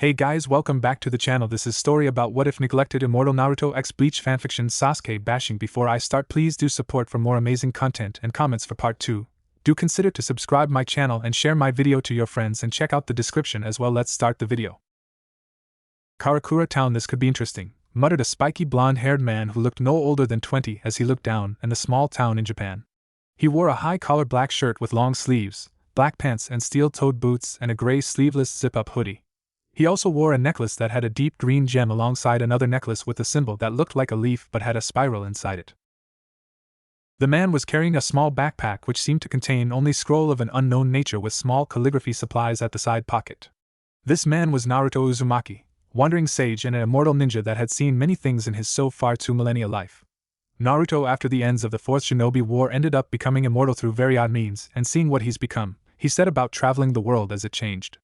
Hey guys, welcome back to the channel. This is story about what if neglected Immortal Naruto x Bleach fanfiction Sasuke bashing. Before I start, please do support for more amazing content and comments for part 2. Do consider to subscribe my channel and share my video to your friends and check out the description as well. Let's start the video. Karakura Town. This could be interesting, muttered a spiky blonde-haired man who looked no older than 20 as he looked down in the small town in Japan. He wore a high-collared black shirt with long sleeves, black pants and steel-toed boots and a gray sleeveless zip-up hoodie. He also wore a necklace that had a deep green gem alongside another necklace with a symbol that looked like a leaf but had a spiral inside it. The man was carrying a small backpack which seemed to contain only scroll of an unknown nature with small calligraphy supplies at the side pocket. This man was Naruto Uzumaki, wandering sage and an immortal ninja that had seen many things in his so far 2 millennia life. Naruto, after the ends of the 4th Shinobi War, ended up becoming immortal through very odd means, and seeing what he's become, he set about traveling the world as it changed.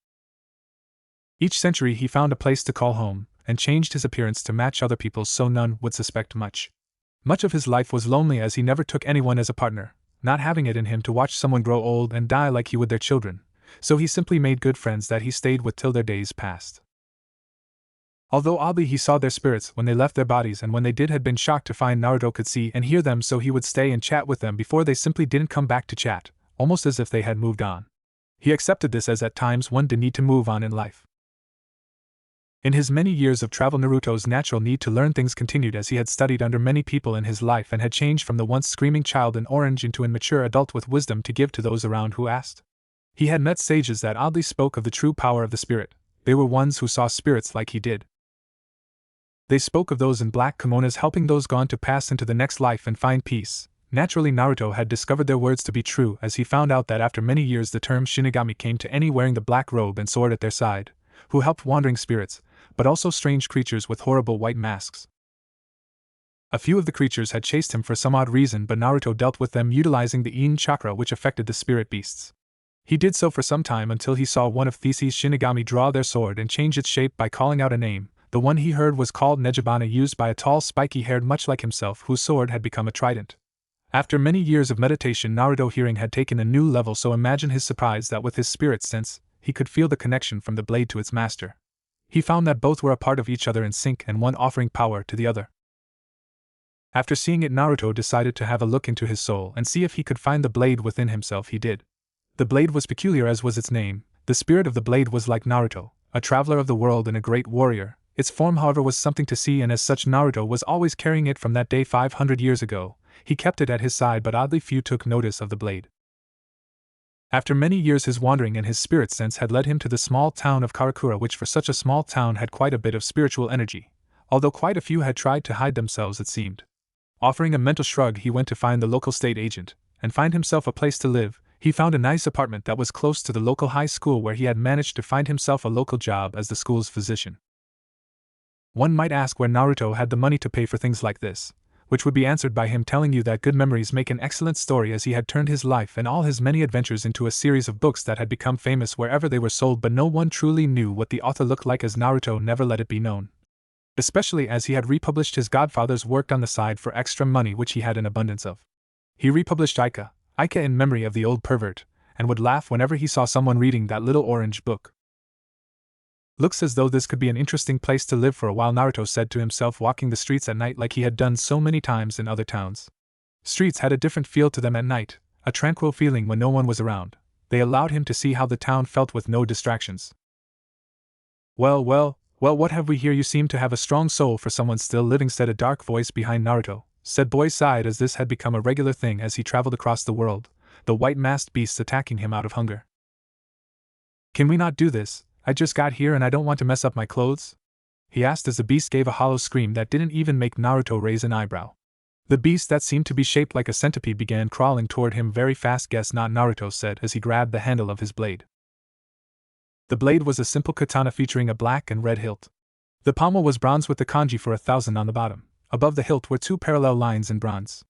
Each century he found a place to call home, and changed his appearance to match other people's so none would suspect much. Much of his life was lonely as he never took anyone as a partner, not having it in him to watch someone grow old and die like he would their children, so he simply made good friends that he stayed with till their days passed. Although oddly he saw their spirits when they left their bodies, and when they did had been shocked to find Naruto could see and hear them, so he would stay and chat with them before they simply didn't come back to chat, almost as if they had moved on. He accepted this as at times one did need to move on in life. In his many years of travel, Naruto's natural need to learn things continued as he had studied under many people in his life and had changed from the once screaming child in orange into an mature adult with wisdom to give to those around who asked. He had met sages that oddly spoke of the true power of the spirit. They were ones who saw spirits like he did. They spoke of those in black kimonos helping those gone to pass into the next life and find peace. Naturally, Naruto had discovered their words to be true as he found out that after many years the term Shinigami came to any wearing the black robe and sword at their side, who helped wandering spirits, but also strange creatures with horrible white masks. A few of the creatures had chased him for some odd reason, but Naruto dealt with them utilizing the Yin chakra which affected the spirit beasts. He did so for some time until he saw one of Theseus' Shinigami draw their sword and change its shape by calling out a name. The one he heard was called Nejibana, used by a tall spiky-haired much like himself whose sword had become a trident. After many years of meditation, Naruto hearing had taken a new level, so imagine his surprise that with his spirit sense, he could feel the connection from the blade to its master. He found that both were a part of each other in sync and one offering power to the other. After seeing it, Naruto decided to have a look into his soul and see if he could find the blade within himself. He did. The blade was peculiar as was its name. The spirit of the blade was like Naruto, a traveler of the world and a great warrior. Its form, however, was something to see, and as such Naruto was always carrying it from that day 500 years ago. He kept it at his side, but oddly few took notice of the blade. After many years his wandering and his spirit sense had led him to the small town of Karakura, which for such a small town had quite a bit of spiritual energy, although quite a few had tried to hide themselves, it seemed. Offering a mental shrug, he went to find the local state agent, and find himself a place to live. He found a nice apartment that was close to the local high school, where he had managed to find himself a local job as the school's physician. One might ask where Naruto had the money to pay for things like this, which would be answered by him telling you that good memories make an excellent story, as he had turned his life and all his many adventures into a series of books that had become famous wherever they were sold, but no one truly knew what the author looked like, as Naruto never let it be known. Especially as he had republished his godfather's work on the side for extra money, which he had an abundance of. He republished Ika in memory of the old pervert, and would laugh whenever he saw someone reading that little orange book. Looks as though this could be an interesting place to live for a while, Naruto said to himself, walking the streets at night like he had done so many times in other towns. Streets had a different feel to them at night, a tranquil feeling when no one was around. They allowed him to see how the town felt with no distractions. Well, what have we here? You seem to have a strong soul for someone still living, said a dark voice behind Naruto. Said boy sighed, as this had become a regular thing as he traveled across the world, the white-masked beasts attacking him out of hunger. Can we not do this? I just got here and I don't want to mess up my clothes? He asked as the beast gave a hollow scream that didn't even make Naruto raise an eyebrow. The beast, that seemed to be shaped like a centipede, began crawling toward him very fast. Guess not, Naruto said as he grabbed the handle of his blade. The blade was a simple katana featuring a black and red hilt. The pommel was bronze with the kanji for 1,000 on the bottom. Above the hilt were 2 parallel lines in bronze.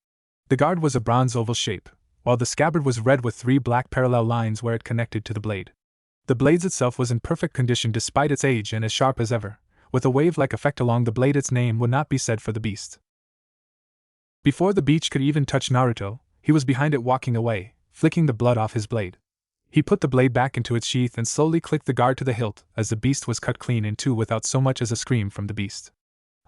The guard was a bronze oval shape, while the scabbard was red with 3 black parallel lines where it connected to the blade. The blade itself was in perfect condition despite its age and as sharp as ever, with a wave-like effect along the blade. Its name would not be said for the beast. Before the beach could even touch Naruto, he was behind it walking away, flicking the blood off his blade. He put the blade back into its sheath and slowly clicked the guard to the hilt as the beast was cut clean in two without so much as a scream from the beast.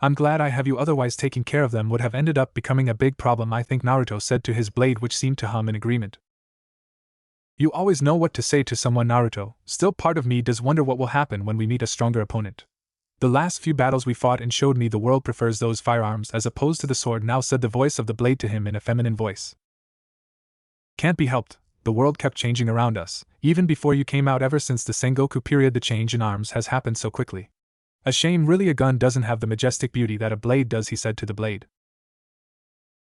I'm glad I have you, otherwise taking care of them would have ended up becoming a big problem, I think, Naruto said to his blade, which seemed to hum in agreement. You always know what to say to someone, Naruto. Still, part of me does wonder what will happen when we meet a stronger opponent. The last few battles we fought in showed me the world prefers those firearms as opposed to the sword now, said the voice of the blade to him in a feminine voice. Can't be helped, the world kept changing around us, even before you came out. Ever since the Sengoku period the change in arms has happened so quickly. A shame really, a gun doesn't have the majestic beauty that a blade does, he said to the blade.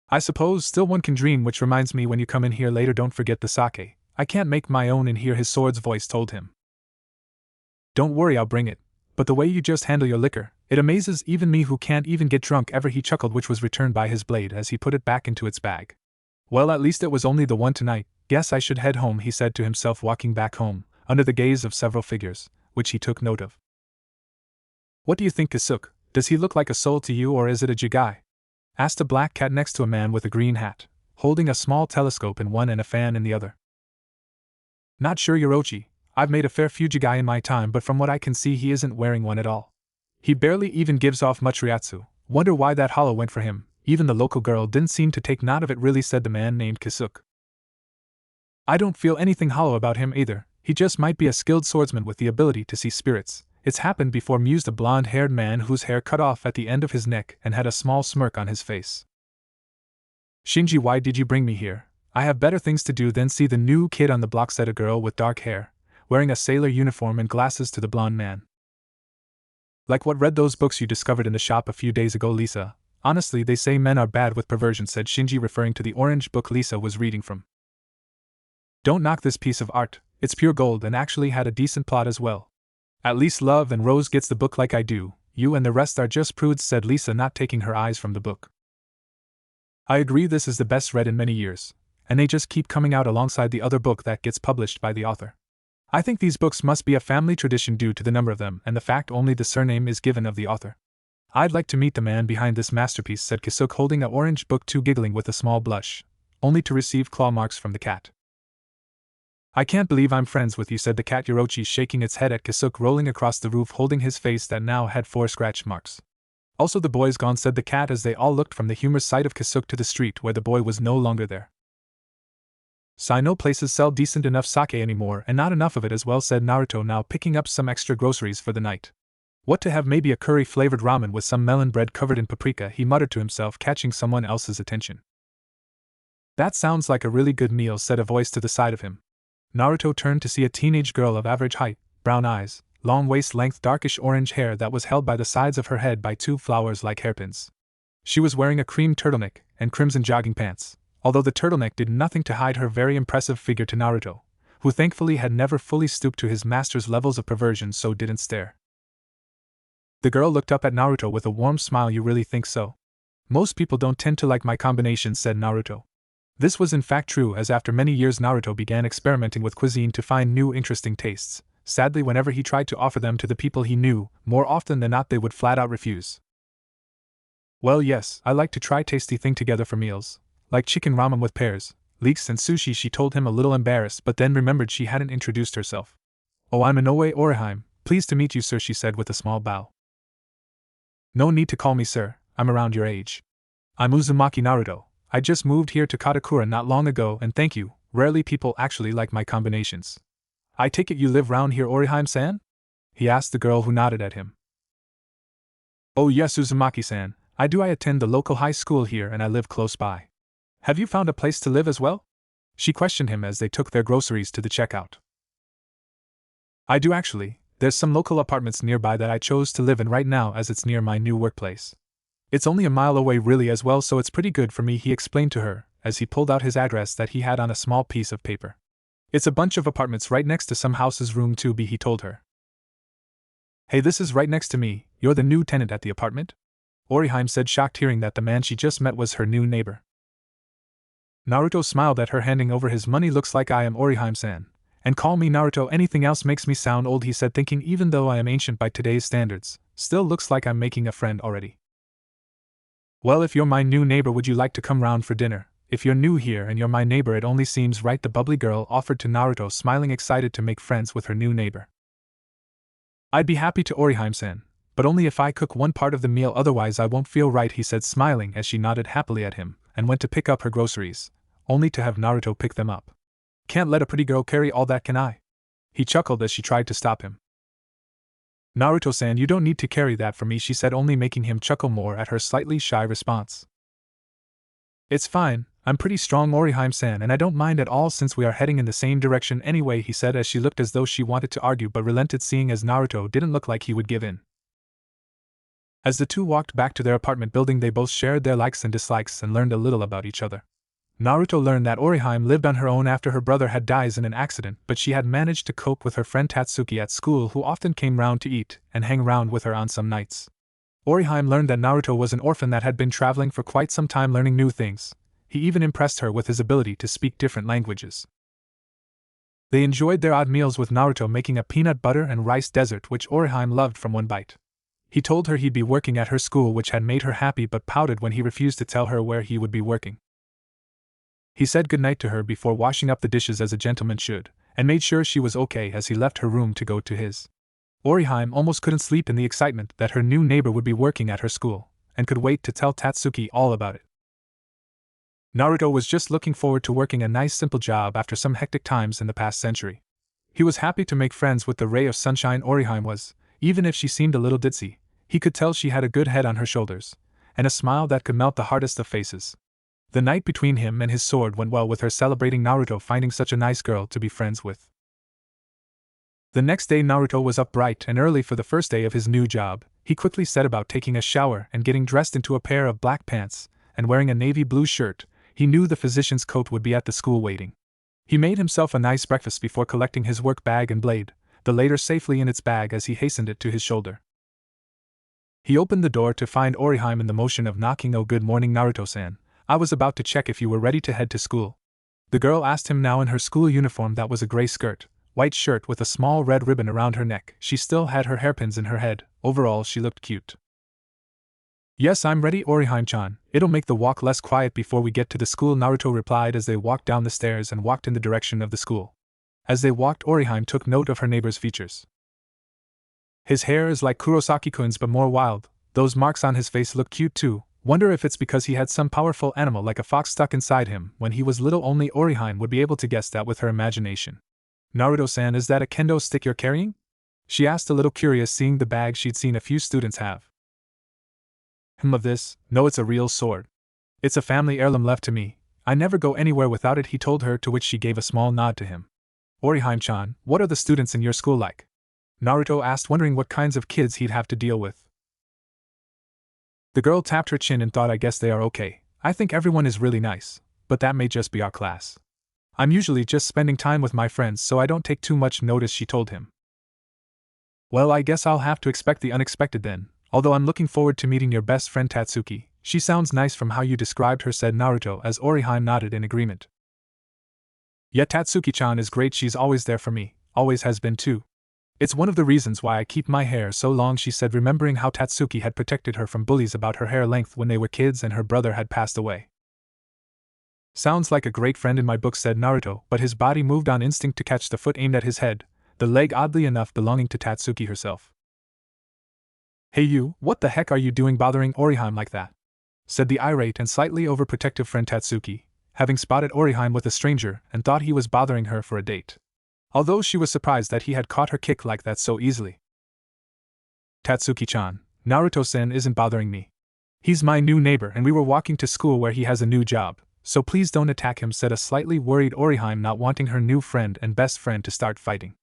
I suppose still one can dream, which reminds me, when you come in here later don't forget the sake. I can't make my own in here, his sword's voice told him. Don't worry, I'll bring it. But the way you just handle your liquor, it amazes even me who can't even get drunk ever, he chuckled, which was returned by his blade as he put it back into its bag. Well, at least it was only the one tonight. Guess I should head home, he said to himself, walking back home, under the gaze of several figures, which he took note of. What do you think, Kisuke? Does he look like a soul to you, or is it a jigai? Asked a black cat next to a man with a green hat, holding a small telescope in one and a fan in the other. Not sure, Yorochi. I've made a fair few jigai in my time, but from what I can see he isn't wearing one at all. He barely even gives off much ryatsu. Wonder why that hollow went for him. Even the local girl didn't seem to take note of it, really, said the man named Kisuke. I don't feel anything hollow about him either. He just might be a skilled swordsman with the ability to see spirits. It's happened before, mused a blonde-haired man whose hair cut off at the end of his neck and had a small smirk on his face. Shinji, why did you bring me here? I have better things to do than see the new kid on the block, said a girl with dark hair, wearing a sailor uniform and glasses, to the blonde man. Like what? Read those books you discovered in the shop a few days ago, Lisa? Honestly, they say men are bad with perversion, said Shinji, referring to the orange book Lisa was reading from. Don't knock this piece of art, it's pure gold and actually had a decent plot as well. At least Love and Rose gets the book like I do, you and the rest are just prudes, said Lisa, not taking her eyes from the book. I agree, this is the best read in many years, and they just keep coming out alongside the other book that gets published by the author. I think these books must be a family tradition due to the number of them and the fact only the surname is given of the author. I'd like to meet the man behind this masterpiece, said Kisuke, holding a orange book too, giggling with a small blush, only to receive claw marks from the cat. I can't believe I'm friends with you, said the cat Yorochi, shaking its head at Kisuke, rolling across the roof, holding his face that now had 4 scratch marks. Also, the boy's gone, said the cat as they all looked from the humorous side of Kisuke to the street where the boy was no longer there. So no places sell decent enough sake anymore, and not enough of it as well, said Naruto, now picking up some extra groceries for the night. What to have? Maybe a curry-flavored ramen with some melon bread covered in paprika, he muttered to himself, catching someone else's attention. That sounds like a really good meal, said a voice to the side of him. Naruto turned to see a teenage girl of average height, brown eyes, long waist-length darkish orange hair that was held by the sides of her head by 2 flowers-like hairpins. She was wearing a cream turtleneck and crimson jogging pants, although the turtleneck did nothing to hide her very impressive figure to Naruto, who thankfully had never fully stooped to his master's levels of perversion, so didn't stare. The girl looked up at Naruto with a warm smile. You really think so? Most people don't tend to like my combinations, said Naruto. This was in fact true, as after many years Naruto began experimenting with cuisine to find new interesting tastes. Sadly, whenever he tried to offer them to the people he knew, more often than not they would flat out refuse. Well, yes, I like to try tasty thing together for meals, like chicken ramen with pears, leeks and sushi, she told him, a little embarrassed, but then remembered she hadn't introduced herself. Oh, I'm Inoue Orihime, pleased to meet you, sir, she said with a small bow. No need to call me sir, I'm around your age. I'm Uzumaki Naruto. I just moved here to Katakura not long ago, and thank you, rarely people actually like my combinations. I take it you live round here, Orihime-san? He asked the girl, who nodded at him. Oh yes, Uzumaki-san, I do. I attend the local high school here and I live close by. Have you found a place to live as well? She questioned him as they took their groceries to the checkout. I do actually. There's some local apartments nearby that I chose to live in right now as it's near my new workplace. It's only a mile away really as well, so it's pretty good for me, he explained to her, as he pulled out his address that he had on a small piece of paper. It's a bunch of apartments right next to some houses, room 2B, he told her. Hey, this is right next to me. You're the new tenant at the apartment? Orihime said, shocked, hearing that the man she just met was her new neighbor. Naruto smiled at her, handing over his money. Looks like I am Orihime-san. And call me Naruto, anything else makes me sound old, he said, thinking even though I am ancient by today's standards, still looks like I'm making a friend already. Well, if you're my new neighbor, would you like to come round for dinner? If you're new here and you're my neighbor, it only seems right, the bubbly girl offered to Naruto, smiling, excited to make friends with her new neighbor. I'd be happy to, Orihime-san, but only if I cook one part of the meal, otherwise I won't feel right, he said, smiling as she nodded happily at him and went to pick up her groceries, only to have Naruto pick them up. Can't let a pretty girl carry all that, can I? He chuckled as she tried to stop him. Naruto-san, you don't need to carry that for me, she said, only making him chuckle more at her slightly shy response. It's fine, I'm pretty strong, Orihime-san, and I don't mind at all since we are heading in the same direction anyway, he said as she looked as though she wanted to argue but relented, seeing as Naruto didn't look like he would give in. As the two walked back to their apartment building, they both shared their likes and dislikes and learned a little about each other. Naruto learned that Orihime lived on her own after her brother had died in an accident, but she had managed to cope with her friend Tatsuki at school, who often came round to eat and hang around with her on some nights. Orihime learned that Naruto was an orphan that had been traveling for quite some time learning new things. He even impressed her with his ability to speak different languages. They enjoyed their odd meals, with Naruto making a peanut butter and rice dessert which Orihime loved from one bite. He told her he'd be working at her school, which had made her happy, but pouted when he refused to tell her where he would be working. He said goodnight to her before washing up the dishes as a gentleman should, and made sure she was okay as he left her room to go to his. Orihime almost couldn't sleep in the excitement that her new neighbor would be working at her school, and could wait to tell Tatsuki all about it. Naruto was just looking forward to working a nice simple job after some hectic times in the past century. He was happy to make friends with the ray of sunshine Orihime was, even if she seemed a little ditzy. He could tell she had a good head on her shoulders, and a smile that could melt the hardest of faces. The night between him and his sword went well, with her celebrating Naruto finding such a nice girl to be friends with. The next day Naruto was up bright and early for the first day of his new job. He quickly set about taking a shower and getting dressed into a pair of black pants, and wearing a navy blue shirt. He knew the physician's coat would be at the school waiting. He made himself a nice breakfast before collecting his work bag and blade, the latter safely in its bag as he hastened it to his shoulder. He opened the door to find Orihime in the motion of knocking. Oh, good morning, Naruto-san. I was about to check if you were ready to head to school. The girl asked him, now in her school uniform that was a gray skirt, white shirt with a small red ribbon around her neck. She still had her hairpins in her head. Overall, she looked cute. Yes, I'm ready, Orihime-chan. It'll make the walk less quiet before we get to the school, Naruto replied as they walked down the stairs and walked in the direction of the school. As they walked, Orihime took note of her neighbor's features. His hair is like Kurosaki-kun's but more wild. Those marks on his face look cute too. Wonder if it's because he had some powerful animal like a fox stuck inside him when he was little. Only Orihime would be able to guess that with her imagination. Naruto-san, is that a kendo stick you're carrying? She asked, a little curious, seeing the bag she'd seen a few students have. Of this? No, it's a real sword. It's a family heirloom left to me. I never go anywhere without it, he told her, to which she gave a small nod to him. Orihime-chan, what are the students in your school like? Naruto asked, wondering what kinds of kids he'd have to deal with. The girl tapped her chin and thought, I guess they are okay. I think everyone is really nice, but that may just be our class. I'm usually just spending time with my friends, so I don't take too much notice, she told him. Well, I guess I'll have to expect the unexpected then. Although I'm looking forward to meeting your best friend Tatsuki. She sounds nice from how you described her, said Naruto as Orihime nodded in agreement. Yet Tatsuki-chan is great, she's always there for me, always has been too. It's one of the reasons why I keep my hair so long, she said, remembering how Tatsuki had protected her from bullies about her hair length when they were kids and her brother had passed away. Sounds like a great friend in my book, said Naruto, but his body moved on instinct to catch the foot aimed at his head, the leg oddly enough belonging to Tatsuki herself. Hey you, what the heck are you doing bothering Orihime like that? Said the irate and slightly overprotective friend Tatsuki, having spotted Orihime with a stranger and thought he was bothering her for a date. Although she was surprised that he had caught her kick like that so easily. Tatsuki-chan, Naruto-san isn't bothering me. He's my new neighbor and we were walking to school where he has a new job, so please don't attack him, said a slightly worried Orihime, not wanting her new friend and best friend to start fighting.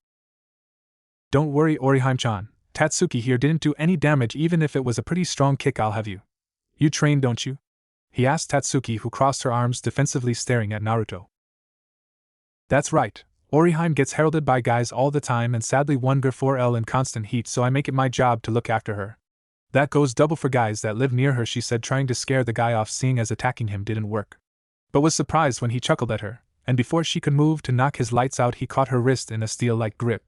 Don't worry, Orihime-chan. Tatsuki here didn't do any damage, even if it was a pretty strong kick. I'll have you. You train, don't you? He asked Tatsuki, who crossed her arms defensively staring at Naruto. That's right. Orihime gets heralded by guys all the time and sadly one girl 4L in constant heat, so I make it my job to look after her. That goes double for guys that live near her, she said, trying to scare the guy off, seeing as attacking him didn't work. But was surprised when he chuckled at her, and before she could move to knock his lights out he caught her wrist in a steel-like grip.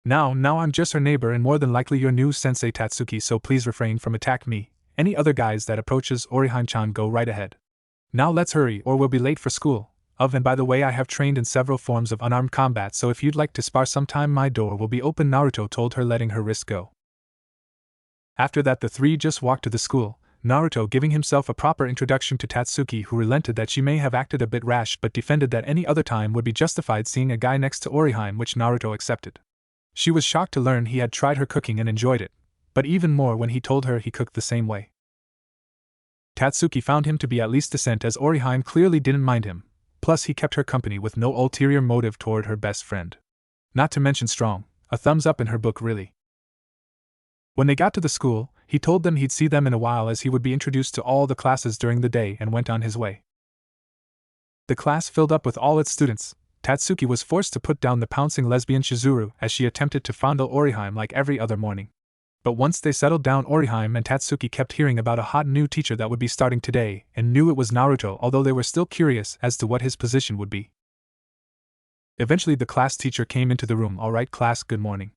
Now I'm just her neighbor and more than likely your new sensei Tatsuki, so please refrain from attack me. Any other guys that approaches Orihime-chan, go right ahead. Now let's hurry or we'll be late for school. And by the way, I have trained in several forms of unarmed combat, so if you'd like to spar sometime, my door will be open, Naruto told her, letting her wrist go. After that, the three just walked to the school, Naruto giving himself a proper introduction to Tatsuki, who relented that she may have acted a bit rash but defended that any other time would be justified seeing a guy next to Orihime, which Naruto accepted. She was shocked to learn he had tried her cooking and enjoyed it, but even more when he told her he cooked the same way. Tatsuki found him to be at least decent, as Orihime clearly didn't mind him, plus he kept her company with no ulterior motive toward her best friend. Not to mention strong, a thumbs up in her book really. When they got to the school, he told them he'd see them in a while as he would be introduced to all the classes during the day, and went on his way. The class filled up with all its students. Tatsuki was forced to put down the pouncing lesbian Chizuru as she attempted to fondle Orihime like every other morning. But once they settled down, Orihime and Tatsuki kept hearing about a hot new teacher that would be starting today, and knew it was Naruto, although they were still curious as to what his position would be. Eventually the class teacher came into the room. "Alright class, good morning.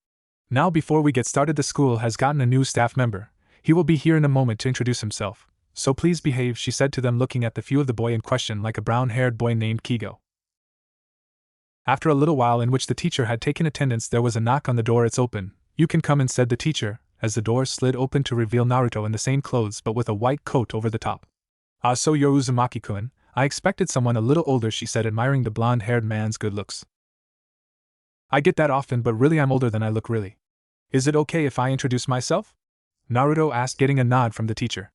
Now before we get started, the school has gotten a new staff member. He will be here in a moment to introduce himself, so please behave," she said to them, looking at the view of the boy in question like a brown-haired boy named Kigo. After a little while in which the teacher had taken attendance, there was a knock on the door. "It's open. You can come in," said the teacher, as the door slid open to reveal Naruto in the same clothes but with a white coat over the top. "Ah, so you're Uzumaki-kun. I expected someone a little older," she said, admiring the blonde-haired man's good looks. "I get that often, but really I'm older than I look really. Is it okay if I introduce myself?" Naruto asked, getting a nod from the teacher.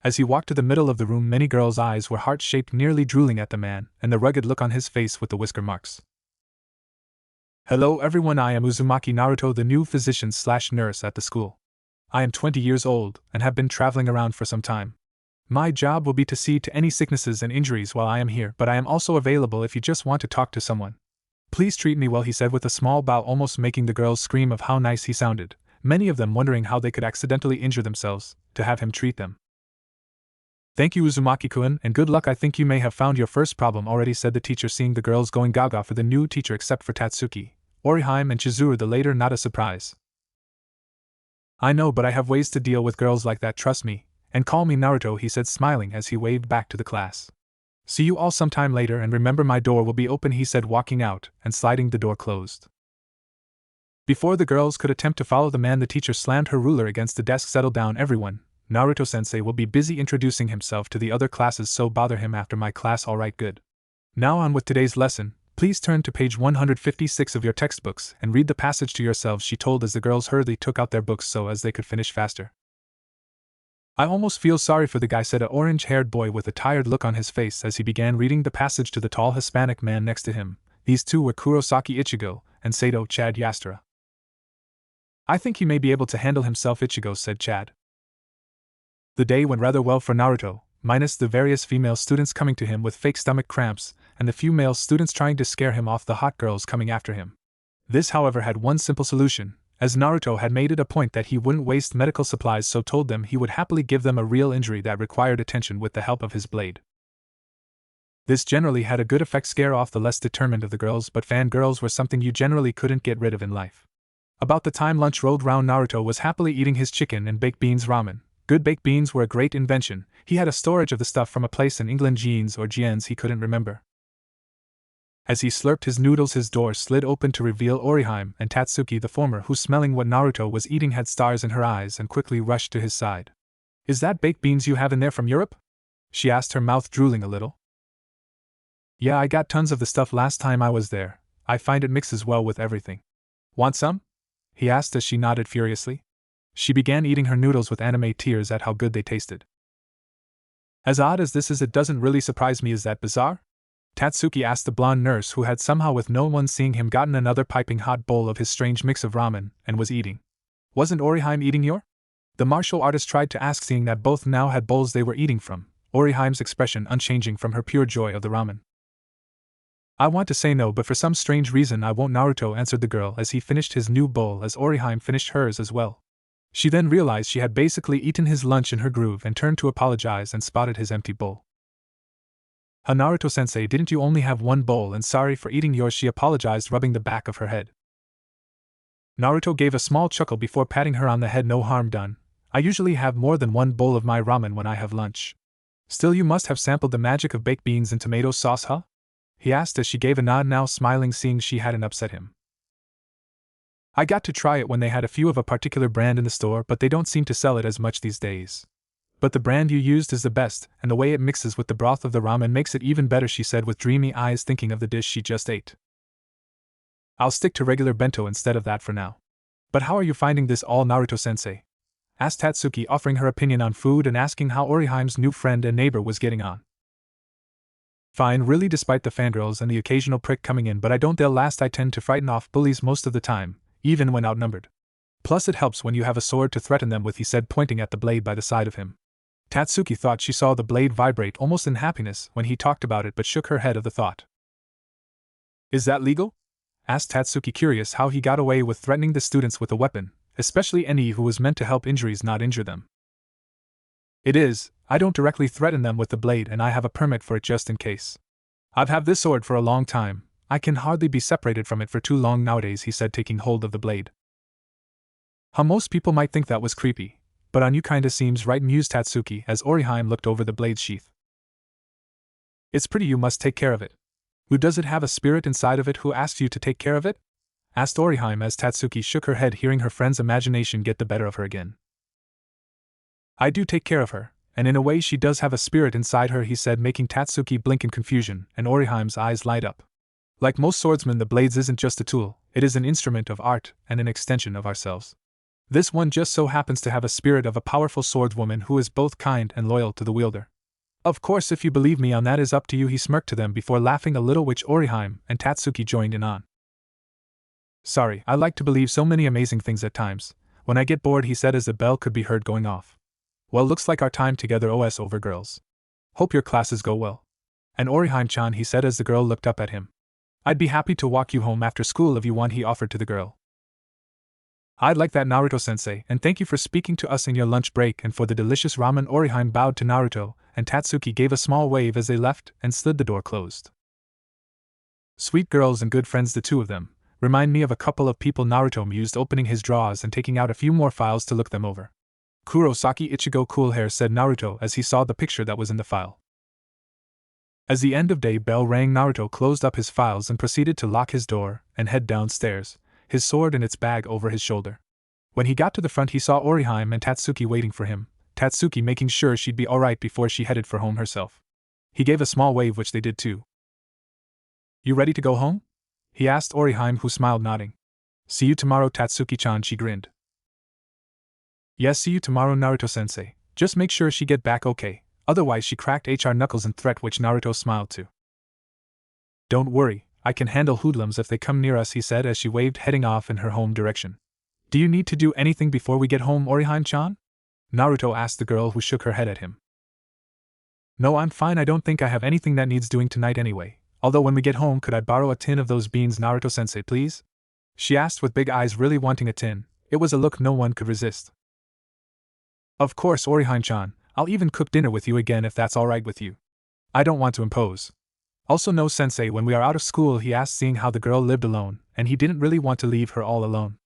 As he walked to the middle of the room, many girls' eyes were heart-shaped, nearly drooling at the man, and the rugged look on his face with the whisker marks. "Hello everyone, I am Uzumaki Naruto, the new physician/nurse at the school. I am 20 years old, and have been traveling around for some time. My job will be to see to any sicknesses and injuries while I am here, but I am also available if you just want to talk to someone. Please treat me well," he said with a small bow, almost making the girls scream of how nice he sounded, many of them wondering how they could accidentally injure themselves to have him treat them. "Thank you, Uzumaki-kun, and good luck. I think you may have found your first problem already," said the teacher, seeing the girls going gaga for the new teacher except for Tatsuki, Orihime and Chizuru, the later not a surprise. "I know, but I have ways to deal with girls like that, trust me, and call me Naruto," he said, smiling as he waved back to the class. "See you all sometime later, and remember my door will be open," he said, walking out and sliding the door closed. Before the girls could attempt to follow the man, the teacher slammed her ruler against the desk. "Settle down everyone, Naruto-sensei will be busy introducing himself to the other classes, so bother him after my class. Alright, good. Now on with today's lesson. Please turn to page 156 of your textbooks and read the passage to yourselves," she told as the girls hurriedly took out their books so as they could finish faster. "I almost feel sorry for the guy," said a orange-haired boy with a tired look on his face as he began reading the passage to the tall Hispanic man next to him. These two were Kurosaki Ichigo and Sato Chad Yastra. "I think he may be able to handle himself," Ichigo said. Chad. The day went rather well for Naruto, minus the various female students coming to him with fake stomach cramps, and the few male students trying to scare him off the hot girls coming after him. This, however, had one simple solution, as Naruto had made it a point that he wouldn't waste medical supplies, so told them he would happily give them a real injury that required attention with the help of his blade. This generally had a good effect, scare off the less determined of the girls, but fangirls were something you generally couldn't get rid of in life. About the time lunch rolled round, Naruto was happily eating his chicken and baked beans ramen. Good baked beans were a great invention. He had a storage of the stuff from a place in England, Jeans or Jien's, he couldn't remember. As he slurped his noodles, his door slid open to reveal Orihime and Tatsuki, the former, who, smelling what Naruto was eating, had stars in her eyes and quickly rushed to his side. "Is that baked beans you have in there from Europe?" she asked, her mouth drooling a little. "Yeah, I got tons of the stuff last time I was there. I find it mixes well with everything. Want some?" he asked as she nodded furiously. She began eating her noodles with anime tears at how good they tasted. "As odd as this is, it doesn't really surprise me. Is that bizarre?" Tatsuki asked the blonde nurse, who had somehow, with no one seeing him, gotten another piping hot bowl of his strange mix of ramen and was eating. "Wasn't Orihime eating your?" the martial artist tried to ask, seeing that both now had bowls they were eating from, Orihime's expression unchanging from her pure joy of the ramen. "I want to say no, but for some strange reason I won't," Naruto answered the girl as he finished his new bowl as Orihime finished hers as well. She then realized she had basically eaten his lunch in her groove and turned to apologize and spotted his empty bowl. "Naruto-sensei, didn't you only have one bowl, and sorry for eating yours," she apologized, rubbing the back of her head. Naruto gave a small chuckle before patting her on the head. "No harm done. I usually have more than one bowl of my ramen when I have lunch. Still, you must have sampled the magic of baked beans and tomato sauce, huh? He asked as she gave a nod, now smiling, seeing she hadn't upset him. I got to try it when they had a few of a particular brand in the store, but they don't seem to sell it as much these days. But the brand you used is the best, and the way it mixes with the broth of the ramen makes it even better, she said with dreamy eyes, thinking of the dish she just ate. I'll stick to regular bento instead of that for now. But how are you finding this all, Naruto-sensei? Asked Tatsuki, offering her opinion on food and asking how Oriheim's new friend and neighbor was getting on. Fine, really, despite the fangirls and the occasional prick coming in, but I don't they'll last. I tend to frighten off bullies most of the time, even when outnumbered. Plus it helps when you have a sword to threaten them with, he said, pointing at the blade by the side of him. Tatsuki thought she saw the blade vibrate almost in happiness when he talked about it, but shook her head at the thought. Is that legal? Asked Tatsuki, curious how he got away with threatening the students with a weapon, especially any who was meant to help injuries, not injure them. It is. I don't directly threaten them with the blade, and I have a permit for it just in case. I've had this sword for a long time. I can hardly be separated from it for too long nowadays, he said, taking hold of the blade. How most people might think that was creepy, but on you kinda seems right, mused Tatsuki as Oriheim looked over the blade's sheath. It's pretty, you must take care of it. Who does it have a spirit inside of it? Who asks you to take care of it? Asked Oriheim as Tatsuki shook her head, hearing her friend's imagination get the better of her again. I do take care of her, and in a way she does have a spirit inside her, he said, making Tatsuki blink in confusion, and Oriheim's eyes light up. Like most swordsmen, the blade isn't just a tool, it is an instrument of art and an extension of ourselves. This one just so happens to have a spirit of a powerful swordswoman who is both kind and loyal to the wielder. Of course, if you believe me on that is up to you, he smirked to them before laughing a little, which Oriheim and Tatsuki joined in on. Sorry, I like to believe so many amazing things at times. When I get bored, he said as the bell could be heard going off. Well, looks like our time together OS over, girls. Hope your classes go well. And Oriheim-chan, he said as the girl looked up at him. I'd be happy to walk you home after school if you want, he offered to the girl. I'd like that, Naruto-sensei, and thank you for speaking to us in your lunch break and for the delicious ramen. Oriheim bowed to Naruto, and Tatsuki gave a small wave as they left and slid the door closed. Sweet girls and good friends, the two of them. Remind me of a couple of people, Naruto mused, opening his drawers and taking out a few more files to look them over. Kurosaki Ichigo cool hair, said Naruto as he saw the picture that was in the file. As the end of day bell rang, Naruto closed up his files and proceeded to lock his door and head downstairs, his sword in its bag over his shoulder. When he got to the front, he saw Oriheim and Tatsuki waiting for him, Tatsuki making sure she'd be alright before she headed for home herself. He gave a small wave, which they did too. You ready to go home? He asked Oriheim, who smiled, nodding. See you tomorrow, Tatsuki-chan, she grinned. Yes, see you tomorrow, Naruto-sensei. Just make sure she get back okay, otherwise, she cracked HR knuckles in threat, which Naruto smiled to. Don't worry, I can handle hoodlums if they come near us, he said as she waved, heading off in her home direction. Do you need to do anything before we get home, Oriheim-chan? Naruto asked the girl, who shook her head at him. No, I'm fine, I don't think I have anything that needs doing tonight anyway. Although when we get home, could I borrow a tin of those beans, Naruto-sensei, please? She asked with big eyes, really wanting a tin. It was a look no one could resist. Of course, Oriheim-chan, I'll even cook dinner with you again if that's alright with you. I don't want to impose. Also, no, sensei, when we are out of school, he asked, seeing how the girl lived alone, and he didn't really want to leave her all alone.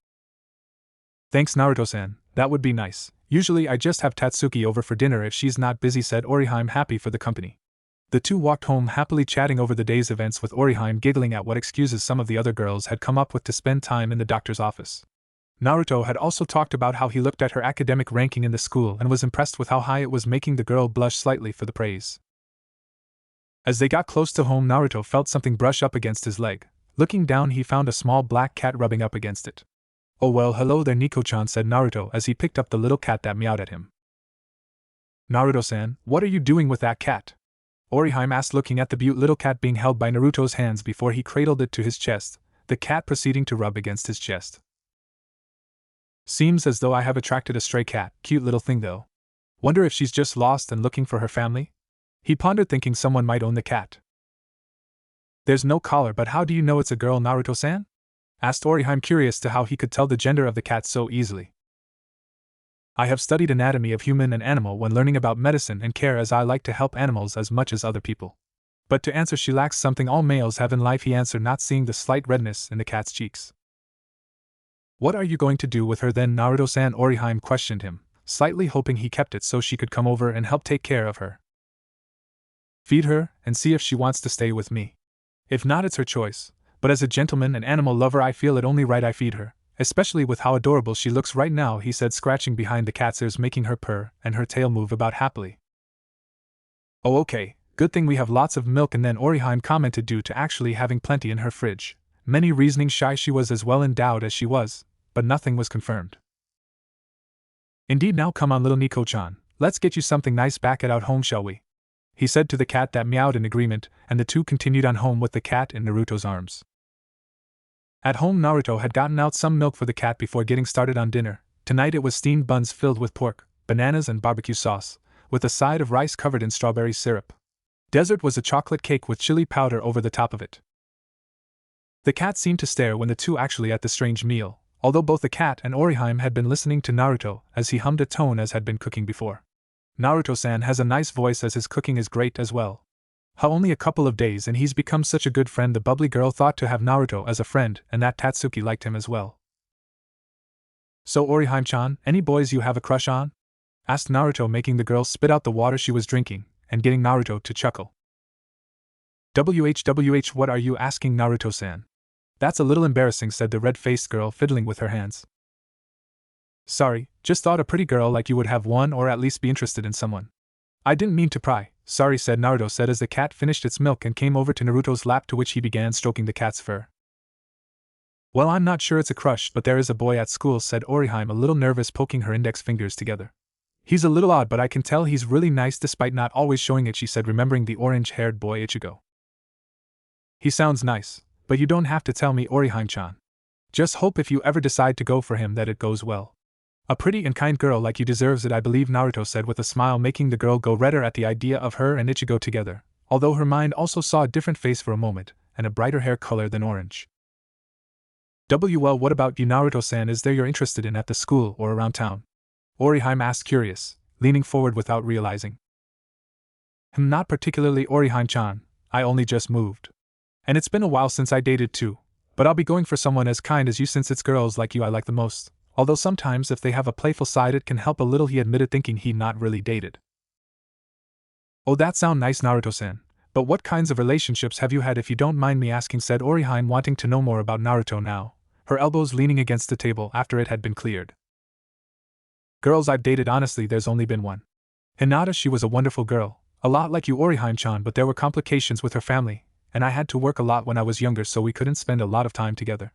Thanks, Naruto-san, that would be nice. Usually I just have Tatsuki over for dinner if she's not busy, said Oriheim, happy for the company. The two walked home happily, chatting over the day's events, with Oriheim giggling at what excuses some of the other girls had come up with to spend time in the doctor's office. Naruto had also talked about how he looked at her academic ranking in the school and was impressed with how high it was, making the girl blush slightly for the praise. As they got close to home, Naruto felt something brush up against his leg. Looking down, he found a small black cat rubbing up against it. Oh well, hello there, Nico-chan, said Naruto as he picked up the little cat that meowed at him. Naruto-san, what are you doing with that cat? Oriheim asked, looking at the cute little cat being held by Naruto's hands before he cradled it to his chest, the cat proceeding to rub against his chest. Seems as though I have attracted a stray cat, cute little thing though. Wonder if she's just lost and looking for her family? He pondered, thinking someone might own the cat. There's no collar, but how do you know it's a girl, Naruto-san? Asked Oriheim, curious to how he could tell the gender of the cat so easily. I have studied anatomy of human and animal when learning about medicine and care, as I like to help animals as much as other people. But to answer, she lacks something all males have in life, he answered, not seeing the slight redness in the cat's cheeks. What are you going to do with her then, Naruto-san? Oriheim questioned him, slightly hoping he kept it so she could come over and help take care of her. Feed her, and see if she wants to stay with me. If not, it's her choice, but as a gentleman and animal lover I feel it only right I feed her, especially with how adorable she looks right now, he said, scratching behind the cat's ears, making her purr and her tail move about happily. Oh okay, good thing we have lots of milk, and then Oriheim commented, due to actually having plenty in her fridge. Many reasoning shy she was as well endowed as she was, but nothing was confirmed. Indeed, now come on little Nico-chan, let's get you something nice back at home, shall we? He said to the cat, that meowed in agreement, and the two continued on home with the cat in Naruto's arms. At home, Naruto had gotten out some milk for the cat before getting started on dinner. Tonight it was steamed buns filled with pork, bananas and barbecue sauce, with a side of rice covered in strawberry syrup. Dessert was a chocolate cake with chili powder over the top of it. The cat seemed to stare when the two actually ate the strange meal, although both the cat and Oriheim had been listening to Naruto as he hummed a tone as had been cooking before. Naruto-san has a nice voice as his cooking is great as well. How only a couple of days and he's become such a good friend. The bubbly girl thought to have Naruto as a friend, and that Tatsuki liked him as well. So Oriheim-chan, any boys you have a crush on? Asked Naruto, making the girl spit out the water she was drinking, and getting Naruto to chuckle. WHWH, what are you asking, Naruto-san? That's a little embarrassing, said the red-faced girl, fiddling with her hands. Sorry, just thought a pretty girl like you would have one, or at least be interested in someone. I didn't mean to pry, sorry, said Naruto, said as the cat finished its milk and came over to Naruto's lap, to which he began stroking the cat's fur. Well, I'm not sure it's a crush, but there is a boy at school, said Oriheim, a little nervous, poking her index fingers together. He's a little odd, but I can tell he's really nice despite not always showing it, she said, remembering the orange-haired boy Ichigo. He sounds nice, but you don't have to tell me, Oriheim-chan. Just hope if you ever decide to go for him that it goes well. A pretty and kind girl like you deserves it, I believe, Naruto said with a smile, making the girl go redder at the idea of her and Ichigo together, although her mind also saw a different face for a moment, and a brighter hair color than orange. Well, what about you, Naruto-san? Is there you're interested in at the school or around town? Oriheim asked, curious, leaning forward without realizing. Not particularly, Oriheim-chan, I only just moved. And it's been a while since I dated too, but I'll be going for someone as kind as you, since it's girls like you I like the most. Although sometimes if they have a playful side it can help a little, he admitted, thinking he'd not really dated. Oh, that sounds nice, Naruto-san, but what kinds of relationships have you had, if you don't mind me asking, said Oriheim, wanting to know more about Naruto now, her elbows leaning against the table after it had been cleared. Girls I've dated, honestly there's only been one. Hinata, she was a wonderful girl, a lot like you, Oriheim-chan, but there were complications with her family, and I had to work a lot when I was younger, so we couldn't spend a lot of time together.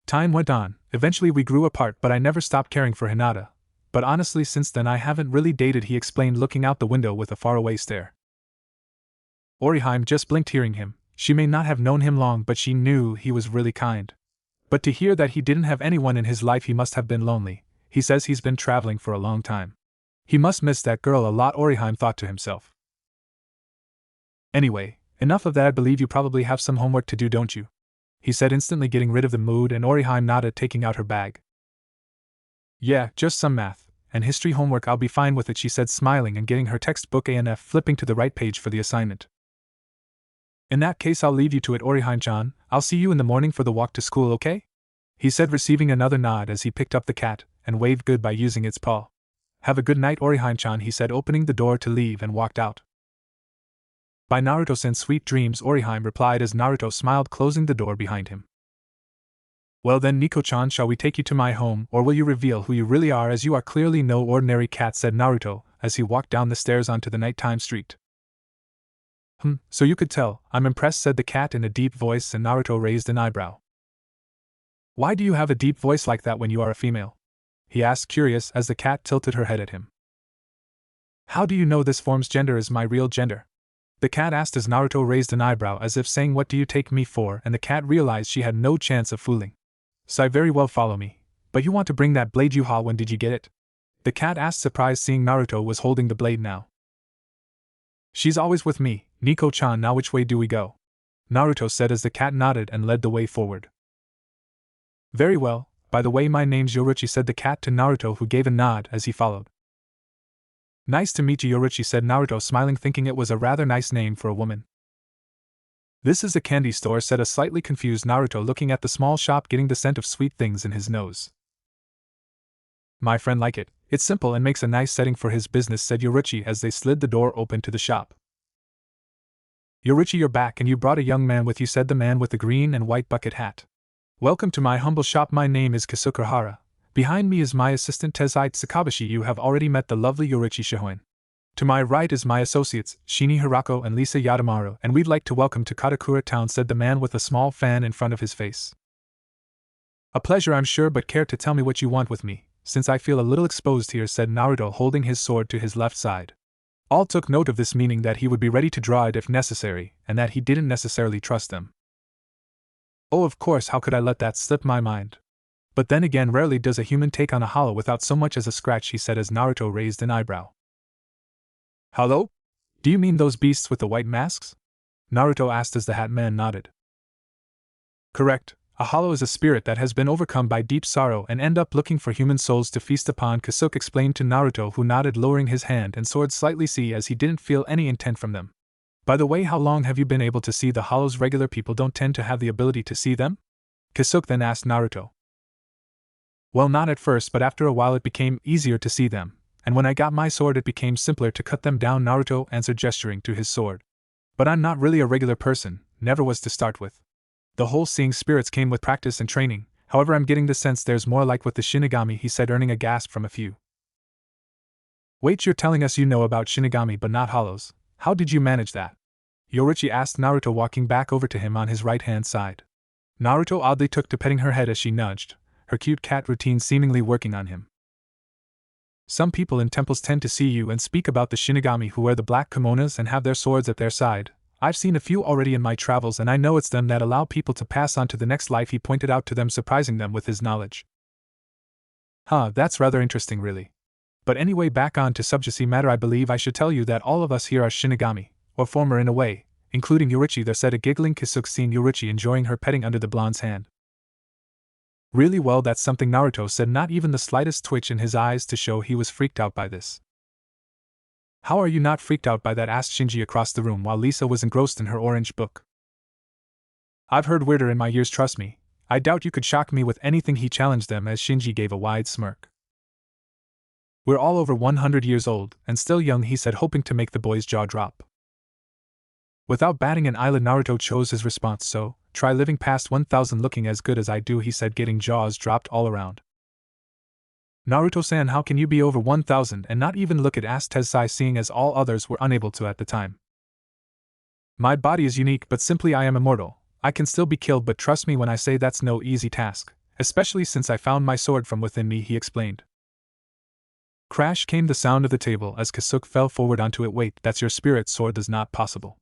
Time went on, eventually we grew apart, but I never stopped caring for Hinata. But honestly since then I haven't really dated, he explained, looking out the window with a faraway stare. Oriheim just blinked, hearing him. She may not have known him long, but she knew he was really kind. But to hear that he didn't have anyone in his life, he must have been lonely. He says he's been traveling for a long time. He must miss that girl a lot, Oriheim thought to himself. Anyway, enough of that, I believe you probably have some homework to do, don't you? He said, instantly getting rid of the mood, and Oriheim nodded, taking out her bag. Yeah, just some math and history homework, I'll be fine with it, she said, smiling and getting her textbook and flipping to the right page for the assignment. In that case I'll leave you to it, Oriheim-chan, I'll see you in the morning for the walk to school, okay? He said, receiving another nod as he picked up the cat and waved goodbye using its paw. Have a good night, Oriheim-chan, he said, opening the door to leave, and walked out. By Naruto-san, sweet dreams, Oriheim replied as Naruto smiled, closing the door behind him. Well then, Nico-chan, shall we take you to my home, or will you reveal who you really are, as you are clearly no ordinary cat, said Naruto as he walked down the stairs onto the nighttime street. So you could tell, I'm impressed, said the cat in a deep voice, and Naruto raised an eyebrow. Why do you have a deep voice like that when you are a female? He asked, curious, as the cat tilted her head at him. How do you know this form's gender is my real gender? The cat asked as Naruto raised an eyebrow as if saying, what do you take me for, and the cat realized she had no chance of fooling. So I very well follow me, but you want to bring that blade you haul, when did you get it? The cat asked, surprised seeing Naruto was holding the blade now. She's always with me, Nico-chan. Now which way do we go? Naruto said as the cat nodded and led the way forward. Very well, by the way my name's Yoruchi, said the cat to Naruto, who gave a nod as he followed. Nice to meet you, Yoruchi, said Naruto, smiling, thinking it was a rather nice name for a woman. This is a candy store, said a slightly confused Naruto, looking at the small shop, getting the scent of sweet things in his nose. My friend like it. It's simple and makes a nice setting for his business, said Yoruchi as they slid the door open to the shop. Yorichi, you're back and you brought a young man with you, said the man with the green and white bucket hat. Welcome to my humble shop. My name is Kasuke Hara. Behind me is my assistant Tezai Tsukabshi. You have already met the lovely Yorichi Shihoin. To my right is my associates, Shini Hirako and Lisa Yadamaru, and we'd like to welcome to Katakura Town, said the man with a small fan in front of his face. A pleasure, I'm sure, but care to tell me what you want with me, since I feel a little exposed here, said Naruto, holding his sword to his left side. All took note of this, meaning that he would be ready to draw it if necessary, and that he didn't necessarily trust them. Oh, of course, how could I let that slip my mind? But then again, rarely does a human take on a hollow without so much as a scratch, he said as Naruto raised an eyebrow. Hollow? Do you mean those beasts with the white masks? Naruto asked as the Hat Man nodded. Correct. A hollow is a spirit that has been overcome by deep sorrow and end up looking for human souls to feast upon, Kasuke explained to Naruto, who nodded, lowering his hand and sword slightly as he didn't feel any intent from them. By the way, how long have you been able to see the hollows? Regular people don't tend to have the ability to see them? Kasuke then asked Naruto. Well, not at first, but after a while it became easier to see them, and when I got my sword it became simpler to cut them down, Naruto answered, gesturing to his sword. But I'm not really a regular person, never was to start with. The whole seeing spirits came with practice and training, however I'm getting the sense there's more like with the Shinigami, he said, earning a gasp from a few. Wait, you're telling us you know about Shinigami but not hollows? How did you manage that? Yorichi asked Naruto, walking back over to him on his right-hand side. Naruto oddly took to petting her head as she nudged, her cute cat routine seemingly working on him. Some people in temples tend to see you and speak about the Shinigami who wear the black kimonos and have their swords at their side. I've seen a few already in my travels, and I know it's them that allow people to pass on to the next life, he pointed out to them, surprising them with his knowledge. That's rather interesting, really. But anyway, back on to subject matter, I believe I should tell you that all of us here are Shinigami, or former in a way, including Yorichi there, said a giggling Kasuke, seeing Yorichi enjoying her petting under the blonde's hand. Really? Well, that's something, Naruto said, not even the slightest twitch in his eyes to show he was freaked out by this. How are you not freaked out by that? Asked Shinji across the room while Lisa was engrossed in her orange book. I've heard weirder in my years, trust me. I doubt you could shock me with anything, he challenged them as Shinji gave a wide smirk. We're all over 100 years old, and still young, he said, hoping to make the boy's jaw drop. Without batting an eyelid, Naruto chose his response. So, try living past 1,000 looking as good as I do, he said, getting jaws dropped all around. Naruto-san, how can you be over 1,000 and not even look it? Asked Tezai, seeing as all others were unable to at the time. My body is unique, but simply I am immortal. I can still be killed, but trust me when I say that's no easy task, especially since I found my sword from within me, he explained. Crash came the sound of the table as Kasuke fell forward onto it. Wait, that's your spirit sword? That's not possible.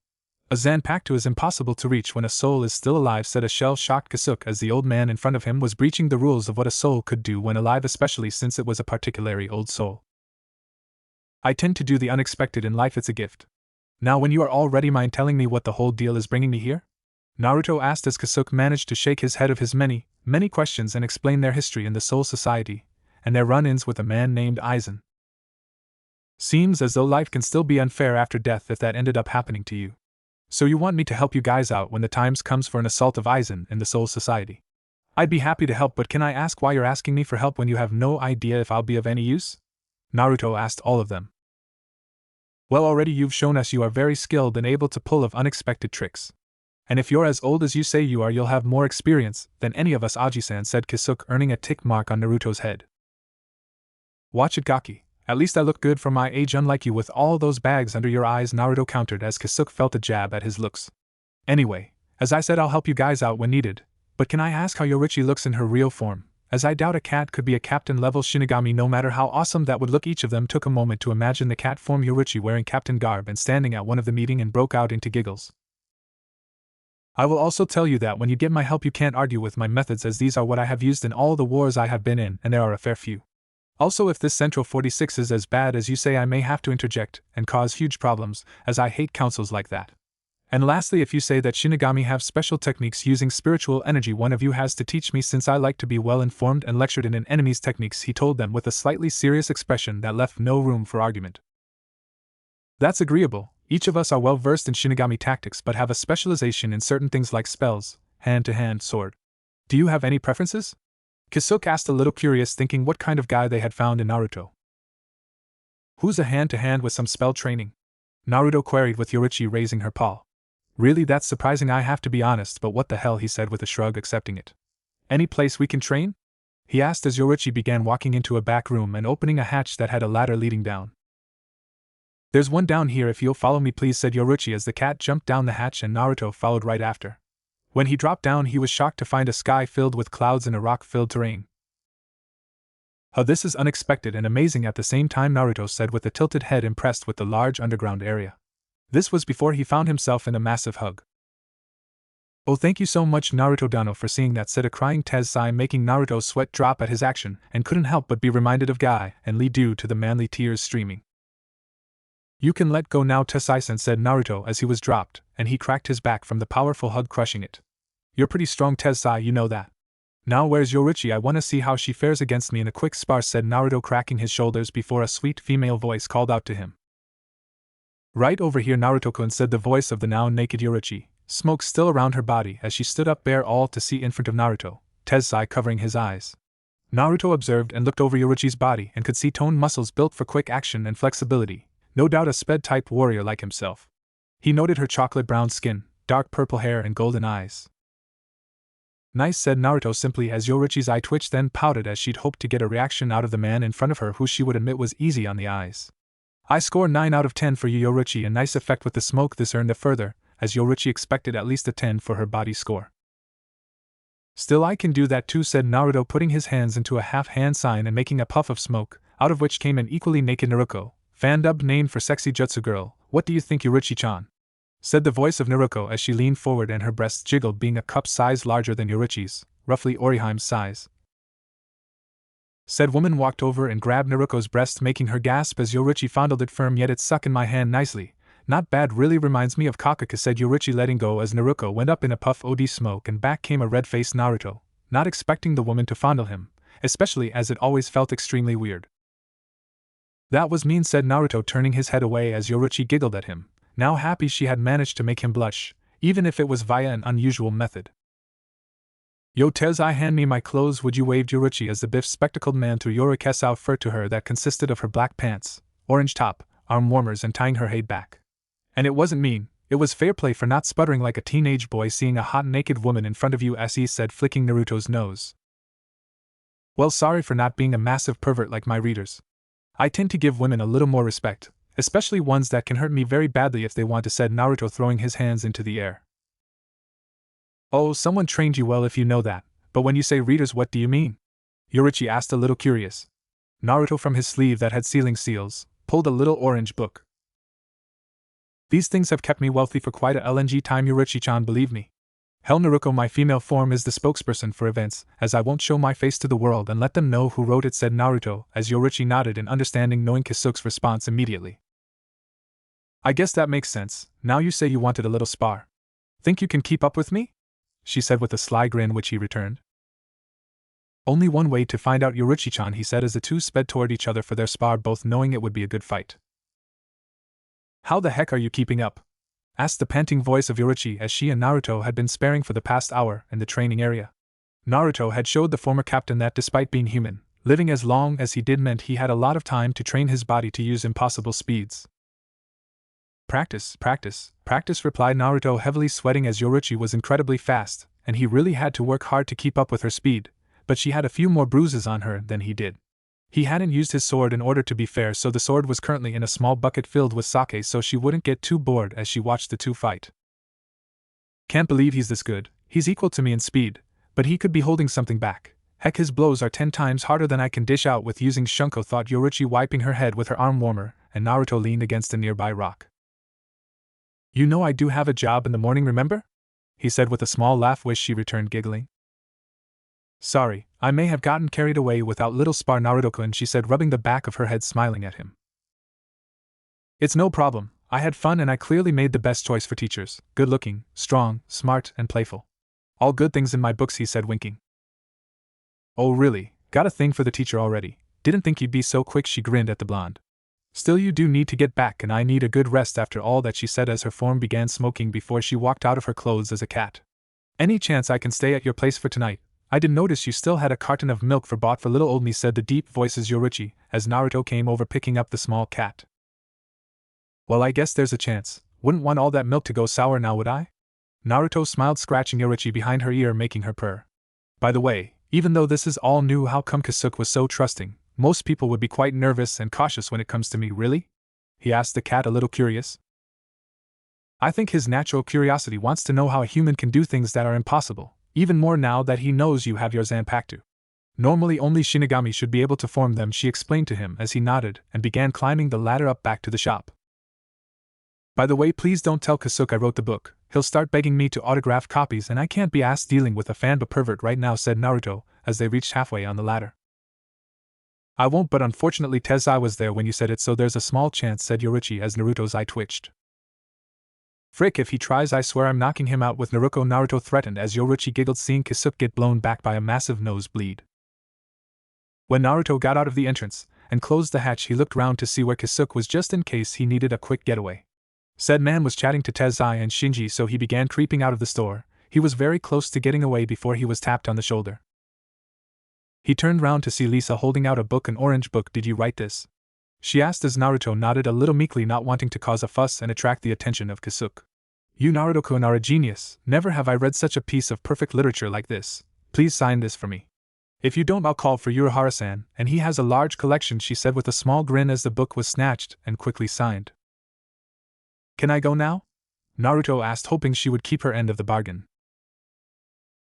A Zanpakuto is impossible to reach when a soul is still alive, said a shell-shocked Kasuke as the old man in front of him was breaching the rules of what a soul could do when alive, especially since it was a particularly old soul. I tend to do the unexpected in life, it's a gift. Now when you are all ready, mind telling me what the whole deal is bringing me here? Naruto asked as Kasuke managed to shake his head of his many questions and explain their history in the Soul Society, and their run-ins with a man named Aizen. Seems as though life can still be unfair after death if that ended up happening to you. So you want me to help you guys out when the times comes for an assault of Aizen in the Soul Society? I'd be happy to help, but can I ask why you're asking me for help when you have no idea if I'll be of any use? Naruto asked all of them. Well, already you've shown us you are very skilled and able to pull off unexpected tricks. And if you're as old as you say you are, you'll have more experience than any of us, Aji-san, said Kasuke, earning a tick mark on Naruto's head. Watch it, Gaki. At least I look good for my age, unlike you with all those bags under your eyes, Naruto countered as Kasuke felt a jab at his looks. Anyway, as I said, I'll help you guys out when needed, but can I ask how Yorichi looks in her real form, as I doubt a cat could be a captain-level Shinigami no matter how awesome that would look. Each of them took a moment to imagine the cat form Yorichi wearing captain garb and standing at one of the meeting and broke out into giggles. I will also tell you that when you get my help you can't argue with my methods, as these are what I have used in all the wars I have been in, and there are a fair few. Also, if this Central 46 is as bad as you say, I may have to interject and cause huge problems, as I hate councils like that. And lastly, if you say that Shinigami have special techniques using spiritual energy, one of you has to teach me, since I like to be well informed and lectured in an enemy's techniques, he told them with a slightly serious expression that left no room for argument. That's agreeable. Each of us are well versed in Shinigami tactics but have a specialization in certain things like spells, hand-to-hand sword. Do you have any preferences? Kasuke asked, a little curious, thinking what kind of guy they had found in Naruto. Who's a hand-to-hand with some spell training? Naruto queried, with Yorichi raising her paw. Really, that's surprising, I have to be honest, but what the hell, he said with a shrug, accepting it. Any place we can train? He asked as Yoruichi began walking into a back room and opening a hatch that had a ladder leading down. There's one down here if you'll follow me please, said Yoruichi as the cat jumped down the hatch and Naruto followed right after. When he dropped down, he was shocked to find a sky filled with clouds and a rock-filled terrain. This is unexpected and amazing at the same time, Naruto said with a tilted head, impressed with the large underground area. This was before he found himself in a massive hug. Oh, thank you so much, Naruto-dano, for seeing that, said a crying Tensai, making Naruto's sweat drop at his action, and couldn't help but be reminded of Guy and Lee due to the manly tears streaming. You can let go now, Tensai-san, said Naruto as he was dropped, and he cracked his back from the powerful hug crushing it. You're pretty strong, Tensai, you know that. Now where's Yoruichi? I want to see how she fares against me in a quick spar, said Naruto, cracking his shoulders before a sweet female voice called out to him. Right over here, Naruto-kun, said the voice of the now naked Yoruichi, smoke still around her body as she stood up bare all to see in front of Naruto, Tensai covering his eyes. Naruto observed and looked over Yoruichi's body and could see toned muscles built for quick action and flexibility, no doubt a sped-type warrior like himself. He noted her chocolate-brown skin, dark purple hair and golden eyes. Nice, said Naruto simply as Yoruichi's eye twitched, then pouted as she'd hoped to get a reaction out of the man in front of her who she would admit was easy on the eyes. I score 9 out of 10 for you, Yoruichi, a nice effect with the smoke. This earned a further, as Yoruichi expected at least a 10 for her body score. Still, I can do that too, said Naruto, putting his hands into a half-hand sign and making a puff of smoke, out of which came an equally naked Naruto, fan-dubbed name for sexy jutsu girl. What do you think, Yoruichi-chan? Said the voice of Naruto as she leaned forward and her breasts jiggled, being a cup size larger than Yoruichi's, roughly Oriheim's size. Said woman walked over and grabbed Naruto's breast, making her gasp as Yoruichi fondled it firm. Yet it's stuck in my hand nicely. Not bad, really reminds me of Kakaku, said Yoruichi, letting go as Naruto went up in a puff of smoke and back came a red-faced Naruto, not expecting the woman to fondle him, especially as it always felt extremely weird. That was mean, said Naruto, turning his head away as Yoruichi giggled at him, now happy she had managed to make him blush, even if it was via an unusual method. Yo Tensai, hand me my clothes, would you, waved Yoruichi as the biff-spectacled man threw Yorikesao fur to her that consisted of her black pants, orange top, arm warmers and tying her head back. And it wasn't mean, it was fair play for not sputtering like a teenage boy seeing a hot naked woman in front of you, as he said, flicking Naruto's nose. Well, sorry for not being a massive pervert like my readers. I tend to give women a little more respect, especially ones that can hurt me very badly if they want to, said Naruto, throwing his hands into the air. Oh, someone trained you well if you know that, but when you say readers, what do you mean? Yoruichi asked, a little curious. Naruto, from his sleeve that had ceiling seals, pulled a little orange book. These things have kept me wealthy for quite a LNG time, Yoruichi-chan, believe me. Hell, Naruto, my female form is the spokesperson for events, as I won't show my face to the world and let them know who wrote it, said Naruto, as Yoruichi nodded in understanding, knowing Kisuke's response immediately. I guess that makes sense. Now you say you wanted a little spar. Think you can keep up with me? She said with a sly grin, which he returned. Only one way to find out, Yoruichi-chan, he said as the two sped toward each other for their spar, both knowing it would be a good fight. How the heck are you keeping up? Asked the panting voice of Yoruichi as she and Naruto had been sparring for the past hour in the training area. Naruto had showed the former captain that despite being human, living as long as he did meant he had a lot of time to train his body to use impossible speeds. Practice, practice, practice, replied Naruto, heavily sweating as Yoruichi was incredibly fast, and he really had to work hard to keep up with her speed, but she had a few more bruises on her than he did. He hadn't used his sword in order to be fair, so the sword was currently in a small bucket filled with sake so she wouldn't get too bored as she watched the two fight. Can't believe he's this good. He's equal to me in speed, but he could be holding something back. Heck, his blows are 10 times harder than I can dish out with using Shunko, thought Yoruichi, wiping her head with her arm warmer, and Naruto leaned against a nearby rock. You know I do have a job in the morning, remember? He said with a small laugh, which she returned, giggling. Sorry, I may have gotten carried away without little spar, Naruto-kun, she said, rubbing the back of her head, smiling at him. It's no problem, I had fun and I clearly made the best choice for teachers, good-looking, strong, smart, and playful. All good things in my books, he said, winking. Oh really, got a thing for the teacher already, didn't think you'd be so quick, she grinned at the blonde. Still, you do need to get back and I need a good rest after all that, she said as her form began smoking before she walked out of her clothes as a cat. Any chance I can stay at your place for tonight? I did notice you still had a carton of milk for bought for little old me, said the deep voices Yoruichi, as Naruto came over picking up the small cat. Well, I guess there's a chance. Wouldn't want all that milk to go sour now, would I? Naruto smiled, scratching Yoruichi behind her ear, making her purr. By the way, even though this is all new, how come Kasuke was so trusting? Most people would be quite nervous and cautious when it comes to me, really? He asked the cat, a little curious. I think his natural curiosity wants to know how a human can do things that are impossible, even more now that he knows you have your Zanpakuto. Normally only Shinigami should be able to form them, she explained to him as he nodded and began climbing the ladder up back to the shop. By the way, please don't tell Kasuke I wrote the book. He'll start begging me to autograph copies and I can't be asked dealing with a fanboy pervert right now, said Naruto as they reached halfway on the ladder. I won't, but unfortunately Tezai was there when you said it, so there's a small chance, said Yoruichi as Naruto's eye twitched. Frick, if he tries I swear I'm knocking him out with Naruto, Naruto threatened as Yoruichi giggled, seeing Kasuke get blown back by a massive nosebleed. When Naruto got out of the entrance and closed the hatch, he looked round to see where Kasuke was just in case he needed a quick getaway. Said man was chatting to Tezai and Shinji, so he began creeping out of the store. He was very close to getting away before he was tapped on the shoulder. He turned round to see Lisa holding out a book, an orange book. Did you write this? She asked as Naruto nodded a little meekly, not wanting to cause a fuss and attract the attention of Kasuke. You Naruto-kun are a genius. Never have I read such a piece of perfect literature like this. Please sign this for me. If you don't, I'll call for Urahara-san, and he has a large collection, she said with a small grin as the book was snatched and quickly signed. Can I go now? Naruto asked, hoping she would keep her end of the bargain.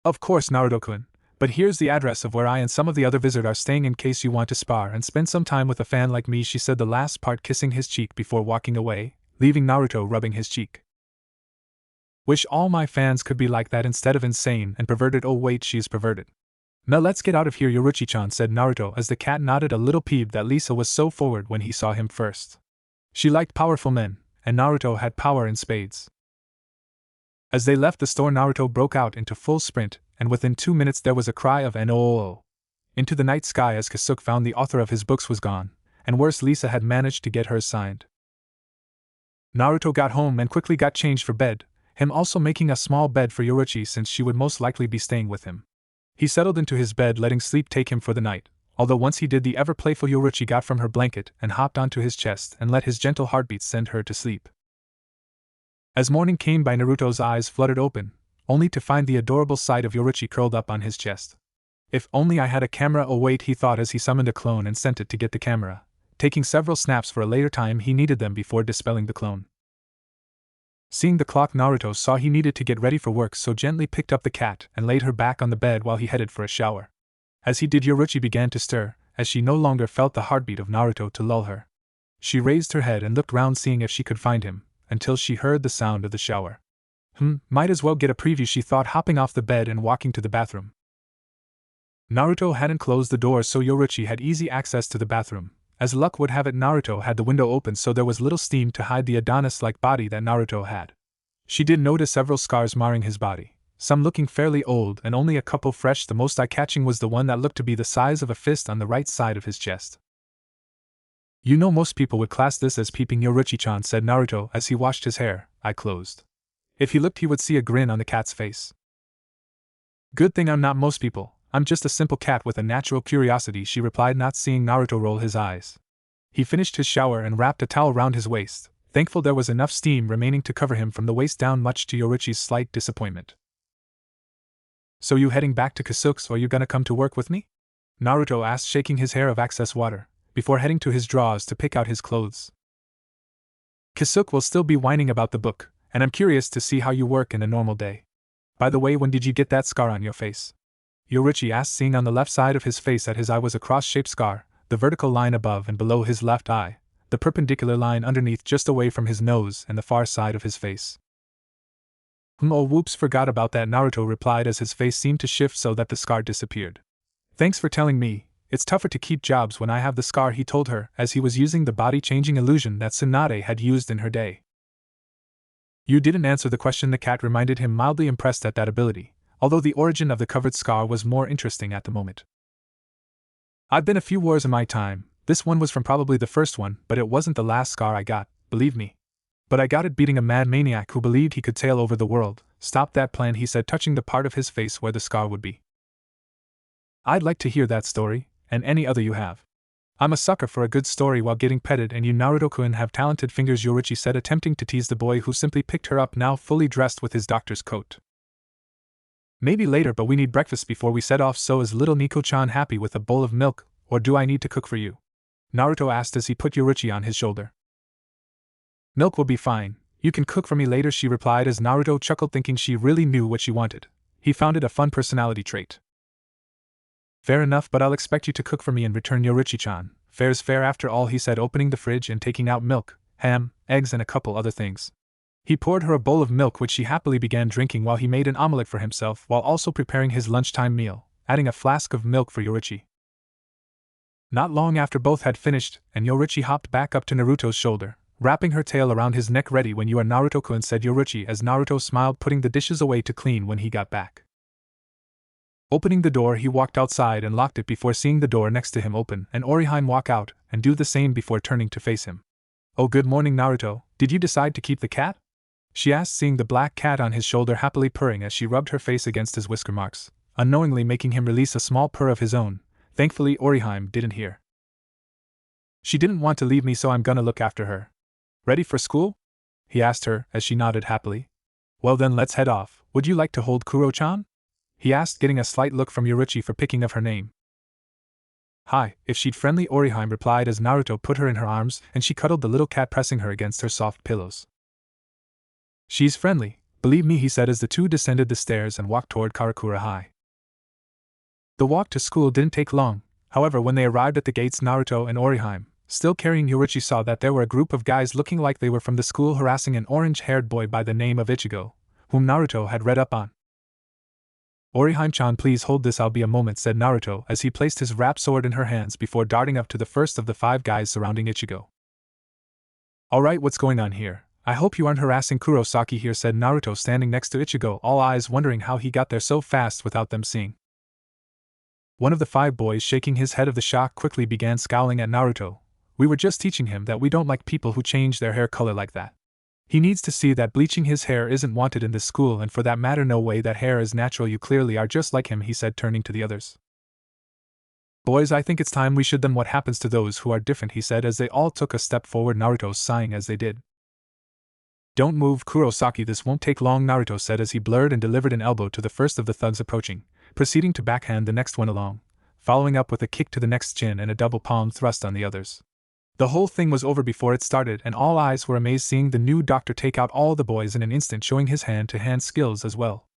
Of course, Naruto-kun, but here's the address of where I and some of the other visitors are staying in case you want to spar and spend some time with a fan like me, she said, the last part kissing his cheek before walking away, leaving Naruto rubbing his cheek. Wish all my fans could be like that instead of insane and perverted. Oh wait, she's perverted. Now let's get out of here, Yoruichi-chan, said Naruto as the cat nodded, a little peeved that Lisa was so forward when he saw him first. She liked powerful men, and Naruto had power in spades. As they left the store, Naruto broke out into full sprint, and within 2 minutes there was a cry of "No!" into the night sky as Kasuke found the author of his books was gone, and worse, Lisa had managed to get hers signed. Naruto got home and quickly got changed for bed, him also making a small bed for Yoruichi since she would most likely be staying with him. He settled into his bed, letting sleep take him for the night, although once he did, the ever-playful Yoruichi got from her blanket and hopped onto his chest and let his gentle heartbeats send her to sleep. As morning came by, Naruto's eyes fluttered open, only to find the adorable sight of Yoruichi curled up on his chest. If only I had a camera. Oh wait, he thought as he summoned a clone and sent it to get the camera, taking several snaps for a later time. He needed them before dispelling the clone. Seeing the clock, Naruto saw he needed to get ready for work, so gently picked up the cat and laid her back on the bed while he headed for a shower. As he did, Yoruichi began to stir, as she no longer felt the heartbeat of Naruto to lull her. She raised her head and looked round, seeing if she could find him, until she heard the sound of the shower. Might as well get a preview, she thought, hopping off the bed and walking to the bathroom. Naruto hadn't closed the door, so Yoruichi had easy access to the bathroom. As luck would have it, Naruto had the window open, so there was little steam to hide the Adonis-like body that Naruto had. She did notice several scars marring his body, some looking fairly old and only a couple fresh. The most eye-catching was the one that looked to be the size of a fist on the right side of his chest. You know, most people would class this as peeping, Yoruichi-chan, said Naruto as he washed his hair, eye closed. If he looked, he would see a grin on the cat's face. Good thing I'm not most people. I'm just a simple cat with a natural curiosity, she replied, not seeing Naruto roll his eyes. He finished his shower and wrapped a towel round his waist, thankful there was enough steam remaining to cover him from the waist down, much to Yoruichi's slight disappointment. So you heading back to Kasuke's, or you gonna come to work with me? Naruto asked, shaking his hair of excess water, before heading to his drawers to pick out his clothes. Kasuke will still be whining about the book, and I'm curious to see how you work in a normal day. By the way, when did you get that scar on your face? Yoruichi asked, seeing on the left side of his face that his eye was a cross-shaped scar, the vertical line above and below his left eye, the perpendicular line underneath just away from his nose and the far side of his face. Oh whoops, forgot about that, Naruto replied as his face seemed to shift so that the scar disappeared. Thanks for telling me. It's tougher to keep jobs when I have the scar, he told her as he was using the body-changing illusion that Tsunade had used in her day. You didn't answer the question, the cat reminded him, mildly impressed at that ability, although the origin of the covered scar was more interesting at the moment. I've been a few wars in my time. This one was from probably the first one, but it wasn't the last scar I got, believe me. But I got it beating a mad maniac who believed he could sail over the world. Stop that plan, he said, touching the part of his face where the scar would be. I'd like to hear that story, and any other you have. I'm a sucker for a good story while getting petted, and you Naruto-kun have talented fingers, Yoruichi said, attempting to tease the boy who simply picked her up, now fully dressed with his doctor's coat. Maybe later, but we need breakfast before we set off. So is little Nico-chan happy with a bowl of milk, or do I need to cook for you? Naruto asked as he put Yoruichi on his shoulder. Milk will be fine, you can cook for me later, she replied as Naruto chuckled, thinking she really knew what she wanted. He found it a fun personality trait. Fair enough, but I'll expect you to cook for me in return, Yoruichi-chan. Fair's fair after all, he said, opening the fridge and taking out milk, ham, eggs and a couple other things. He poured her a bowl of milk which she happily began drinking while he made an omelette for himself while also preparing his lunchtime meal, adding a flask of milk for Yoruichi. Not long after both had finished, and Yoruichi hopped back up to Naruto's shoulder, wrapping her tail around his neck. Ready when you are, Naruto-kun, said Yoruichi as Naruto smiled, putting the dishes away to clean when he got back. Opening the door, he walked outside and locked it before seeing the door next to him open and Orihime walk out and do the same before turning to face him. Oh, good morning, Naruto. Did you decide to keep the cat? She asked, seeing the black cat on his shoulder happily purring as she rubbed her face against his whisker marks, unknowingly making him release a small purr of his own. Thankfully, Orihime didn't hear. She didn't want to leave me, so I'm gonna look after her. Ready for school? He asked her as she nodded happily. Well then, let's head off. Would you like to hold Kuro-chan? He asked, getting a slight look from Yoruichi for picking of her name. Hi, if she'd friendly, Orihime replied as Naruto put her in her arms and she cuddled the little cat, pressing her against her soft pillows. She's friendly, believe me, he said as the two descended the stairs and walked toward Karakura High. The walk to school didn't take long. However, when they arrived at the gates, Naruto and Orihime, still carrying Yoruichi, saw that there were a group of guys looking like they were from the school harassing an orange-haired boy by the name of Ichigo, whom Naruto had read up on. Orihime-chan, please hold this, I'll be a moment, said Naruto as he placed his wrap sword in her hands before darting up to the first of the 5 guys surrounding Ichigo. Alright, what's going on here? I hope you aren't harassing Kurosaki here, said Naruto, standing next to Ichigo, all eyes wondering how he got there so fast without them seeing. One of the 5 boys, shaking his head of the shock, quickly began scowling at Naruto. We were just teaching him that we don't like people who change their hair color like that. He needs to see that bleaching his hair isn't wanted in this school, and for that matter, no way, that hair is natural. You clearly are just like him, he said, turning to the others. Boys, I think it's time we showed them what happens to those who are different, he said as they all took a step forward, Naruto sighing as they did. Don't move, Kurosaki, this won't take long, Naruto said as he blurred and delivered an elbow to the first of the thugs approaching, proceeding to backhand the next one along, following up with a kick to the next chin and a double palm thrust on the others. The whole thing was over before it started, and all eyes were amazed seeing the new doctor take out all the boys in an instant, showing his hand-to-hand skills as well.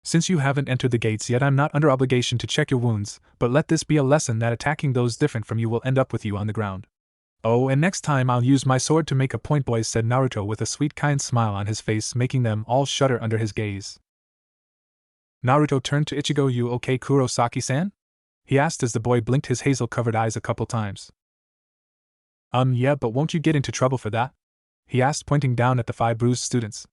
Since you haven't entered the gates yet, I'm not under obligation to check your wounds, but let this be a lesson that attacking those different from you will end up with you on the ground. Oh, and next time I'll use my sword to make a point, boys, said Naruto with a sweet, kind smile on his face, making them all shudder under his gaze. Naruto turned to Ichigo. You okay, Kurosaki-san? He asked as the boy blinked his hazel-covered eyes a couple times. Yeah, but won't you get into trouble for that? He asked, pointing down at the 5 bruised students.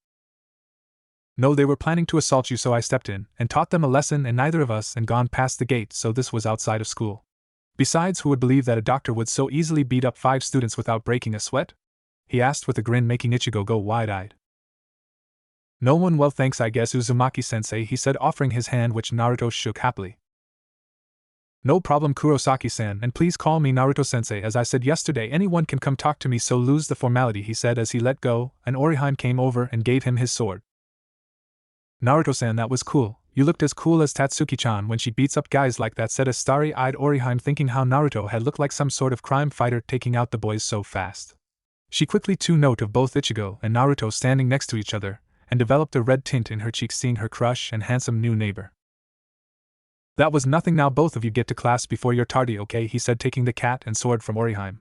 No, they were planning to assault you, so I stepped in and taught them a lesson, and neither of us had gone past the gate, so this was outside of school. Besides, who would believe that a doctor would so easily beat up 5 students without breaking a sweat? He asked with a grin, making Ichigo go wide-eyed. No one. Well, thanks, I guess, Uzumaki-sensei, he said, offering his hand, which Naruto shook happily. No problem, Kurosaki-san, and please call me Naruto-sensei. As I said yesterday, anyone can come talk to me, so lose the formality, he said as he let go, and Orihime came over and gave him his sword. Naruto-san, that was cool. You looked as cool as Tatsuki-chan when she beats up guys like that, said a starry-eyed Orihime, thinking how Naruto had looked like some sort of crime fighter taking out the boys so fast. She quickly took note of both Ichigo and Naruto standing next to each other, and developed a red tint in her cheeks seeing her crush and handsome new neighbor. That was nothing, now both of you get to class before you're tardy, okay, he said, taking the cat and sword from Orihime.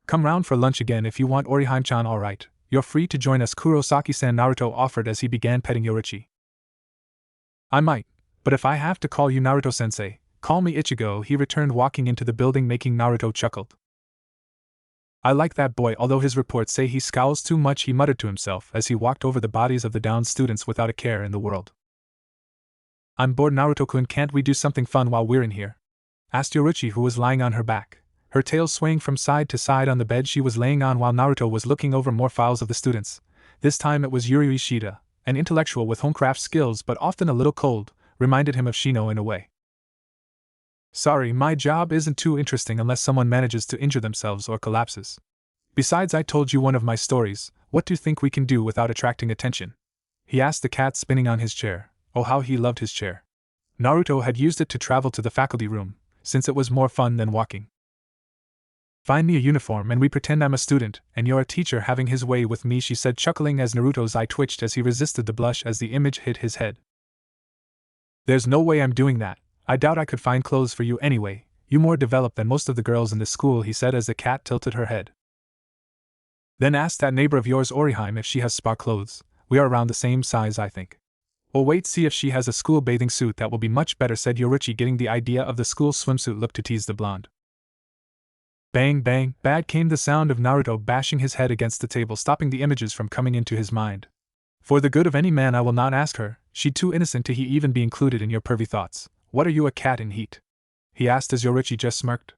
Come round for lunch again if you want, Orihime-chan. Alright, you're free to join us, Kurosaki-san, Naruto offered as he began petting Yoruichi. I might, but if I have to call you Naruto-sensei, call me Ichigo, he returned, walking into the building, making Naruto chuckled. I like that boy, although his reports say he scowls too much, he muttered to himself as he walked over the bodies of the downed students without a care in the world. I'm bored, Naruto-kun, can't we do something fun while we're in here? Asked Yoruichi, who was lying on her back, her tail swaying from side to side on the bed she was laying on while Naruto was looking over more files of the students. This time it was Yuri Ishida, an intellectual with homecraft skills but often a little cold, reminded him of Shino in a way. Sorry, my job isn't too interesting unless someone manages to injure themselves or collapses. Besides, I told you one of my stories. What do you think we can do without attracting attention? He asked the cat, spinning on his chair. Oh, how he loved his chair. Naruto had used it to travel to the faculty room, since it was more fun than walking. Find me a uniform and we pretend I'm a student, and you're a teacher having his way with me, she said, chuckling as Naruto's eye twitched as he resisted the blush as the image hit his head. There's no way I'm doing that. I doubt I could find clothes for you anyway. You more developed than most of the girls in this school, he said as the cat tilted her head. Then ask that neighbor of yours, Oriheim, if she has spa clothes. We are around the same size, I think. Oh, wait, see if she has a school bathing suit. That will be much better, said Yoruichi, getting the idea of the school swimsuit look to tease the blonde. Bang, bang, bad came the sound of Naruto bashing his head against the table, stopping the images from coming into his mind. For the good of any man, I will not ask her. She too innocent to even be included in your pervy thoughts. What are you, a cat in heat? He asked as Yoruichi just smirked.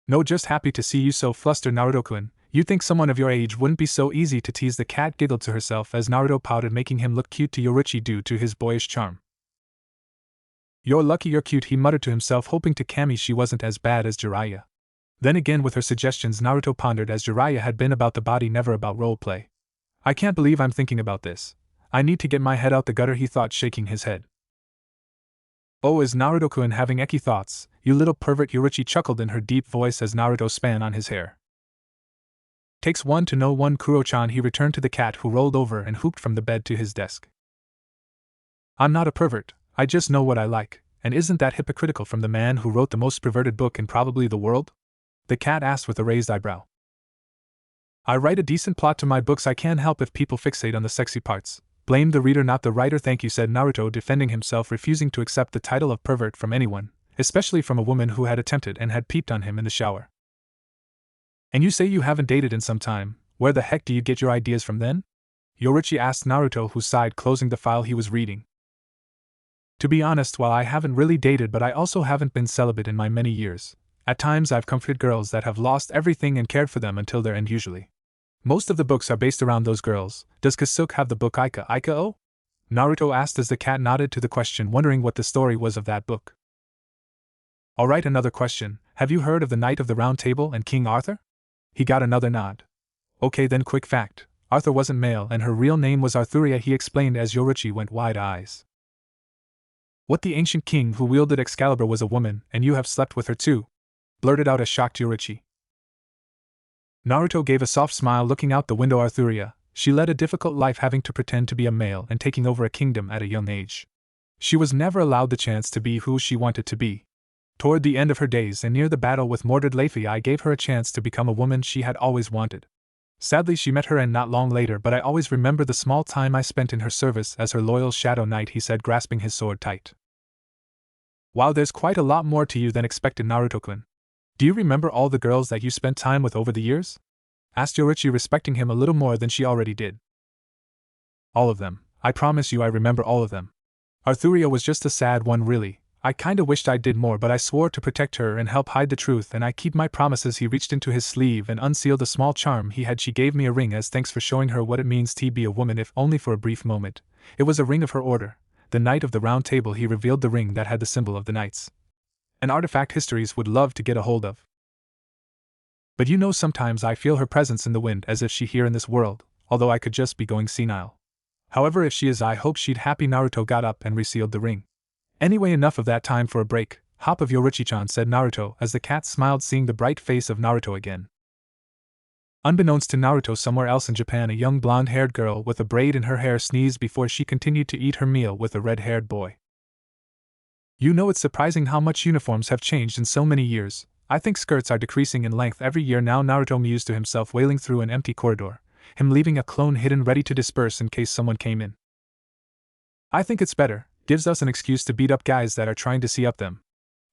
No, just happy to see you so flustered, Naruto-kun. You think someone of your age wouldn't be so easy to tease, the cat giggled to herself as Naruto pouted, making him look cute to Yoruichi due to his boyish charm. You're lucky you're cute, he muttered to himself, hoping to Kami she wasn't as bad as Jiraiya. Then again with her suggestions, Naruto pondered, as Jiraiya had been about the body, never about roleplay. I can't believe I'm thinking about this. I need to get my head out the gutter, he thought, shaking his head. Oh, is Naruto-kun having icky thoughts, you little pervert? Yoruichi chuckled in her deep voice as Naruto span on his hair. Takes one to know one, Kuro-chan, he returned to the cat, who rolled over and hooped from the bed to his desk. I'm not a pervert, I just know what I like, and isn't that hypocritical from the man who wrote the most perverted book in probably the world? The cat asked with a raised eyebrow. I write a decent plot to my books, I can't help if people fixate on the sexy parts. Blame the reader, not the writer. Thank you, said Naruto, defending himself, refusing to accept the title of pervert from anyone, especially from a woman who had attempted and had peeped on him in the shower. And you say you haven't dated in some time, where the heck do you get your ideas from then? Yoruichi asked Naruto, who sighed, closing the file he was reading. To be honest, while I haven't really dated, but I also haven't been celibate in my many years. At times I've comforted girls that have lost everything and cared for them until their end usually. Most of the books are based around those girls. Does Kasuke have the book Ika O? Naruto asked as the cat nodded to the question, wondering what the story was of that book. Alright, another question. Have you heard of the Knight of the Round Table and King Arthur? He got another nod. Okay then, quick fact. Arthur wasn't male and her real name was Arthuria, he explained as Yoruichi went wide eyes. What, the ancient king who wielded Excalibur was a woman, and you have slept with her too? Blurted out a shocked Yoruichi. Naruto gave a soft smile, looking out the window. Arthuria, she led a difficult life, having to pretend to be a male and taking over a kingdom at a young age. She was never allowed the chance to be who she wanted to be. Toward the end of her days and near the battle with Mordred Leafy, I gave her a chance to become a woman she had always wanted. Sadly, she met her end not long later, but I always remember the small time I spent in her service as her loyal shadow knight, he said, grasping his sword tight. Wow, there's quite a lot more to you than expected, Naruto-kun. Do you remember all the girls that you spent time with over the years? Asked Yoruichi, respecting him a little more than she already did. All of them. I promise you I remember all of them. Arthuria was just a sad one, really. I kinda wished I did more, but I swore to protect her and help hide the truth, and I keep my promises. He reached into his sleeve and unsealed a small charm he had. She gave me a ring as thanks for showing her what it means to be a woman, if only for a brief moment. It was a ring of her order, the Knight of the Round Table. He revealed the ring that had the symbol of the knights. An artifact histories would love to get a hold of. But you know, sometimes I feel her presence in the wind, as if she here in this world, although I could just be going senile. However, if she is, I hope she'd happy. Naruto got up and resealed the ring. Anyway, enough of that, time for a break. Hop of Yoruichi-chan, said Naruto as the cat smiled, seeing the bright face of Naruto again. Unbeknownst to Naruto, somewhere else in Japan, a young blonde-haired girl with a braid in her hair sneezed before she continued to eat her meal with a red-haired boy. You know, it's surprising how much uniforms have changed in so many years. I think skirts are decreasing in length every year now, Naruto mused to himself, wailing through an empty corridor, him leaving a clone hidden ready to disperse in case someone came in. I think it's better, gives us an excuse to beat up guys that are trying to see up them.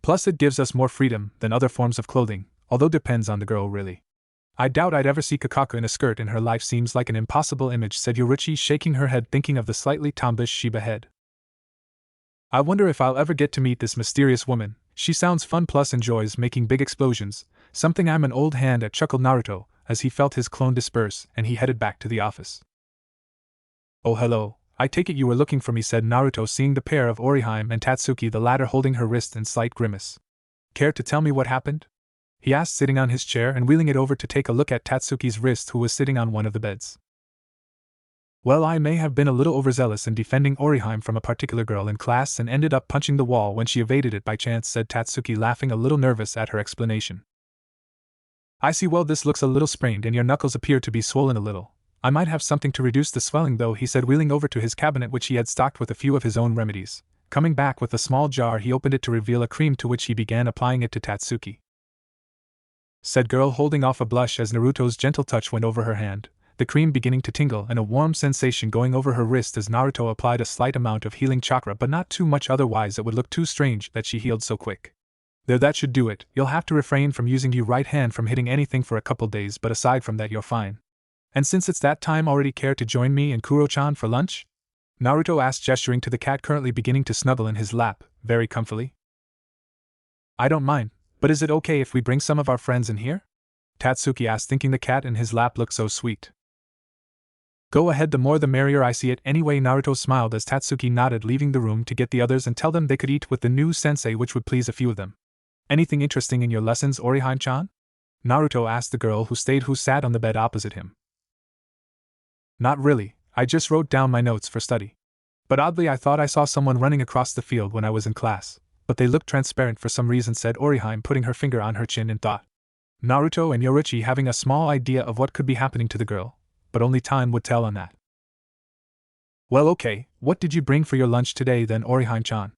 Plus it gives us more freedom than other forms of clothing, although depends on the girl really. I doubt I'd ever see Kakaku in a skirt in her life, seems like an impossible image, said Yoruichi, shaking her head, thinking of the slightly tomboyish Shiba head. I wonder if I'll ever get to meet this mysterious woman. She sounds fun plus enjoys making big explosions, something I'm an old hand at, chuckled Naruto, as he felt his clone disperse and he headed back to the office. Oh hello, I take it you were looking for me, said Naruto, seeing the pair of Orihime and Tatsuki, the latter holding her wrist in slight grimace. Care to tell me what happened? He asked, sitting on his chair and wheeling it over to take a look at Tatsuki's wrist, who was sitting on one of the beds. Well, I may have been a little overzealous in defending Orihime from a particular girl in class and ended up punching the wall when she evaded it by chance, said Tatsuki, laughing a little nervous at her explanation. I see. Well, this looks a little sprained and your knuckles appear to be swollen a little. I might have something to reduce the swelling though, he said, wheeling over to his cabinet, which he had stocked with a few of his own remedies. Coming back with a small jar, he opened it to reveal a cream, to which he began applying it to Tatsuki. Said girl holding off a blush as Naruto's gentle touch went over her hand, the cream beginning to tingle and a warm sensation going over her wrist as Naruto applied a slight amount of healing chakra, but not too much, otherwise it would look too strange that she healed so quick. There, that should do it. You'll have to refrain from using your right hand from hitting anything for a couple days, but aside from that you're fine. And since it's that time already, care to join me and Kuro-chan for lunch? Naruto asked, gesturing to the cat currently beginning to snuggle in his lap, very comfortably. I don't mind, but is it okay if we bring some of our friends in here? Tatsuki asked, thinking the cat in his lap looked so sweet. Go ahead, the more the merrier, I see it anyway. Naruto smiled as Tatsuki nodded, leaving the room to get the others and tell them they could eat with the new sensei, which would please a few of them. Anything interesting in your lessons, Orihime-chan? Naruto asked the girl who sat on the bed opposite him. Not really, I just wrote down my notes for study. But oddly I thought I saw someone running across the field when I was in class, but they looked transparent for some reason, said Orihime, putting her finger on her chin in thought. Naruto and Yoruichi having a small idea of what could be happening to the girl, but only time would tell on that. Well, okay, what did you bring for your lunch today then, Orihime-chan?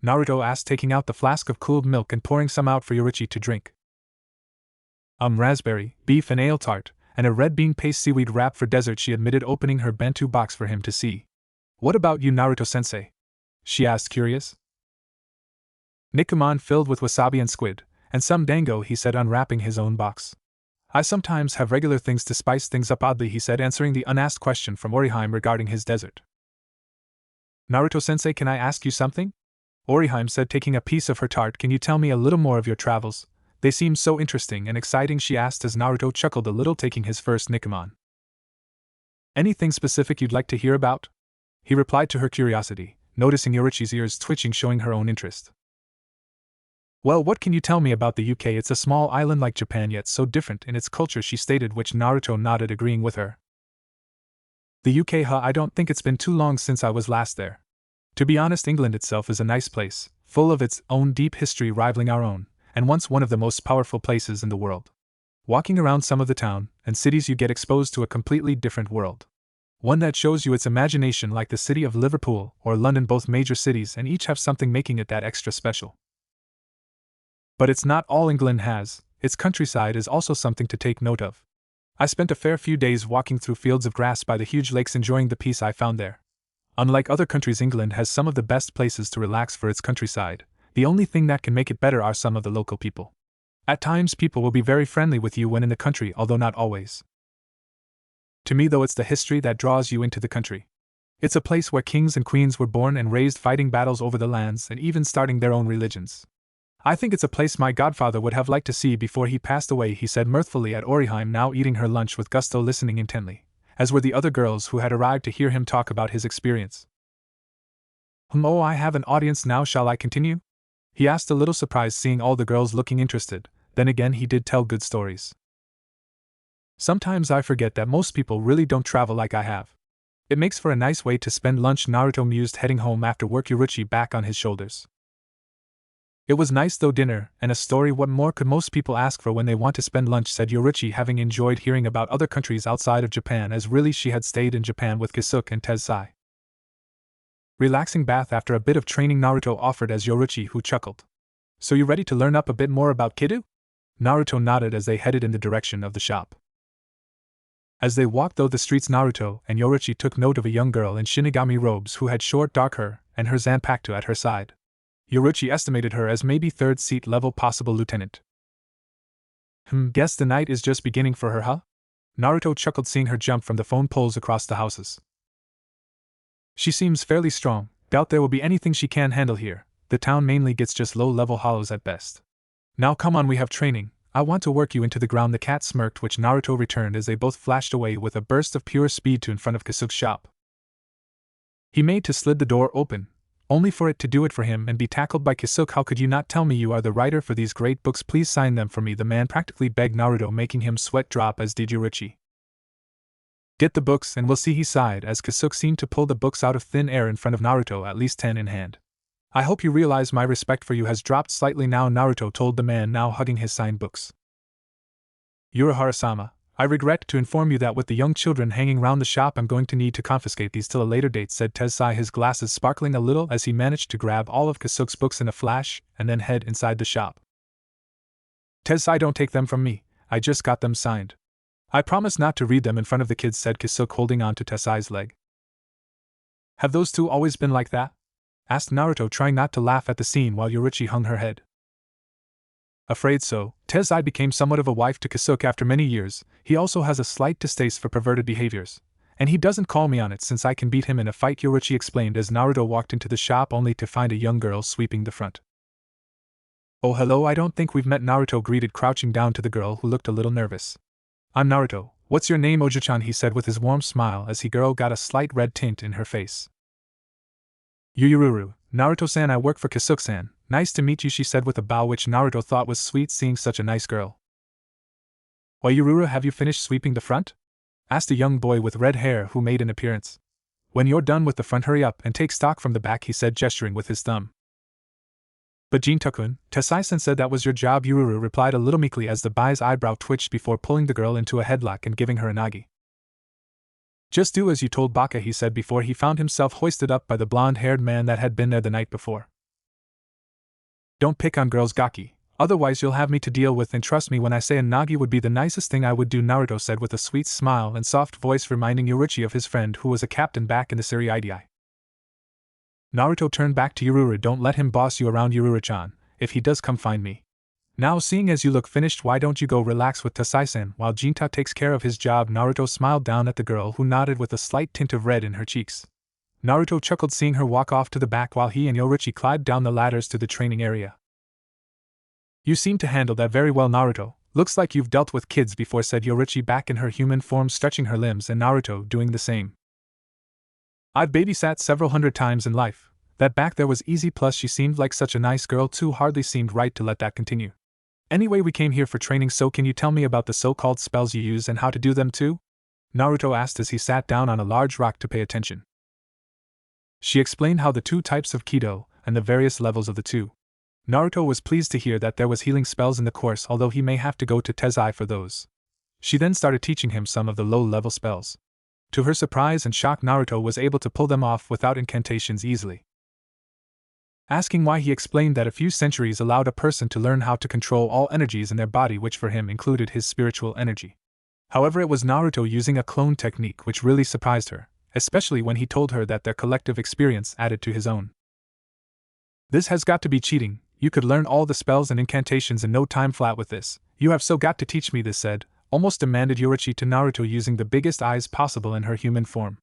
Naruto asked, taking out the flask of cooled milk and pouring some out for Yoruichi to drink. Raspberry, beef and ale tart, and a red bean paste seaweed wrap for dessert, she admitted, opening her bento box for him to see. What about you, Naruto-sensei? She asked, curious. Nikamon filled with wasabi and squid, and some dango, he said, unwrapping his own box. I sometimes have regular things to spice things up, oddly, he said, answering the unasked question from Orihime regarding his dessert. Naruto-sensei, can I ask you something? Orihime said, taking a piece of her tart. Can you tell me a little more of your travels? They seem so interesting and exciting, she asked as Naruto chuckled a little, taking his first Nikamon. Anything specific you'd like to hear about? He replied to her curiosity, noticing Yoruichi's ears twitching, showing her own interest. Well, what can you tell me about the UK? It's a small island like Japan, yet so different in its culture, she stated, which Naruto nodded, agreeing with her. The UK, huh? I don't think it's been too long since I was last there. To be honest, England itself is a nice place, full of its own deep history rivaling our own, and once one of the most powerful places in the world. Walking around some of the town and cities, you get exposed to a completely different world. One that shows you its imagination, like the city of Liverpool or London, both major cities, and each have something making it that extra special. But it's not all England has. Its countryside is also something to take note of. I spent a fair few days walking through fields of grass by the huge lakes, enjoying the peace I found there. Unlike other countries, England has some of the best places to relax for its countryside. The only thing that can make it better are some of the local people. At times people will be very friendly with you when in the country, although not always. To me, though, it's the history that draws you into the country. It's a place where kings and queens were born and raised, fighting battles over the lands and even starting their own religions. I think it's a place my godfather would have liked to see before he passed away, he said mirthfully at Orihime, now eating her lunch with gusto, listening intently, as were the other girls who had arrived to hear him talk about his experience. Oh, I have an audience now, shall I continue? He asked, a little surprised seeing all the girls looking interested. Then again, he did tell good stories. Sometimes I forget that most people really don't travel like I have. It makes for a nice way to spend lunch, Naruto mused, heading home after work, Yoruichi back on his shoulders. It was nice though, dinner and a story. What more could most people ask for when they want to spend lunch, said Yoruichi, having enjoyed hearing about other countries outside of Japan, as really she had stayed in Japan with Kisuke and Tensai. Relaxing bath after a bit of training, Naruto offered as Yoruichi, who chuckled. So you ready to learn up a bit more about Kidu? Naruto nodded as they headed in the direction of the shop. As they walked through the streets, Naruto and Yoruichi took note of a young girl in Shinigami robes who had short dark hair and her Zanpakuto at her side. Yoruichi estimated her as maybe third seat level, possible lieutenant. Guess the night is just beginning for her, huh? Naruto chuckled, seeing her jump from the phone poles across the houses. She seems fairly strong. Doubt there will be anything she can't handle here. The town mainly gets just low-level hollows at best. Now come on, we have training. I want to work you into the ground, the cat smirked, which Naruto returned as they both flashed away with a burst of pure speed to in front of Kisuke's shop. He made to slid the door open, only for it to do it for him and be tackled by Kisuke. How could you not tell me you are the writer for these great books? Please sign them for me, the man practically begged Naruto, making him sweat drop as did Yoruichi. Get the books and we'll see, he sighed as Kisuke seemed to pull the books out of thin air in front of Naruto, at least 10 in hand. I hope you realize my respect for you has dropped slightly now, Naruto told the man, now hugging his signed books. Urahara-sama, I regret to inform you that with the young children hanging round the shop I'm going to need to confiscate these till a later date, said Tensai, his glasses sparkling a little as he managed to grab all of Kisuke's books in a flash and then head inside the shop. Tensai, don't take them from me, I just got them signed. I promise not to read them in front of the kids, said Kisuke, holding on to Tensai's leg. Have those two always been like that? Asked Naruto, trying not to laugh at the scene while Yoruichi hung her head. Afraid so. Tensai became somewhat of a wife to Kisuke after many years. He also has a slight distaste for perverted behaviors. And he doesn't call me on it since I can beat him in a fight, Yoruichi explained as Naruto walked into the shop only to find a young girl sweeping the front. Oh hello, I don't think we've met, Naruto greeted, crouching down to the girl who looked a little nervous. I'm Naruto. What's your name, Ojo-chan? He said with his warm smile as the girl got a slight red tint in her face. Yuyururu, Naruto-san, I work for Kisuke-san. Nice to meet you, she said with a bow which Naruto thought was sweet, seeing such a nice girl. Why, Yururu, have you finished sweeping the front? Asked a young boy with red hair who made an appearance. When you're done with the front, hurry up and take stock from the back, he said, gesturing with his thumb. But Jinta-kun, Tensai-san said that was your job, Yururu replied a little meekly as the boy's eyebrow twitched before pulling the girl into a headlock and giving her a nagi. Just do as you told Baka, he said before he found himself hoisted up by the blonde-haired man that had been there the night before. Don't pick on girls, Gaki, otherwise you'll have me to deal with, and trust me when I say a nagi would be the nicest thing I would do, Naruto said with a sweet smile and soft voice, reminding Yoruichi of his friend who was a captain back in the Serie. Naruto turned back to Yururu. Don't let him boss you around, Yururu-chan. If he does, come find me. Now, seeing as you look finished, why don't you go relax with Tensai-san while Jinta takes care of his job? Naruto smiled down at the girl who nodded with a slight tint of red in her cheeks. Naruto chuckled seeing her walk off to the back while he and Yoruichi climbed down the ladders to the training area. You seem to handle that very well, Naruto. Looks like you've dealt with kids before, said Yoruichi back in her human form, stretching her limbs, and Naruto doing the same. I've babysat several hundred times in life. That back there was easy, plus she seemed like such a nice girl too, hardly seemed right to let that continue. Anyway, we came here for training, so can you tell me about the so-called spells you use and how to do them too? Naruto asked as he sat down on a large rock to pay attention. She explained how the two types of Kido, and the various levels of the two. Naruto was pleased to hear that there was healing spells in the course, although he may have to go to Tensai for those. She then started teaching him some of the low-level spells. To her surprise and shock, Naruto was able to pull them off without incantations easily. Asking why, he explained that a few centuries allowed a person to learn how to control all energies in their body, which for him included his spiritual energy. However, it was Naruto using a clone technique which really surprised her, especially when he told her that their collective experience added to his own. This has got to be cheating. You could learn all the spells and incantations in no time flat with this. You have so got to teach me this, said, almost demanded Yoruichi to Naruto, using the biggest eyes possible in her human form.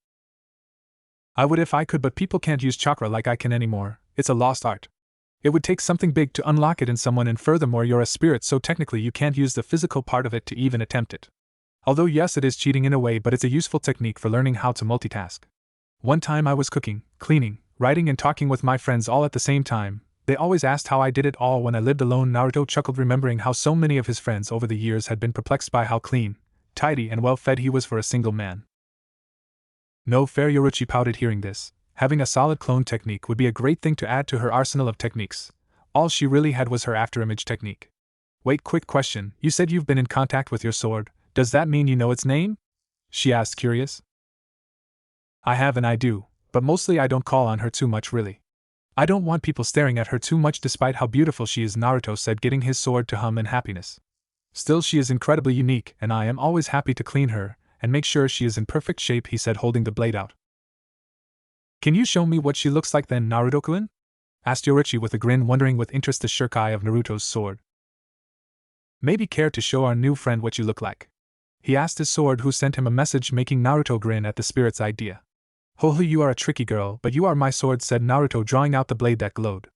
I would if I could, but people can't use chakra like I can anymore. It's a lost art. It would take something big to unlock it in someone, and furthermore you're a spirit, so technically you can't use the physical part of it to even attempt it. Although yes, it is cheating in a way, but it's a useful technique for learning how to multitask. One time I was cooking, cleaning, writing and talking with my friends all at the same time. They always asked how I did it all when I lived alone. Naruto chuckled, remembering how so many of his friends over the years had been perplexed by how clean, tidy and well-fed he was for a single man. No fair, Yoruichi pouted hearing this. Having a solid clone technique would be a great thing to add to her arsenal of techniques. All she really had was her afterimage technique. Wait, quick question, you said you've been in contact with your sword, does that mean you know its name? She asked, curious. I have and I do, but mostly I don't call on her too much, really. I don't want people staring at her too much despite how beautiful she is, Naruto said, getting his sword to hum in happiness. Still, she is incredibly unique, and I am always happy to clean her and make sure she is in perfect shape, he said, holding the blade out. Can you show me what she looks like then, Naruto-kun? Asked Yoruichi with a grin, wondering with interest the shirkai of Naruto's sword. Maybe care to show our new friend what you look like? He asked his sword, who sent him a message, making Naruto grin at the spirit's idea. Hoho, you are a tricky girl, but you are my sword, said Naruto, drawing out the blade that glowed.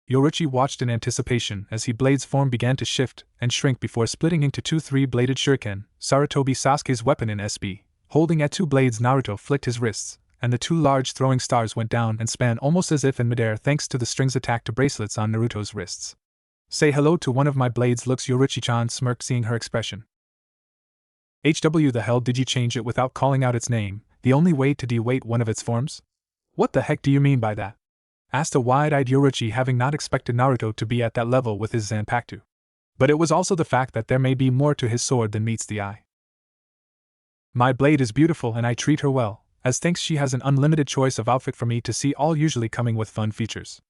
Yoruichi watched in anticipation as his blade's form began to shift and shrink before splitting into two three-bladed shuriken, Sarutobi Sasuke's weapon in SB. Holding at two blades, Naruto flicked his wrists, and the two large throwing stars went down and span almost as if in midair thanks to the strings attached to bracelets on Naruto's wrists. Say hello to one of my blades, looks Yoruichi-chan smirked, seeing her expression. HW, the hell did you change it without calling out its name, the only way to de-weight one of its forms? What the heck do you mean by that? Asked a wide-eyed Yoruichi, having not expected Naruto to be at that level with his Zanpakuto. But it was also the fact that there may be more to his sword than meets the eye. My blade is beautiful and I treat her well, as thanks she has an unlimited choice of outfit for me to see, all usually coming with fun features.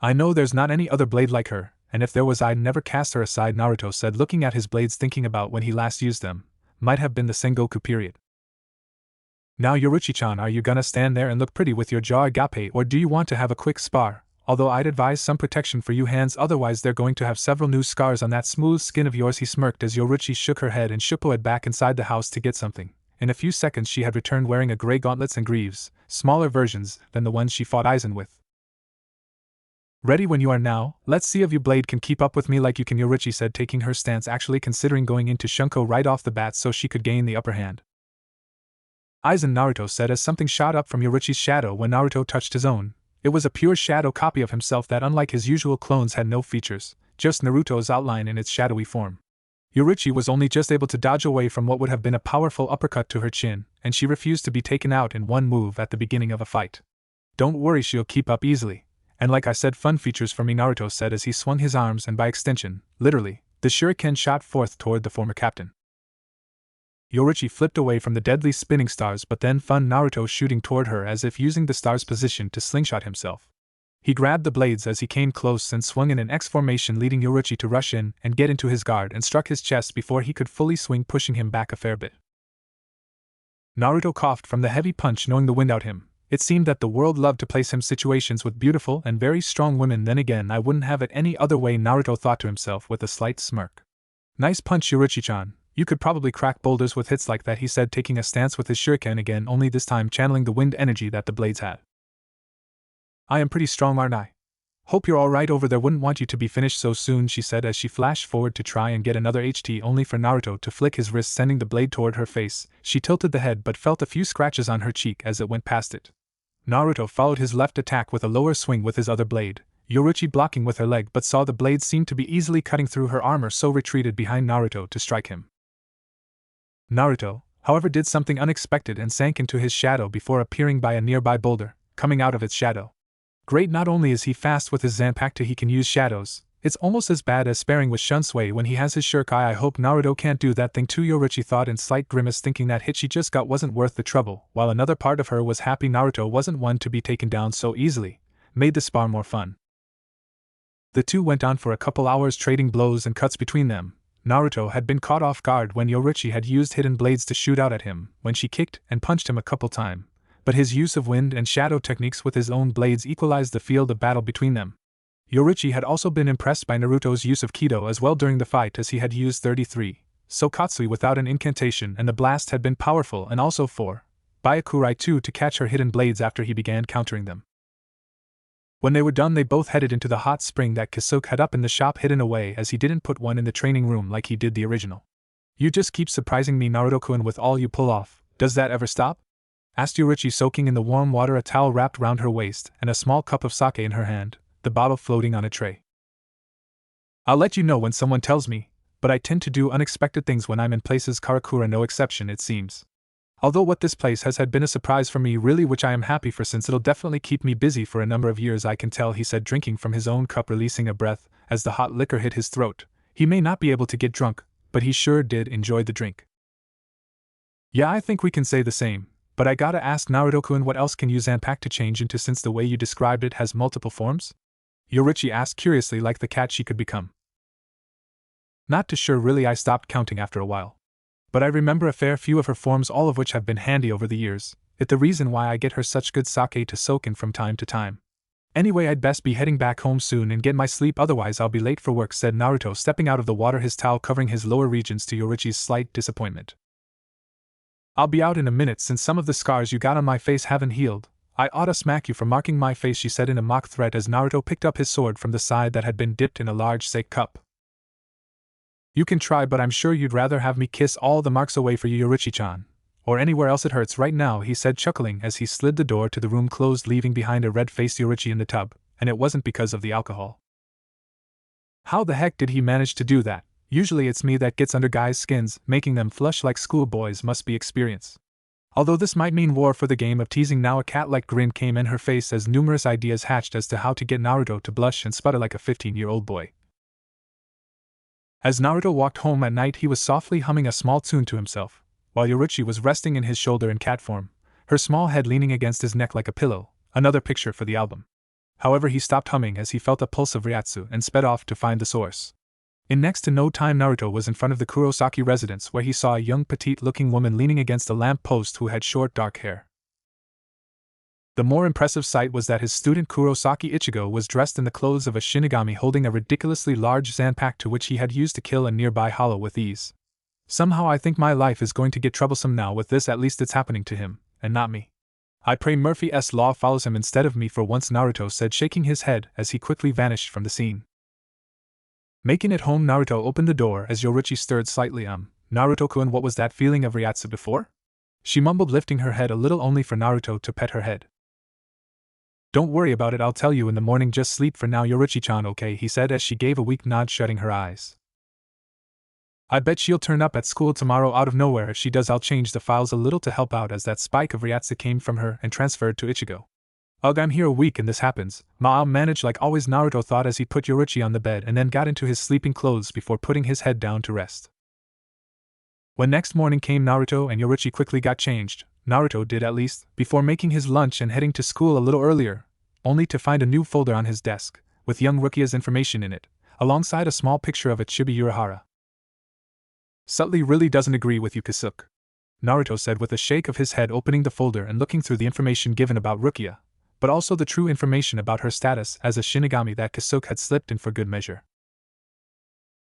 I know there's not any other blade like her, and if there was I'd never cast her aside, Naruto said, looking at his blades, thinking about when he last used them. Might have been the Sengoku period. Now Yoruichi-chan, are you gonna stand there and look pretty with your jaw agape, or do you want to have a quick spar? Although I'd advise some protection for you hands, otherwise they're going to have several new scars on that smooth skin of yours, he smirked as Yoruichi shook her head and Shippo back inside the house to get something. In a few seconds she had returned wearing a grey gauntlets and greaves, smaller versions than the ones she fought Aizen with. Ready when you are now, let's see if your blade can keep up with me like you can, Yoruichi said, taking her stance, actually considering going into Shunko right off the bat so she could gain the upper hand. Aizen, Naruto said as something shot up from Yoruichi's shadow when Naruto touched his own. It was a pure shadow copy of himself that, unlike his usual clones, had no features, just Naruto's outline in its shadowy form. Yoruichi was only just able to dodge away from what would have been a powerful uppercut to her chin, and she refused to be taken out in one move at the beginning of a fight. Don't worry, she'll keep up easily. And like I said, fun features for me, Naruto said as he swung his arms and by extension, literally, the shuriken shot forth toward the former captain. Yoruichi flipped away from the deadly spinning stars, but then found Naruto shooting toward her as if using the star's position to slingshot himself. He grabbed the blades as he came close and swung in an X formation, leading Yoruichi to rush in and get into his guard, and struck his chest before he could fully swing, pushing him back a fair bit. Naruto coughed from the heavy punch, knowing the wind out him. It seemed that the world loved to place him situations with beautiful and very strong women. Then again, I wouldn't have it any other way, Naruto thought to himself with a slight smirk. Nice punch, Yoruichi-chan. You could probably crack boulders with hits like that, he said, taking a stance with his shuriken again, only this time channeling the wind energy that the blades had. I am pretty strong, aren't I? Hope you're alright over there, wouldn't want you to be finished so soon, she said as she flashed forward to try and get another HT, only for Naruto to flick his wrist, sending the blade toward her face. She tilted the head but felt a few scratches on her cheek as it went past it. Naruto followed his left attack with a lower swing with his other blade, Yoruichi blocking with her leg, but saw the blade seemed to be easily cutting through her armor, so retreated behind Naruto to strike him. Naruto, however, did something unexpected and sank into his shadow before appearing by a nearby boulder, coming out of its shadow. Great, not only is he fast with his Zanpakuto, he can use shadows. It's almost as bad as sparing with Shunsui when he has his Shuriken. I hope Naruto can't do that thing too, Yoruichi thought in slight grimace, thinking that hit she just got wasn't worth the trouble, while another part of her was happy Naruto wasn't one to be taken down so easily. Made the spar more fun. The two went on for a couple hours, trading blows and cuts between them. Naruto had been caught off guard when Yoruichi had used hidden blades to shoot out at him when she kicked and punched him a couple times, but his use of wind and shadow techniques with his own blades equalized the field of battle between them. Yoruichi had also been impressed by Naruto's use of Kido as well during the fight, as he had used 33 Sokatsui without an incantation, and the blast had been powerful, and also 4 Byakurai too to catch her hidden blades after he began countering them. When they were done, they both headed into the hot spring that Kisuke had up in the shop, hidden away as he didn't put one in the training room like he did the original. You just keep surprising me, Naruto-kun, with all you pull off. Does that ever stop? Asked Yoruichi, soaking in the warm water, a towel wrapped round her waist and a small cup of sake in her hand, the bottle floating on a tray. I'll let you know when someone tells me, but I tend to do unexpected things when I'm in places, Karakura no exception it seems. Although what this place has had been a surprise for me really, which I am happy for since it'll definitely keep me busy for a number of years, I can tell, he said, drinking from his own cup, releasing a breath as the hot liquor hit his throat. He may not be able to get drunk, but he sure did enjoy the drink. Yeah, I think we can say the same, but I gotta ask, Naruto-kun, what else can you Zanpakuto change into since the way you described it has multiple forms? Yoruichi asked curiously, like the cat she could become. Not too sure really, I stopped counting after a while. But I remember a fair few of her forms, all of which have been handy over the years. It's the reason why I get her such good sake to soak in from time to time. Anyway, I'd best be heading back home soon and get my sleep, otherwise I'll be late for work, said Naruto, stepping out of the water, his towel covering his lower regions to Yoruichi's slight disappointment. I'll be out in a minute, since some of the scars you got on my face haven't healed. I oughta smack you for marking my face, she said in a mock threat as Naruto picked up his sword from the side that had been dipped in a large sake cup. You can try, but I'm sure you'd rather have me kiss all the marks away for you, Yoruichi-chan. Or anywhere else it hurts right now, he said, chuckling as he slid the door to the room closed, leaving behind a red-faced Yoruichi in the tub, and it wasn't because of the alcohol. How the heck did he manage to do that? Usually it's me that gets under guys' skins, making them flush like schoolboys. Must be experience. Although this might mean war for the game of teasing now, a cat-like grin came in her face as numerous ideas hatched as to how to get Naruto to blush and sputter like a 15-year-old boy. As Naruto walked home at night, he was softly humming a small tune to himself, while Yoruichi was resting in his shoulder in cat form, her small head leaning against his neck like a pillow, another picture for the album. However, he stopped humming as he felt a pulse of Ryatsu and sped off to find the source. In next to no time, Naruto was in front of the Kurosaki residence, where he saw a young petite-looking woman leaning against a lamp post who had short dark hair. The more impressive sight was that his student Kurosaki Ichigo was dressed in the clothes of a Shinigami, holding a ridiculously large Zanpakuto to which he had used to kill a nearby hollow with ease. Somehow I think my life is going to get troublesome now with this. At least it's happening to him, and not me. I pray Murphy's law follows him instead of me for once, Naruto said, shaking his head as he quickly vanished from the scene. Making it home, Naruto opened the door as Yoruichi stirred slightly. Naruto-kun, what was that feeling of Ryatsu before? She mumbled, lifting her head a little, only for Naruto to pet her head. Don't worry about it, I'll tell you in the morning, just sleep for now, Yoruichi-chan, okay, he said as she gave a weak nod, shutting her eyes. I bet she'll turn up at school tomorrow out of nowhere. If she does, I'll change the files a little to help out, as that spike of Ryatsu came from her and transferred to Ichigo. Ugh, I'm here a week and this happens. I'll manage like always, Naruto thought as he put Yoruichi on the bed and then got into his sleeping clothes before putting his head down to rest. When next morning came, Naruto and Yoruichi quickly got changed. Naruto did, at least, before making his lunch and heading to school a little earlier, only to find a new folder on his desk, with young Rukia's information in it, alongside a small picture of a Chibi Urahara. Subtly really doesn't agree with you, Kasuke, Naruto said with a shake of his head, opening the folder and looking through the information given about Rukia, but also the true information about her status as a Shinigami that Kasuke had slipped in for good measure.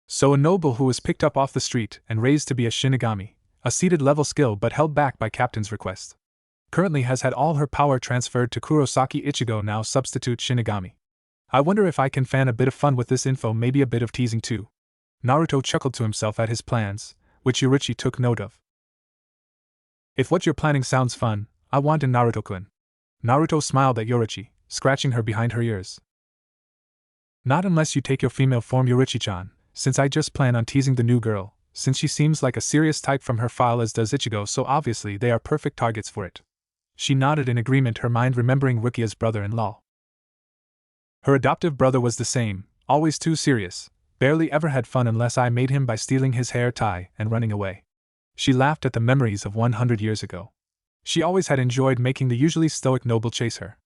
So a noble who was picked up off the street and raised to be a Shinigami, a seated level skill but held back by captain's request, currently has had all her power transferred to Kurosaki Ichigo, now substitute Shinigami. I wonder if I can fan a bit of fun with this info, maybe a bit of teasing too. Naruto chuckled to himself at his plans, which Yoruichi took note of. If what you're planning sounds fun, I want in, Naruto-kun. Naruto smiled at Yoruichi, scratching her behind her ears. Not unless you take your female form, Yoruichi-chan, since I just plan on teasing the new girl, since she seems like a serious type from her file, as does Ichigo, so obviously they are perfect targets for it. She nodded in agreement, her mind remembering Rukia's brother-in-law. Her adoptive brother was the same, always too serious, barely ever had fun unless I made him by stealing his hair tie and running away. She laughed at the memories of 100 years ago. She always had enjoyed making the usually stoic noble chase her.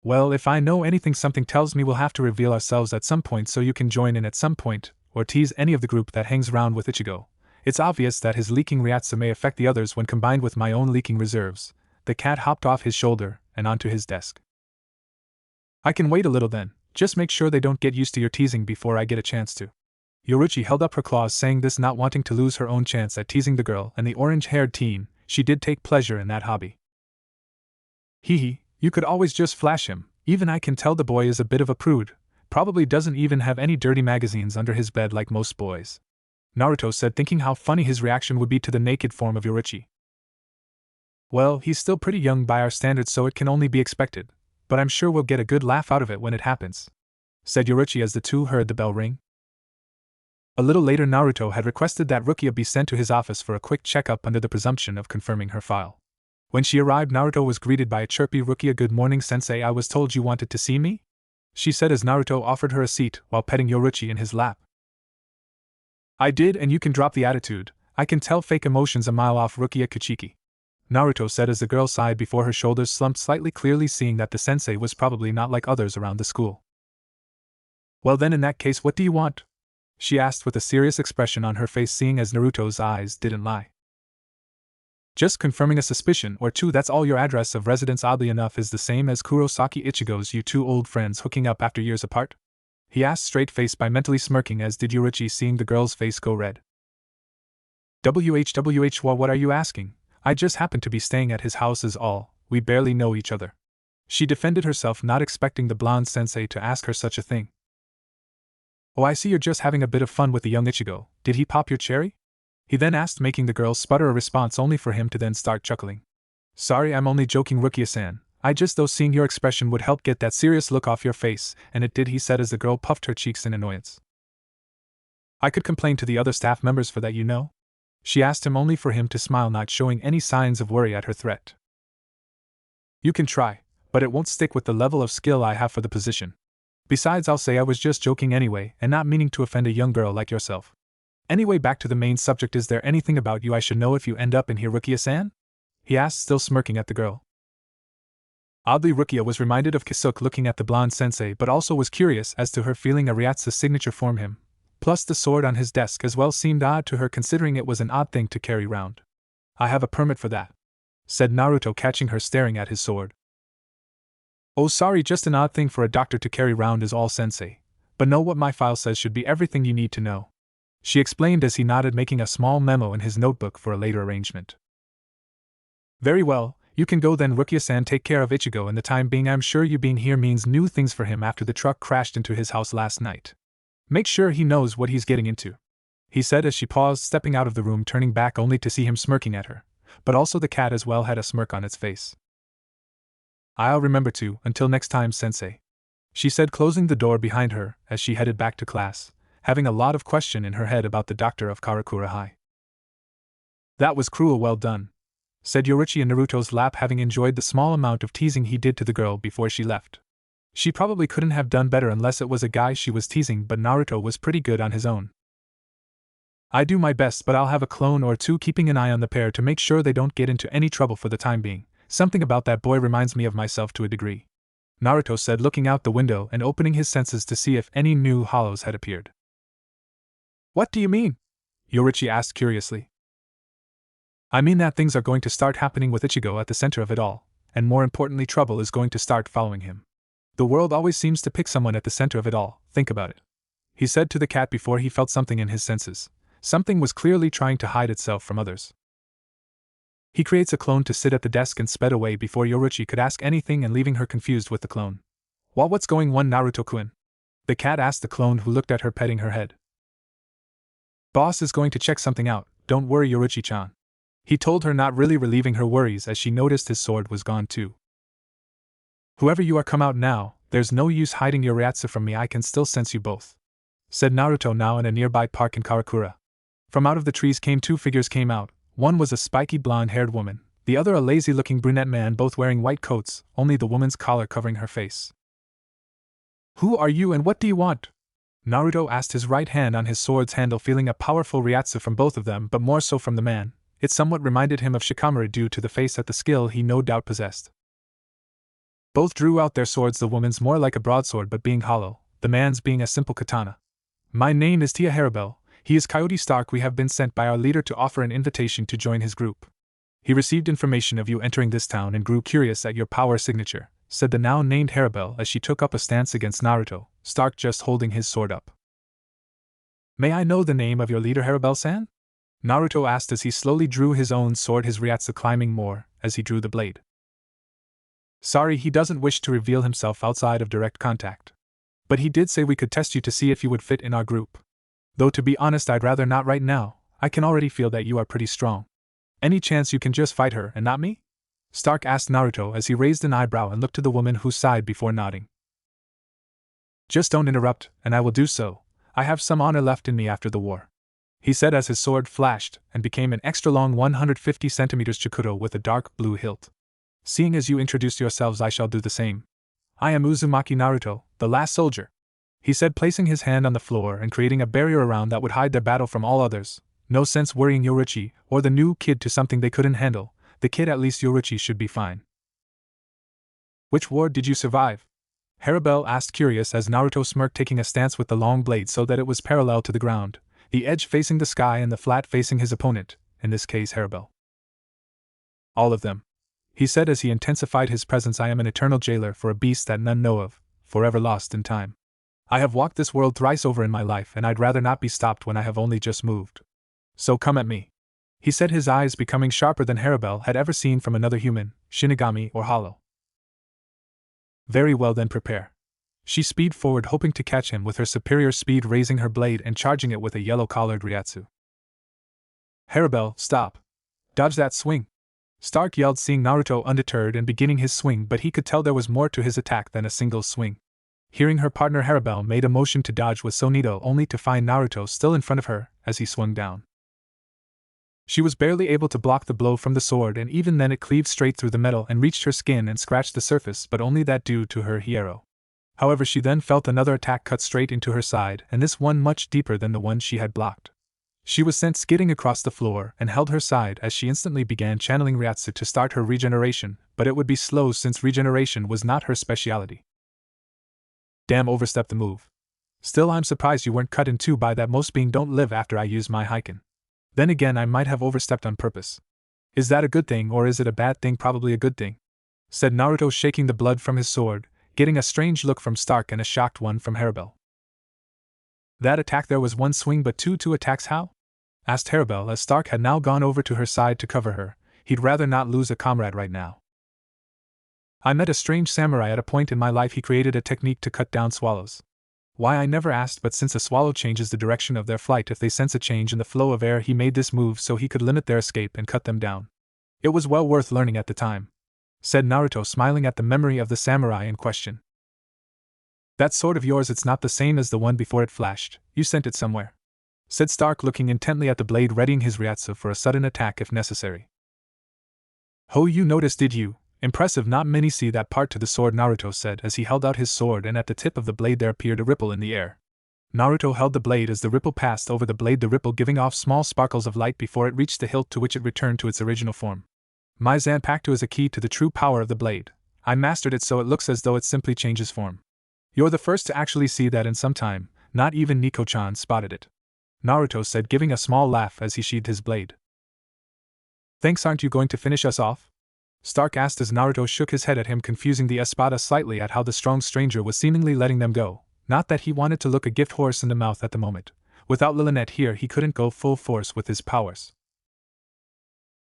Well, if I know anything, something tells me we'll have to reveal ourselves at some point, so you can join in at some point, or tease any of the group that hangs around with Ichigo. It's obvious that his leaking Ryatsu may affect the others when combined with my own leaking reserves. The cat hopped off his shoulder and onto his desk. I can wait a little then, just make sure they don't get used to your teasing before I get a chance to. Yoruichi held up her claws, saying this, not wanting to lose her own chance at teasing the girl and the orange-haired teen. She did take pleasure in that hobby. Hee, you could always just flash him. Even I can tell the boy is a bit of a prude, probably doesn't even have any dirty magazines under his bed like most boys, Naruto said, thinking how funny his reaction would be to the naked form of Yoruichi. Well, he's still pretty young by our standards, so it can only be expected, but I'm sure we'll get a good laugh out of it when it happens, said Yoruichi as the two heard the bell ring. A little later, Naruto had requested that Rukia be sent to his office for a quick checkup under the presumption of confirming her file. When she arrived, Naruto was greeted by a chirpy Rukia. Good morning, sensei, I was told you wanted to see me? She said as Naruto offered her a seat while petting Yoruichi in his lap. I did, and you can drop the attitude. I can tell fake emotions a mile off, Rukia Kuchiki, Naruto said as the girl sighed before her shoulders slumped slightly, clearly seeing that the sensei was probably not like others around the school. Well then, in that case, what do you want? She asked with a serious expression on her face, seeing as Naruto's eyes didn't lie. Just confirming a suspicion or two, that's all. Your address of residence, oddly enough, is the same as Kurosaki Ichigo's. You two old friends hooking up after years apart? He asked, straight-faced by mentally smirking, as did Yoruichi, seeing the girl's face go red. WHWH, well, what are you asking? I just happen to be staying at his house is all, we barely know each other. She defended herself, not expecting the blonde sensei to ask her such a thing. Oh, I see you're just having a bit of fun with the young Ichigo. Did he pop your cherry? He then asked, making the girl sputter a response only for him to then start chuckling. Sorry, I'm only joking, Rukia-san. I just thought seeing your expression would help get that serious look off your face, and it did, he said as the girl puffed her cheeks in annoyance. I could complain to the other staff members for that, you know? She asked him only for him to smile, not showing any signs of worry at her threat. You can try, but it won't stick with the level of skill I have for the position. Besides, I'll say I was just joking anyway, and not meaning to offend a young girl like yourself. Anyway, back to the main subject, is there anything about you I should know if you end up in here, Rukia-san? He asked, still smirking at the girl. Oddly, Rukia was reminded of Kisuke looking at the blonde sensei, but also was curious as to her feeling a Ryatsu signature from him. Plus, the sword on his desk as well seemed odd to her, considering it was an odd thing to carry round. I have a permit for that, said Naruto, catching her staring at his sword. Oh, sorry, just an odd thing for a doctor to carry round is all, sensei. But know what my file says should be everything you need to know, she explained as he nodded, making a small memo in his notebook for a later arrangement. Very well, you can go then, Rukia-san. Take care of Ichigo in the time being. I'm sure you being here means new things for him after the truck crashed into his house last night. Make sure he knows what he's getting into, he said as she paused, stepping out of the room, turning back only to see him smirking at her, but also the cat as well had a smirk on its face. I'll remember to, until next time, sensei, she said, closing the door behind her as she headed back to class, having a lot of question in her head about the doctor of Karakura High. That was cruel, well done, said Yoruichi in Naruto's lap, having enjoyed the small amount of teasing he did to the girl before she left. She probably couldn't have done better unless it was a guy she was teasing, but Naruto was pretty good on his own. I do my best, but I'll have a clone or two keeping an eye on the pair to make sure they don't get into any trouble for the time being. Something about that boy reminds me of myself to a degree, Naruto said, looking out the window and opening his senses to see if any new hollows had appeared. What do you mean? Yoruichi asked curiously. I mean that things are going to start happening with Ichigo at the center of it all, and more importantly, trouble is going to start following him. The world always seems to pick someone at the center of it all, think about it, he said to the cat before he felt something in his senses. Something was clearly trying to hide itself from others. He creates a clone to sit at the desk and sped away before Yoruichi could ask anything, and leaving her confused with the clone. Well, what's going on, Naruto-kun? The cat asked the clone, who looked at her, petting her head. Boss is going to check something out, don't worry, Yoruichi-chan, he told her, not really relieving her worries as she noticed his sword was gone too. Whoever you are, come out now, there's no use hiding your Ryatsu from me, I can still sense you both, said Naruto, now in a nearby park in Karakura. From out of the trees two figures came out. One was a spiky blonde-haired woman, the other a lazy-looking brunette man, both wearing white coats, only the woman's collar covering her face. Who are you and what do you want? Naruto asked, his right hand on his sword's handle, feeling a powerful Ryatsu from both of them, but more so from the man. It somewhat reminded him of Shikamaru due to the face at the skill he no doubt possessed. Both drew out their swords, the woman's more like a broadsword but being hollow, the man's being a simple katana. My name is Tia Haribel, he is Coyote Stark. We have been sent by our leader to offer an invitation to join his group. He received information of you entering this town and grew curious at your power signature, said the now named Haribel as she took up a stance against Naruto, Stark just holding his sword up. May I know the name of your leader, Haribel-san? Naruto asked as he slowly drew his own sword, his Ryatsu climbing more as he drew the blade. Sorry, he doesn't wish to reveal himself outside of direct contact. But he did say we could test you to see if you would fit in our group. Though to be honest, I'd rather not right now. I can already feel that you are pretty strong. Any chance you can just fight her and not me? Stark asked Naruto as he raised an eyebrow and looked to the woman who sighed before nodding. Just don't interrupt, and I will do so. I have some honor left in me after the war, he said as his sword flashed and became an extra long 150 centimeters chikuro with a dark blue hilt. Seeing as you introduced yourselves, I shall do the same. I am Uzumaki Naruto, the last soldier, he said, placing his hand on the floor and creating a barrier around that would hide their battle from all others. No sense worrying Yoruichi or the new kid to something they couldn't handle. The kid, at least Yoruichi, should be fine. Which war did you survive? Haribel asked, curious, as Naruto smirked, taking a stance with the long blade so that it was parallel to the ground, the edge facing the sky and the flat facing his opponent, in this case Haribel. All of them, he said as he intensified his presence. I am an eternal jailer for a beast that none know of, forever lost in time. I have walked this world thrice over in my life, and I'd rather not be stopped when I have only just moved. So come at me, he said, his eyes becoming sharper than Haribel had ever seen from another human, Shinigami or Hollow. Very well then, prepare. She speed forward, hoping to catch him with her superior speed, raising her blade and charging it with a yellow-collared Ryatsu. Harabel, stop! Dodge that swing! Stark yelled, seeing Naruto undeterred and beginning his swing, but he could tell there was more to his attack than a single swing. Hearing her partner, Harabel made a motion to dodge with Sonito, only to find Naruto still in front of her as he swung down. She was barely able to block the blow from the sword, and even then it cleaved straight through the metal and reached her skin and scratched the surface, but only that due to her hierro. However, she then felt another attack cut straight into her side, and this one much deeper than the one she had blocked. She was sent skidding across the floor and held her side as she instantly began channeling Ryatsu to start her regeneration, but it would be slow since regeneration was not her specialty. Damn, overstepped the move. Still, I'm surprised you weren't cut in two by that. Most being don't live after I use my Heiken. Then again, I might have overstepped on purpose. Is that a good thing or is it a bad thing? Probably a good thing, said Naruto, shaking the blood from his sword, getting a strange look from Stark and a shocked one from Harabel. That attack, there was one swing but two attacks, how? Asked Harabel as Stark had now gone over to her side to cover her. He'd rather not lose a comrade right now. I met a strange samurai at a point in my life. He created a technique to cut down swallows. Why, I never asked, but since a swallow changes the direction of their flight if they sense a change in the flow of air, he made this move so he could limit their escape and cut them down. It was well worth learning at the time, said Naruto, smiling at the memory of the samurai in question. That sword of yours, it's not the same as the one before it flashed. You sent it somewhere, said Stark, looking intently at the blade, readying his Ryatsu for a sudden attack if necessary. Ho, you noticed, did you? Impressive, not many see that part to the sword, Naruto said as he held out his sword, and at the tip of the blade there appeared a ripple in the air. Naruto held the blade as the ripple passed over the blade, the ripple giving off small sparkles of light before it reached the hilt, to which it returned to its original form. My Zanpakuto is a key to the true power of the blade. I mastered it so it looks as though it simply changes form. You're the first to actually see that in some time, not even Nico-chan spotted it, Naruto said, giving a small laugh as he sheathed his blade. Thanks, aren't you going to finish us off? Stark asked as Naruto shook his head at him, confusing the espada slightly at how the strong stranger was seemingly letting them go. Not that he wanted to look a gift horse in the mouth at the moment. Without Lilith here, he couldn't go full force with his powers.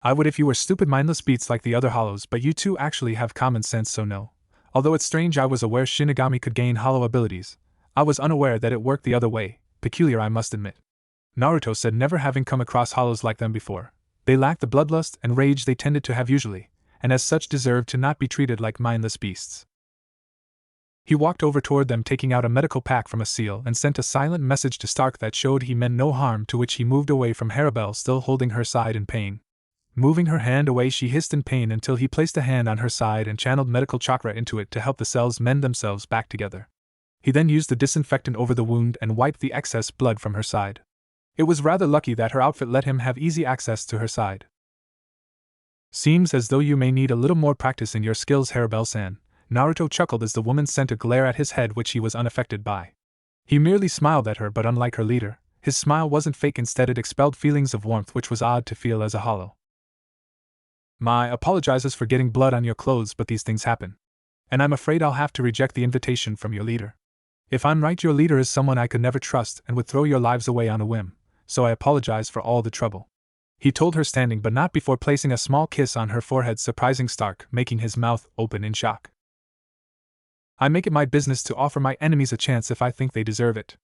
I would if you were stupid, mindless beats like the other hollows, but you two actually have common sense, so no. Although it's strange, I was aware Shinigami could gain hollow abilities. I was unaware that it worked the other way. Peculiar, I must admit, Naruto said, never having come across hollows like them before. They lacked the bloodlust and rage they tended to have usually, and as such deserved to not be treated like mindless beasts. He walked over toward them, taking out a medical pack from a seal, and sent a silent message to Stark that showed he meant no harm, to which he moved away from Harabel, still holding her side in pain. Moving her hand away, she hissed in pain until he placed a hand on her side and channeled medical chakra into it to help the cells mend themselves back together. He then used the disinfectant over the wound and wiped the excess blood from her side. It was rather lucky that her outfit let him have easy access to her side. Seems as though you may need a little more practice in your skills, Harabel-san, Naruto chuckled as the woman sent a glare at his head which he was unaffected by. He merely smiled at her, but unlike her leader, his smile wasn't fake. Instead, it expelled feelings of warmth which was odd to feel as a hollow. My apologizes for getting blood on your clothes, but these things happen. And I'm afraid I'll have to reject the invitation from your leader. If I'm right, your leader is someone I could never trust and would throw your lives away on a whim, so I apologize for all the trouble, he told her, standing but not before placing a small kiss on her forehead, surprising Stark, making his mouth open in shock. I make it my business to offer my enemies a chance if I think they deserve it.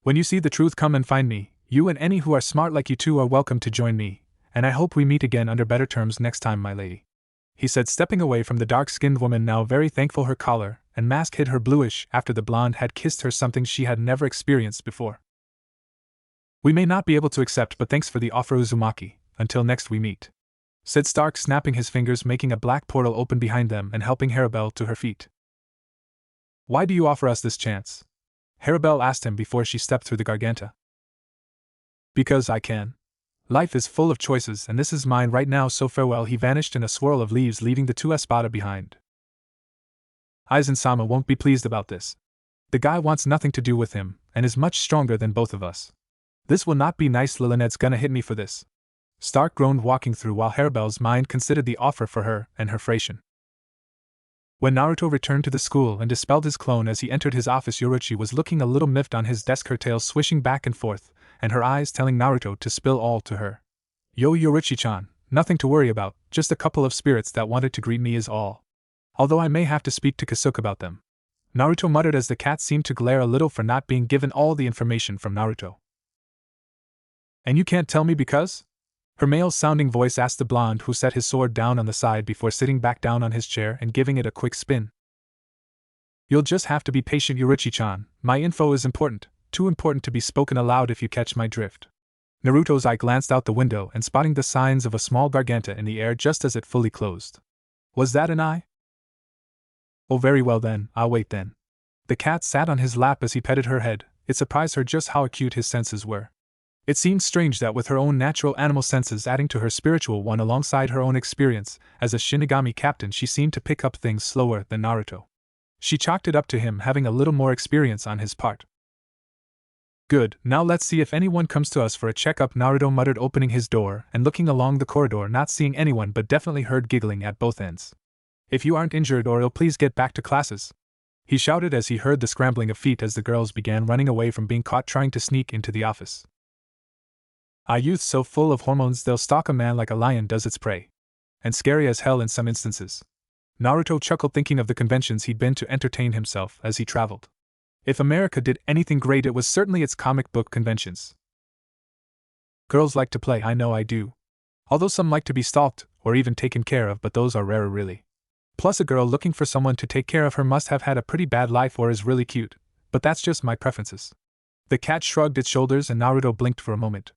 When you see the truth, come and find me. You and any who are smart like you two are welcome to join me, and I hope we meet again under better terms next time, my lady, he said, stepping away from the dark-skinned woman, now very thankful her collar and mask hid her bluish after the blonde had kissed her, something she had never experienced before. We may not be able to accept, but thanks for the offer, Uzumaki. Until next we meet, said Stark, snapping his fingers, making a black portal open behind them and helping Harabel to her feet. Why do you offer us this chance? Harabel asked him before she stepped through the garganta. Because I can. Life is full of choices, and this is mine right now, so farewell. He vanished in a swirl of leaves, leaving the two espada behind. Aizen-sama won't be pleased about this. The guy wants nothing to do with him, and is much stronger than both of us. This will not be nice. Lilith's gonna hit me for this, Stark groaned, walking through while Harabel's mind considered the offer for her and her fration. When Naruto returned to the school and dispelled his clone as he entered his office, Yoruichi was looking a little miffed on his desk, her tail swishing back and forth, and her eyes telling Naruto to spill all to her. Yo, Yoruichi-chan, nothing to worry about, just a couple of spirits that wanted to greet me is all. Although I may have to speak to Kasuke about them, Naruto muttered as the cat seemed to glare a little for not being given all the information from Naruto. And you can't tell me because? Her male-sounding voice asked the blonde, who set his sword down on the side before sitting back down on his chair and giving it a quick spin. You'll just have to be patient, Yoruichi-chan. My info is important, too important to be spoken aloud if you catch my drift. Naruto's eye glanced out the window and spotting the signs of a small garganta in the air just as it fully closed. Was that an eye? Oh, very well then, I'll wait then. The cat sat on his lap as he petted her head. It surprised her just how acute his senses were. It seemed strange that with her own natural animal senses adding to her spiritual one alongside her own experience, as a Shinigami captain she seemed to pick up things slower than Naruto. She chalked it up to him having a little more experience on his part. Good, now let's see if anyone comes to us for a checkup, Naruto muttered, opening his door and looking along the corridor, not seeing anyone but definitely heard giggling at both ends. If you aren't injured or ill, please get back to classes, he shouted as he heard the scrambling of feet as the girls began running away from being caught trying to sneak into the office. Youths so full of hormones they'll stalk a man like a lion does its prey. And scary as hell in some instances. Naruto chuckled thinking of the conventions he'd been to entertain himself as he traveled. If America did anything great, it was certainly its comic book conventions. Girls like to play, I know I do. Although some like to be stalked, or even taken care of, but those are rarer really. Plus a girl looking for someone to take care of her must have had a pretty bad life or is really cute, but that's just my preferences. The cat shrugged its shoulders and Naruto blinked for a moment.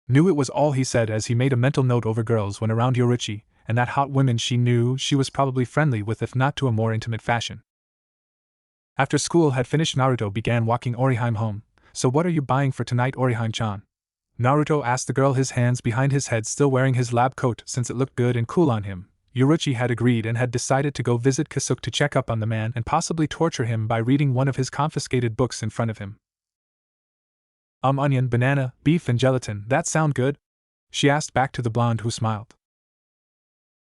Knew it was all he said as he made a mental note over girls when around Yoruichi, and that hot women she knew she was probably friendly with, if not to a more intimate fashion. After school had finished, Naruto began walking Orihime home. So what are you buying for tonight, Orihime-chan? Naruto asked the girl, his hands behind his head, still wearing his lab coat since it looked good and cool on him. Yoruichi had agreed and had decided to go visit Kasuke to check up on the man and possibly torture him by reading one of his confiscated books in front of him. Onion, banana, beef and gelatin, that sound good? She asked back to the blonde, who smiled.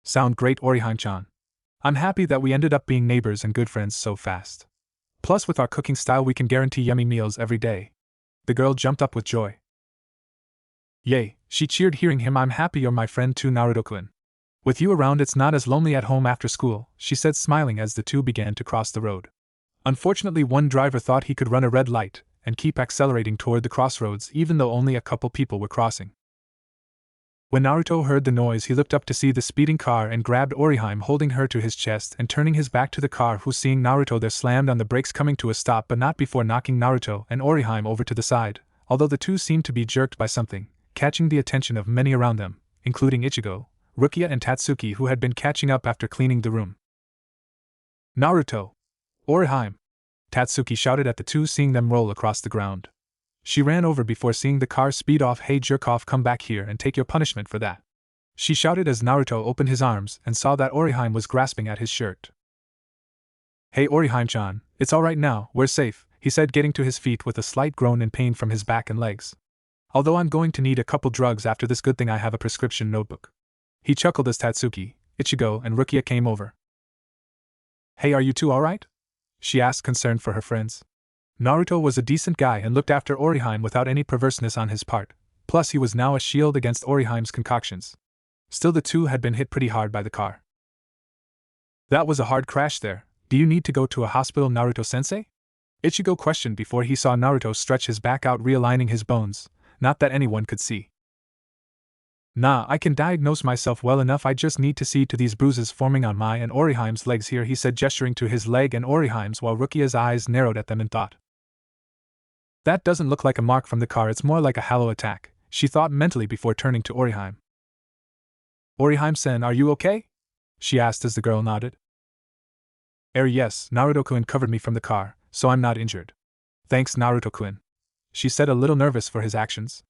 Sound great, Orihime-chan. I'm happy that we ended up being neighbors and good friends so fast. Plus with our cooking style we can guarantee yummy meals every day. The girl jumped up with joy. Yay, she cheered hearing him. I'm happy you're my friend too, Naruto-kun. With you around it's not as lonely at home after school, she said, smiling as the two began to cross the road. Unfortunately, one driver thought he could run a red light and keep accelerating toward the crossroads even though only a couple people were crossing. When Naruto heard the noise, he looked up to see the speeding car and grabbed Orihime, holding her to his chest and turning his back to the car, who, seeing Naruto there, slammed on the brakes, coming to a stop but not before knocking Naruto and Orihime over to the side, although the two seemed to be jerked by something, catching the attention of many around them, including Ichigo, Rukia and Tatsuki, who had been catching up after cleaning the room. Naruto! Orihime! Tatsuki shouted at the two, seeing them roll across the ground. She ran over before seeing the car speed off. Hey jerk off, come back here and take your punishment for that, she shouted as Naruto opened his arms and saw that Orihime was grasping at his shirt. Hey Orihime-chan, it's alright now, we're safe, he said, getting to his feet with a slight groan in pain from his back and legs. Although I'm going to need a couple drugs after this, good thing I have a prescription notebook. He chuckled as Tatsuki, Ichigo and Rukia came over. Hey, are you two alright? She asked, concerned for her friends. Naruto was a decent guy and looked after Orihime without any perverseness on his part, plus he was now a shield against Orihime's concoctions. Still, the two had been hit pretty hard by the car. That was a hard crash there. Do you need to go to a hospital, Naruto-sensei? Ichigo questioned before he saw Naruto stretch his back out, realigning his bones, not that anyone could see. Nah, I can diagnose myself well enough, I just need to see to these bruises forming on my and Orihime's legs here, he said, gesturing to his leg and Orihime's while Rukia's eyes narrowed at them in thought. That doesn't look like a mark from the car, it's more like a halo attack, she thought mentally before turning to Orihime. Orihime-sen, are you okay? She asked as the girl nodded. Yes, Naruto-kun covered me from the car, so I'm not injured. Thanks, Naruto-kun. She said, a little nervous for his actions.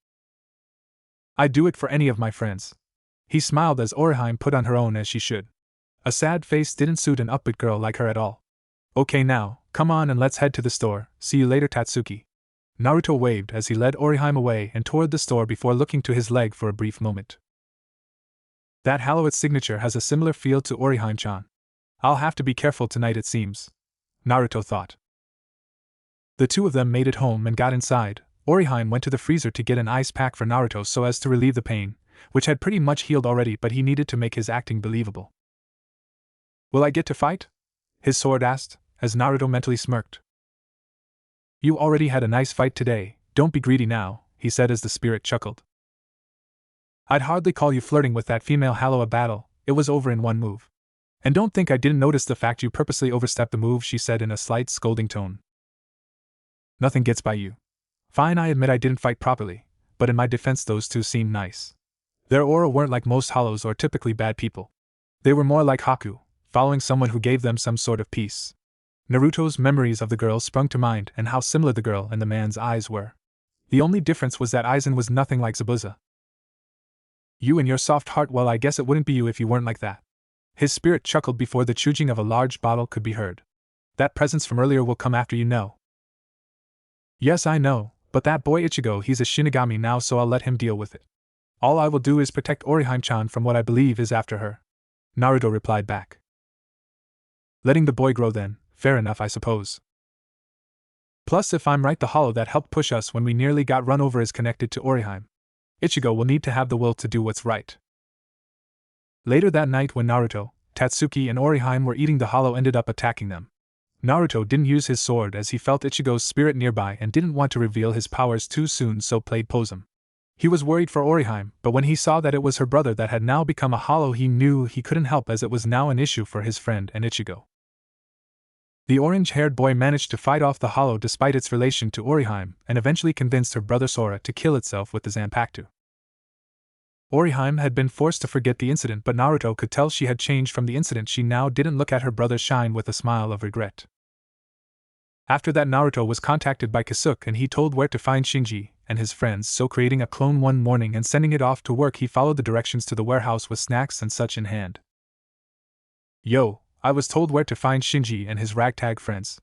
I'd do it for any of my friends. He smiled as Orihime put on her own as she should. A sad face didn't suit an upbeat girl like her at all. Okay now, come on and let's head to the store, see you later, Tatsuki. Naruto waved as he led Orihime away and toward the store before looking to his leg for a brief moment. That Hallowit's signature has a similar feel to Orihime-chan. I'll have to be careful tonight, it seems, Naruto thought. The two of them made it home and got inside. Orihime went to the freezer to get an ice pack for Naruto so as to relieve the pain, which had pretty much healed already, but he needed to make his acting believable. Will I get to fight? His sword asked, as Naruto mentally smirked. You already had a nice fight today, don't be greedy now, he said as the spirit chuckled. I'd hardly call you flirting with that female. Hallow a battle, it was over in one move. And don't think I didn't notice the fact you purposely overstepped the move, she said in a slight scolding tone. Nothing gets by you. Fine, I admit I didn't fight properly, but in my defense those two seemed nice. Their aura weren't like most hollows or typically bad people. They were more like Haku, following someone who gave them some sort of peace. Naruto's memories of the girl sprung to mind and how similar the girl and the man's eyes were. The only difference was that Aizen was nothing like Zabuza. You and your soft heart, well, I guess it wouldn't be you if you weren't like that. His spirit chuckled before the chuging of a large bottle could be heard. That presence from earlier will come after you know. Yes, I know, but that boy Ichigo, he's a Shinigami now, so I'll let him deal with it. All I will do is protect Orihime-chan from what I believe is after her. Naruto replied back. Letting the boy grow then, fair enough I suppose. Plus, if I'm right, the hollow that helped push us when we nearly got run over is connected to Orihime. Ichigo will need to have the will to do what's right. Later that night, when Naruto, Tatsuki, and Orihime were eating, the hollow ended up attacking them. Naruto didn't use his sword as he felt Ichigo's spirit nearby and didn't want to reveal his powers too soon, so played Posum. He was worried for Orihime, but when he saw that it was her brother that had now become a hollow, he knew he couldn't help, as it was now an issue for his friend and Ichigo. The orange-haired boy managed to fight off the hollow despite its relation to Orihime, and eventually convinced her brother Sora to kill itself with the Zanpakuto. Orihime had been forced to forget the incident, but Naruto could tell she had changed from the incident. She now didn't look at her brother Shine with a smile of regret. After that, Naruto was contacted by Kasuke and he told where to find Shinji and his friends, so creating a clone one morning and sending it off to work, he followed the directions to the warehouse with snacks and such in hand. Yo, I was told where to find Shinji and his ragtag friends,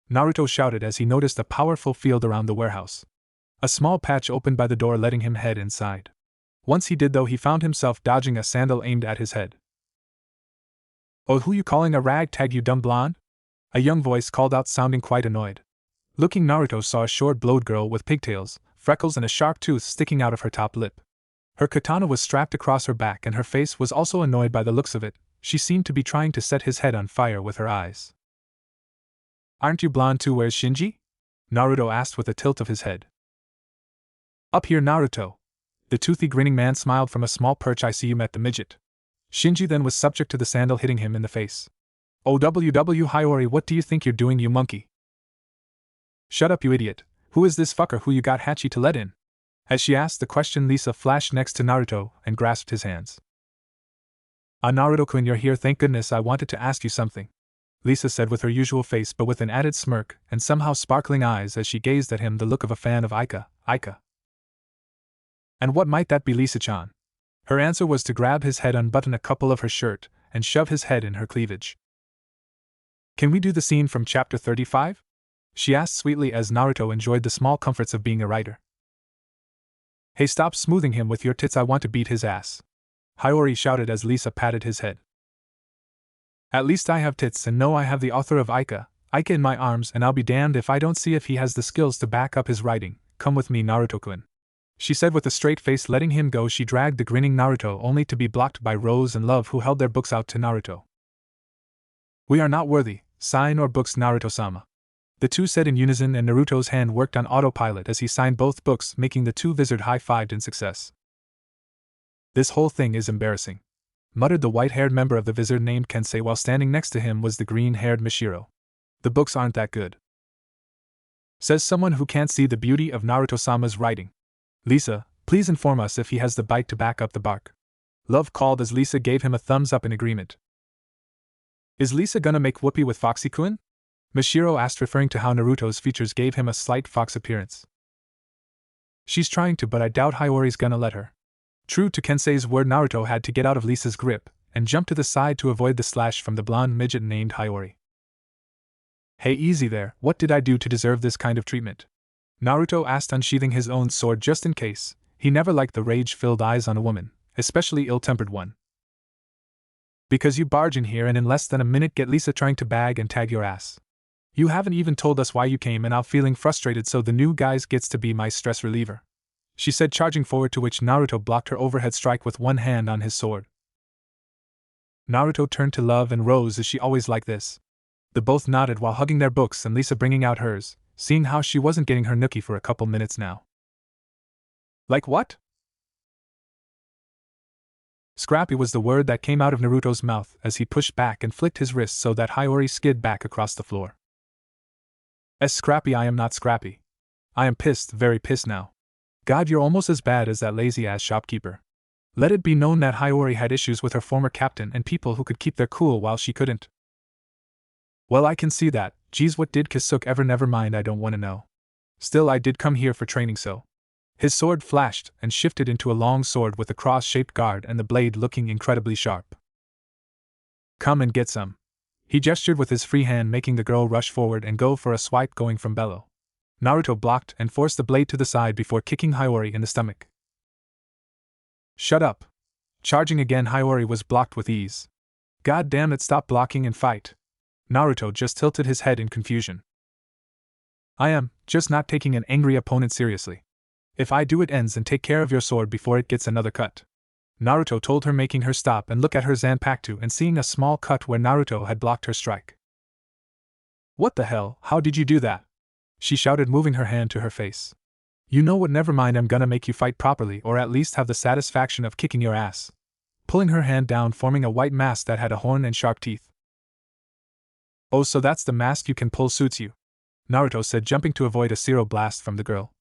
Naruto shouted as he noticed a powerful field around the warehouse. A small patch opened by the door, letting him head inside. Once he did, though, he found himself dodging a sandal aimed at his head. Oh, who you calling a ragtag, you dumb blonde? A young voice called out, sounding quite annoyed. Looking, Naruto saw a short-blowed girl with pigtails, freckles, and a sharp tooth sticking out of her top lip. Her katana was strapped across her back and her face was also annoyed by the looks of it. She seemed to be trying to set his head on fire with her eyes. Aren't you blonde too? Where's Shinji? Naruto asked with a tilt of his head. Up here, Naruto. The toothy grinning man smiled from a small perch. I see you met the midget. Shinji then was subject to the sandal hitting him in the face. OWW Hiyori, what do you think you're doing, you monkey? Shut up, you idiot. Who is this fucker who you got Hachi to let in? As she asked the question, Lisa flashed next to Naruto and grasped his hands. Ah, Naruto-kun, you're here, thank goodness. I wanted to ask you something, Lisa said with her usual face but with an added smirk and somehow sparkling eyes as she gazed at him, the look of a fan of Aika. And what might that be, Lisa-chan? Her answer was to grab his head, unbutton a couple of her shirt, and shove his head in her cleavage. Can we do the scene from chapter 35? She asked sweetly as Naruto enjoyed the small comforts of being a writer. Hey, stop smoothing him with your tits, I want to beat his ass, Hiyori shouted as Lisa patted his head. At least I have tits, and no, I have the author of Aika in my arms, and I'll be damned if I don't see if he has the skills to back up his writing. Come with me, Naruto-kun, she said with a straight face. Letting him go, she dragged the grinning Naruto, only to be blocked by Rose and Love, who held their books out to Naruto. We are not worthy, sign or books, Naruto-sama, the two said in unison, and Naruto's hand worked on autopilot as he signed both books, making the two wizards high-fived in success. This whole thing is embarrassing, muttered the white-haired member of the wizard named Kensei, while standing next to him was the green-haired Mishiro. The books aren't that good, says someone who can't see the beauty of Naruto-sama's writing. Lisa, please inform us if he has the bite to back up the bark, Love called as Lisa gave him a thumbs up in agreement. Is Lisa gonna make whoopee with Foxy-kun? Mishiro asked, referring to how Naruto's features gave him a slight fox appearance. She's trying to, but I doubt Hiyori's gonna let her. True to Kensei's word, Naruto had to get out of Lisa's grip and jump to the side to avoid the slash from the blonde midget named Hiyori. Hey, easy there, what did I do to deserve this kind of treatment? Naruto asked, unsheathing his own sword just in case. He never liked the rage-filled eyes on a woman, especially ill-tempered one. Because you barge in here and in less than a minute get Lisa trying to bag and tag your ass. You haven't even told us why you came, and I'm feeling frustrated, so the new guy gets to be my stress reliever, she said, charging forward, to which Naruto blocked her overhead strike with one hand on his sword. Naruto turned to Love and Rose. Is she always like this? The both nodded while hugging their books, and Lisa bringing out hers, seeing how she wasn't getting her nookie for a couple minutes now. Like what? Scrappy was the word that came out of Naruto's mouth as he pushed back and flicked his wrist so that Hiyori skid back across the floor. Scrappy, I am not Scrappy. I am pissed, very pissed now. God, you're almost as bad as that lazy-ass shopkeeper. Let it be known that Hiyori had issues with her former captain and people who could keep their cool while she couldn't. Well, I can see that. Geez, what did Kisuke ever? Never mind, I don't want to know. Still, I did come here for training, so. His sword flashed and shifted into a long sword with a cross-shaped guard and the blade looking incredibly sharp. Come and get some. He gestured with his free hand, making the girl rush forward and go for a swipe going from below. Naruto blocked and forced the blade to the side before kicking Hiyori in the stomach. Shut up. Charging again, Hiyori was blocked with ease. God damn it, stop blocking and fight. Naruto just tilted his head in confusion. I am just not taking an angry opponent seriously. If I do, it ends, and take care of your sword before it gets another cut. Naruto told her, making her stop and look at her Zanpakuto and seeing a small cut where Naruto had blocked her strike. What the hell, how did you do that? She shouted, moving her hand to her face. You know what, never mind, I'm gonna make you fight properly, or at least have the satisfaction of kicking your ass. Pulling her hand down, forming a white mask that had a horn and sharp teeth. Oh, so that's the mask you can pull, suits you, Naruto said, jumping to avoid a Zero blast from the girl.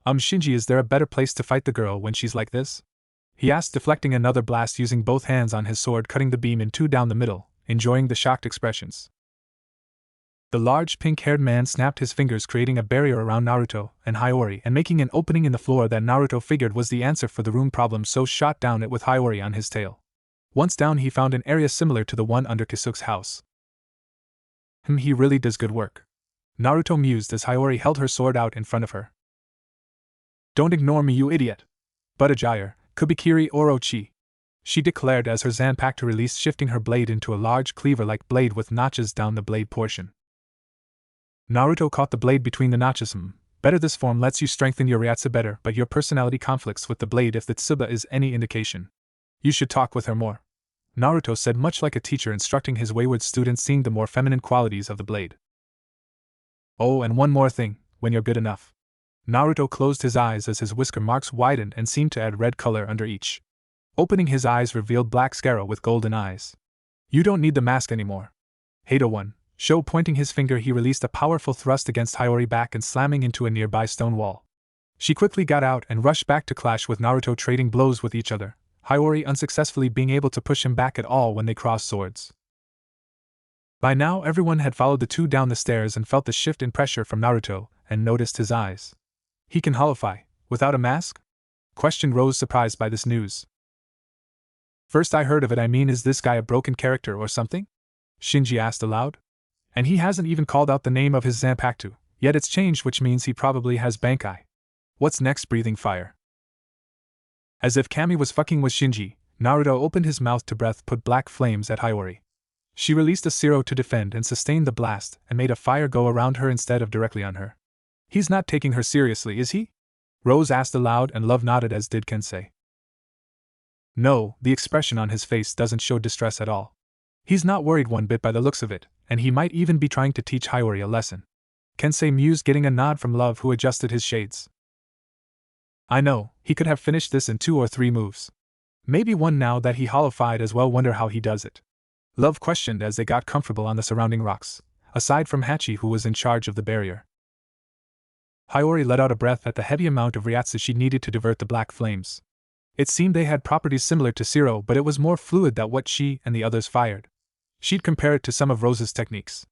Shinji, is there a better place to fight the girl when she's like this? He asked, deflecting another blast using both hands on his sword, cutting the beam in two down the middle, enjoying the shocked expressions. The large pink-haired man snapped his fingers, creating a barrier around Naruto and Hiyori and making an opening in the floor that Naruto figured was the answer for the room problem, so shot down it with Hiyori on his tail. Once down, he found an area similar to the one under Kisuke's house. He really does good work, Naruto mused as Hiyori held her sword out in front of her. Don't ignore me, you idiot. Butajire, Kubikiri Orochi, she declared as her Zanpakuto released, shifting her blade into a large cleaver-like blade with notches down the blade portion. Naruto caught the blade between the notches. Better, this form lets you strengthen your Ryatsu better, but your personality conflicts with the blade if the Tsuba is any indication. You should talk with her more, Naruto said, much like a teacher instructing his wayward students, seeing the more feminine qualities of the blade. Oh, and one more thing, when you're good enough. Naruto closed his eyes as his whisker marks widened and seemed to add red color under each. Opening his eyes revealed Black Scarrow with golden eyes. You don't need the mask anymore. Hado 1. Sho, pointing his finger, he released a powerful thrust against Hiyori back and slamming into a nearby stone wall. She quickly got out and rushed back to clash with Naruto, trading blows with each other, Hiyori unsuccessfully being able to push him back at all when they crossed swords. By now everyone had followed the two down the stairs and felt the shift in pressure from Naruto, and noticed his eyes. He can holofy, without a mask? Questioned Rose, surprised by this news. First I heard of it, is this guy a broken character or something? Shinji asked aloud. And he hasn't even called out the name of his Zanpakuto, yet it's changed, which means he probably has Bankai. What's next? Breathing fire. As if Kami was fucking with Shinji, Naruto opened his mouth to breath, put black flames at Hiyori. She released a Zero to defend and sustained the blast, and made a fire go around her instead of directly on her. He's not taking her seriously, is he? Rose asked aloud, and Love nodded, as did Kensei. No, the expression on his face doesn't show distress at all. He's not worried one bit by the looks of it, and he might even be trying to teach Hiyori a lesson. Kensei mused, getting a nod from Love, who adjusted his shades. I know, he could have finished this in 2 or 3 moves. Maybe one now that he holofied as well. Wonder how he does it. Love questioned as they got comfortable on the surrounding rocks, aside from Hachi, who was in charge of the barrier. Hiyori let out a breath at the heavy amount of Ryatsu she needed to divert the black flames. It seemed they had properties similar to Zero, but it was more fluid than what she and the others fired. She'd compare it to some of Rose's techniques.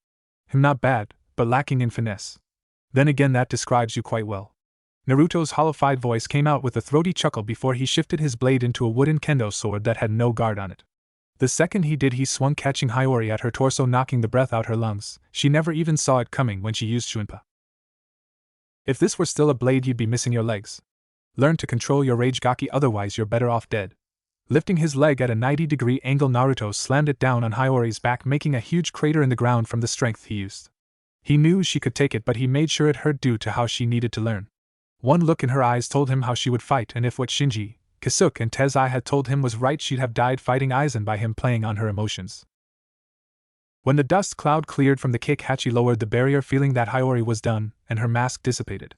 Not bad, but lacking in finesse. Then again, that describes you quite well. Naruto's hollowified voice came out with a throaty chuckle before he shifted his blade into a wooden kendo sword that had no guard on it. The second he did, he swung, catching Hiyori at her torso, knocking the breath out her lungs. She never even saw it coming when she used Shunpa. If this were still a blade, you'd be missing your legs. Learn to control your rage, Gaki, otherwise you're better off dead. Lifting his leg at a 90-degree angle, Naruto slammed it down on Hiyori's back, making a huge crater in the ground from the strength he used. He knew she could take it, but he made sure it hurt due to how she needed to learn. One look in her eyes told him how she would fight, and if what Shinji, Kisuke, and Tezai had told him was right, she'd have died fighting Aizen by him playing on her emotions. When the dust cloud cleared from the kick, Hachi lowered the barrier, feeling that Hiyori was done, and her mask dissipated.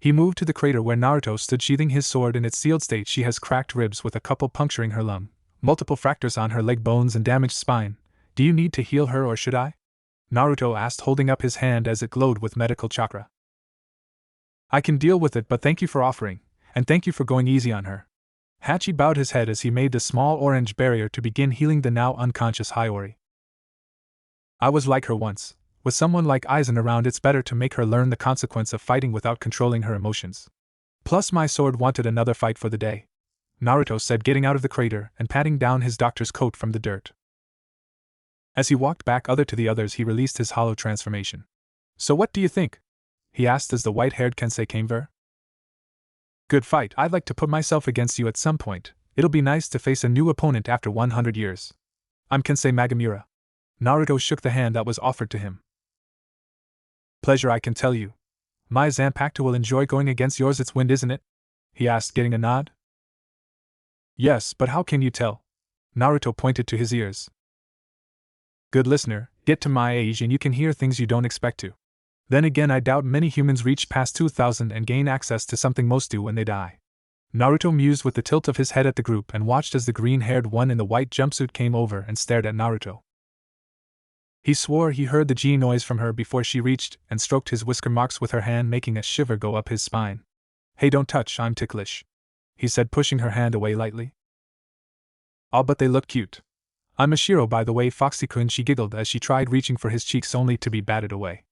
He moved to the crater where Naruto stood sheathing his sword in its sealed state. She has cracked ribs with a couple puncturing her lung, Multiple fractures on her leg bones and damaged spine. Do you need to heal her or should I? Naruto asked, holding up his hand as it glowed with medical chakra. I can deal with it, but thank you for offering, and thank you for going easy on her. Hachi bowed his head as he made the small orange barrier to begin healing the now unconscious Hiyori. I was like her once. With someone like Aizen around, it's better to make her learn the consequence of fighting without controlling her emotions. Plus, my sword wanted another fight for the day, Naruto said, getting out of the crater and patting down his doctor's coat from the dirt. As he walked back to the others, he released his hollow transformation. So what do you think? He asked as the white-haired Kensei came there. Good fight. I'd like to put myself against you at some point. It'll be nice to face a new opponent after 100 years. I'm Kensei Magamura. Naruto shook the hand that was offered to him. Pleasure, I can tell you. My Zanpakuto will enjoy going against yours. It's wind, isn't it? He asked, getting a nod. Yes, but how can you tell? Naruto pointed to his ears. Good listener, get to my age and you can hear things you don't expect to. Then again, I doubt many humans reach past 2000 and gain access to something most do when they die. Naruto mused with the tilt of his head at the group and watched as the green-haired one in the white jumpsuit came over and stared at Naruto. He swore he heard the G noise from her before she reached and stroked his whisker marks with her hand, making a shiver go up his spine. Hey, don't touch, I'm ticklish, he said, pushing her hand away lightly. Oh, but they look cute. I'm a Shiro, by the way, Foxy-kun, she giggled as she tried reaching for his cheeks only to be batted away.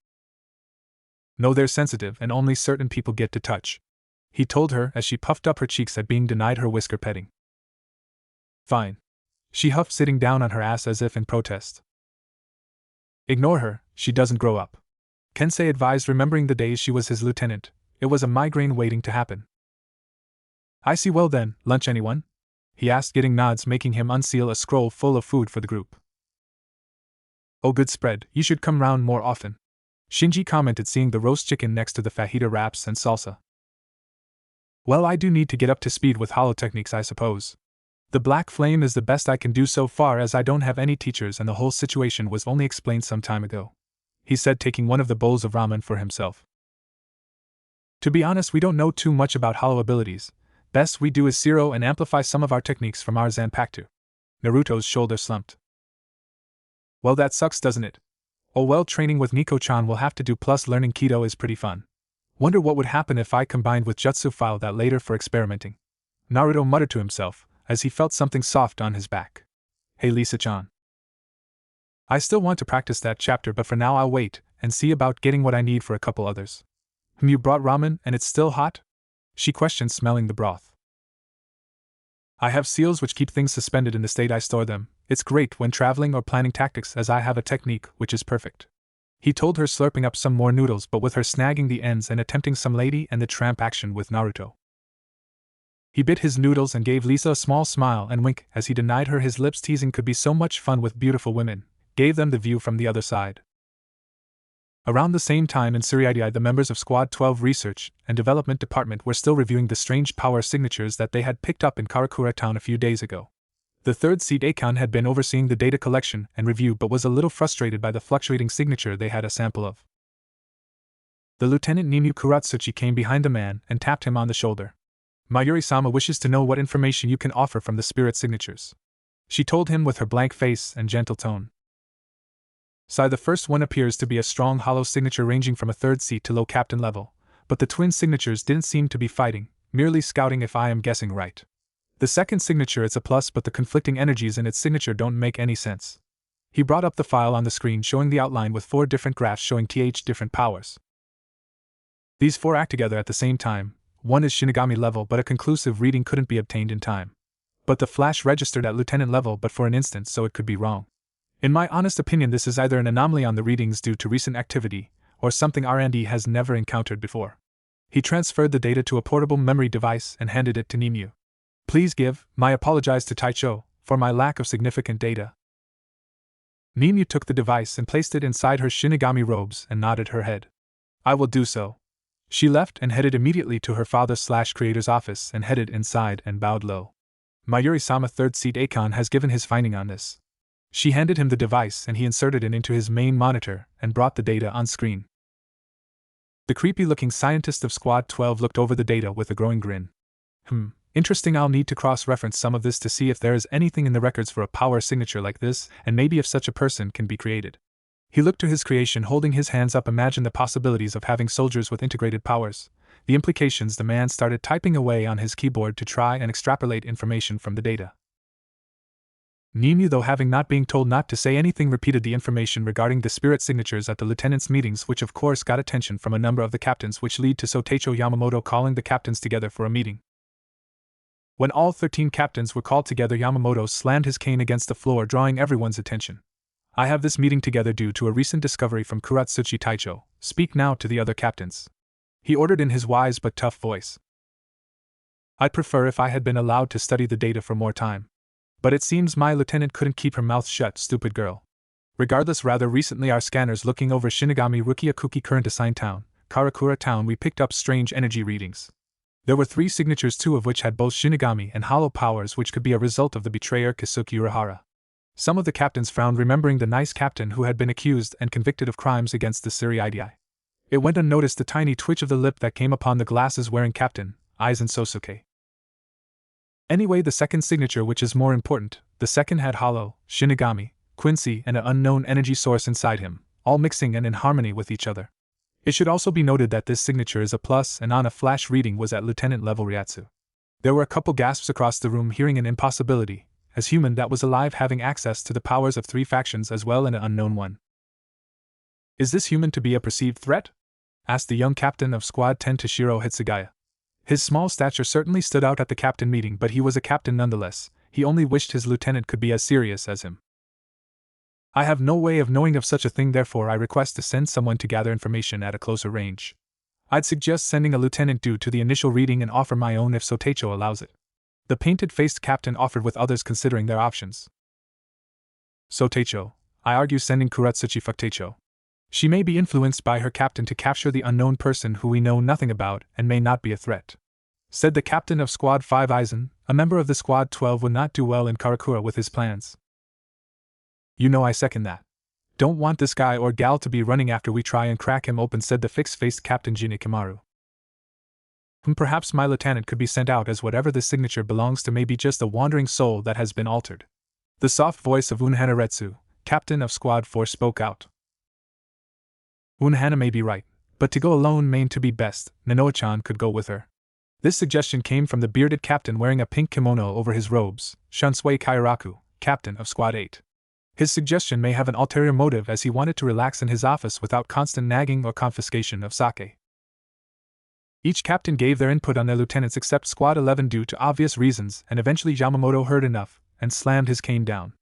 No, they're sensitive and only certain people get to touch, he told her as she puffed up her cheeks at being denied her whisker petting. Fine, she huffed, sitting down on her ass as if in protest. Ignore her, she doesn't grow up, Kensei advised, remembering the days she was his lieutenant. It was a migraine waiting to happen. I see. Well then, lunch anyone? He asked, getting nods, making him unseal a scroll full of food for the group. Oh, good spread, you should come round more often, Shinji commented, seeing the roast chicken next to the fajita wraps and salsa. Well, I do need to get up to speed with hollow techniques, I suppose. The black flame is the best I can do so far, as I don't have any teachers and the whole situation was only explained some time ago, he said, taking one of the bowls of ramen for himself. To be honest, we don't know too much about hollow abilities. Best we do is zero and amplify some of our techniques from our Zanpakuto. Naruto's shoulder slumped. Well, that sucks, doesn't it? Oh well, training with Nico-chan will have to do, plus learning Kido is pretty fun. Wonder what would happen if I combined with Jutsu, file that later for experimenting, Naruto muttered to himself as he felt something soft on his back. Hey Lisa-chan. I still want to practice that chapter, but for now I'll wait and see about getting what I need for a couple others. You brought ramen and it's still hot? She questioned, smelling the broth. I have seals which keep things suspended in the state I store them. It's great when traveling or planning tactics, as I have a technique which is perfect, he told her, slurping up some more noodles, but with her snagging the ends and attempting some Lady and the Tramp action with Naruto. He bit his noodles and gave Lisa a small smile and wink as he denied her his lips. Teasing could be so much fun with beautiful women, gave them the view from the other side. Around the same time in Suriidai, the members of Squad 12 Research and Development Department were still reviewing the strange power signatures that they had picked up in Karakura Town a few days ago. The third seat Akon had been overseeing the data collection and review, but was a little frustrated by the fluctuating signature they had a sample of. The Lieutenant Nimue Kuratsuchi came behind the man and tapped him on the shoulder. Mayuri-sama wishes to know what information you can offer from the spirit signatures, she told him with her blank face and gentle tone. The first one appears to be a strong hollow signature ranging from a third seat to low captain level, but the twin signatures didn't seem to be fighting, merely scouting if I am guessing right. The second signature, it's a plus, but the conflicting energies in its signature don't make any sense. He brought up the file on the screen showing the outline with 4 different graphs showing different powers. These 4 act together at the same time. One is Shinigami level, but a conclusive reading couldn't be obtained in time. But the flash registered at lieutenant level but for an instant, so it could be wrong. In my honest opinion, this is either an anomaly on the readings due to recent activity, or something R&D has never encountered before. He transferred the data to a portable memory device and handed it to Nimue. Please give my apologize to Taicho for my lack of significant data. Nimue took the device and placed it inside her Shinigami robes and nodded her head. I will do so. She left and headed immediately to her father/creator's office and headed inside and bowed low. Mayuri-sama, third seat Akon, has given his finding on this. She handed him the device and he inserted it into his main monitor and brought the data on screen. The creepy-looking scientist of Squad 12 looked over the data with a growing grin. Interesting, I'll need to cross-reference some of this to see if there is anything in the records for a power signature like this, and maybe if such a person can be created. He looked to his creation, holding his hands up. Imagine the possibilities of having soldiers with integrated powers. The implications. The man started typing away on his keyboard to try and extrapolate information from the data. Nimu, though, having not being told not to say anything, repeated the information regarding the spirit signatures at the lieutenants' meetings, which of course got attention from a number of the captains, which lead to Soteicho Yamamoto calling the captains together for a meeting. When all 13 captains were called together, Yamamoto slammed his cane against the floor, drawing everyone's attention. I have this meeting together due to a recent discovery from Kuratsuchi Taicho. Speak now to the other captains. He ordered in his wise but tough voice. I'd prefer if I had been allowed to study the data for more time. But it seems my lieutenant couldn't keep her mouth shut, stupid girl. Regardless, rather recently our scanners looking over Shinigami Rukiakuki current assigned town, Karakura town, we picked up strange energy readings. There were 3 signatures, 2 of which had both Shinigami and hollow powers, which could be a result of the betrayer Kisuke Urahara. Some of the captains frowned, remembering the nice captain who had been accused and convicted of crimes against the Siriidii. It went unnoticed the tiny twitch of the lip that came upon the glasses-wearing captain, Aizen Sosuke. Anyway, the second signature, which is more important, the second had hollow, Shinigami, Quincy, and an unknown energy source inside him, all mixing and in harmony with each other. It should also be noted that this signature is a plus, and on a flash reading was at lieutenant level Ryatsu. There were a couple gasps across the room, hearing an impossibility, as human that was alive having access to the powers of 3 factions as well, and an unknown one. Is this human to be a perceived threat? Asked the young captain of Squad 10 Toshiro Hitsugaya. His small stature certainly stood out at the captain meeting, but he was a captain nonetheless. He only wished his lieutenant could be as serious as him. I have no way of knowing of such a thing, therefore I request to send someone to gather information at a closer range. I'd suggest sending a lieutenant due to the initial reading and offer my own if Soteicho allows it. The painted-faced captain offered, with others considering their options. Soteicho, I argue sending Kuratsuchi Fukteicho. She may be influenced by her captain to capture the unknown person who we know nothing about and may not be a threat. Said the captain of Squad 5 Aizen, a member of the Squad 12 would not do well in Karakura with his plans. You know I second that. Don't want this guy or gal to be running after we try and crack him open, said the fixed-faced Captain Jinikimaru. Perhaps my lieutenant could be sent out, as whatever this signature belongs to may be just a wandering soul that has been altered. The soft voice of Unhanaretsu, captain of Squad 4, spoke out. Unhana may be right, but to go alone mayn't to be best. Nanoa-chan could go with her. This suggestion came from the bearded captain wearing a pink kimono over his robes, Shunsui Kairaku, captain of Squad 8. His suggestion may have an ulterior motive, as he wanted to relax in his office without constant nagging or confiscation of sake. Each captain gave their input on their lieutenants except Squad 11 due to obvious reasons, and eventually Yamamoto heard enough, and slammed his cane down.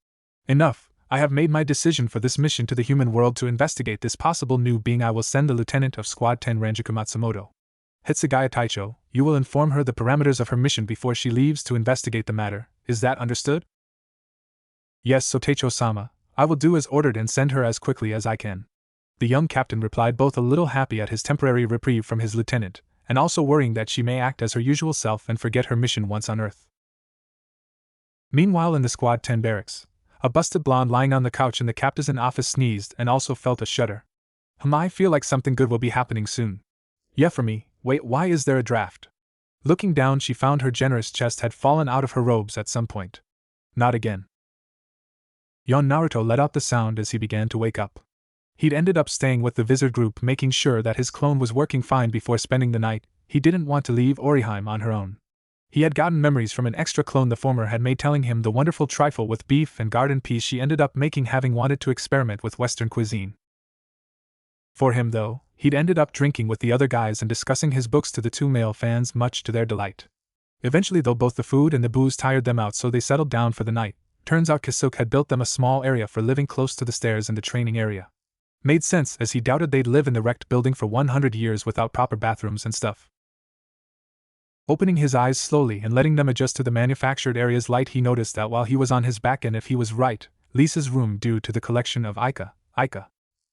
Enough, I have made my decision for this mission to the human world to investigate this possible new being. I will send the lieutenant of Squad 10 Ranjaku Matsumoto. Hitsugaya Taicho, you will inform her the parameters of her mission before she leaves to investigate the matter, is that understood? Yes, Soteicho-sama, I will do as ordered and send her as quickly as I can. The young captain replied, both a little happy at his temporary reprieve from his lieutenant, and also worrying that she may act as her usual self and forget her mission once on Earth. Meanwhile, in the Squad 10 barracks, a busted blonde lying on the couch in the captain's office sneezed and also felt a shudder. I feel like something good will be happening soon. Yeah, for me. Wait, why is there a draft? Looking down, she found her generous chest had fallen out of her robes at some point. Not again. Yawn. Naruto let out the sound as he began to wake up. He'd ended up staying with the Vizard group, making sure that his clone was working fine before spending the night. He didn't want to leave Oriheim on her own. He had gotten memories from an extra clone the former had made, telling him the wonderful trifle with beef and garden peas she ended up making, having wanted to experiment with Western cuisine. For him, though, he'd ended up drinking with the other guys and discussing his books to the 2 male fans, much to their delight. Eventually, though, both the food and the booze tired them out, so they settled down for the night. Turns out Kisuke had built them a small area for living close to the stairs in the training area. Made sense, as he doubted they'd live in the wrecked building for 100 years without proper bathrooms and stuff. Opening his eyes slowly and letting them adjust to the manufactured area's light, he noticed that while he was on his back, and if he was right, Lisa's room, due to the collection of Ika.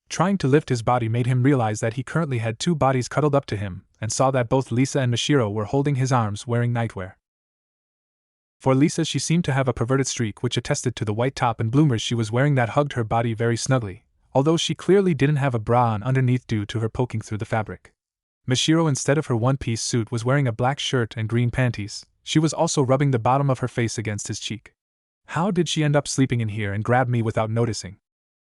Trying to lift his body made him realize that he currently had 2 bodies cuddled up to him, and saw that both Lisa and Mashiro were holding his arms, wearing nightwear. For Lisa, she seemed to have a perverted streak which attested to the white top and bloomers she was wearing that hugged her body very snugly, although she clearly didn't have a bra on underneath due to her poking through the fabric. Mashiro, instead of her one-piece suit, was wearing a black shirt and green panties, She was also rubbing the bottom of her face against his cheek. How did she end up sleeping in here and grab me without noticing?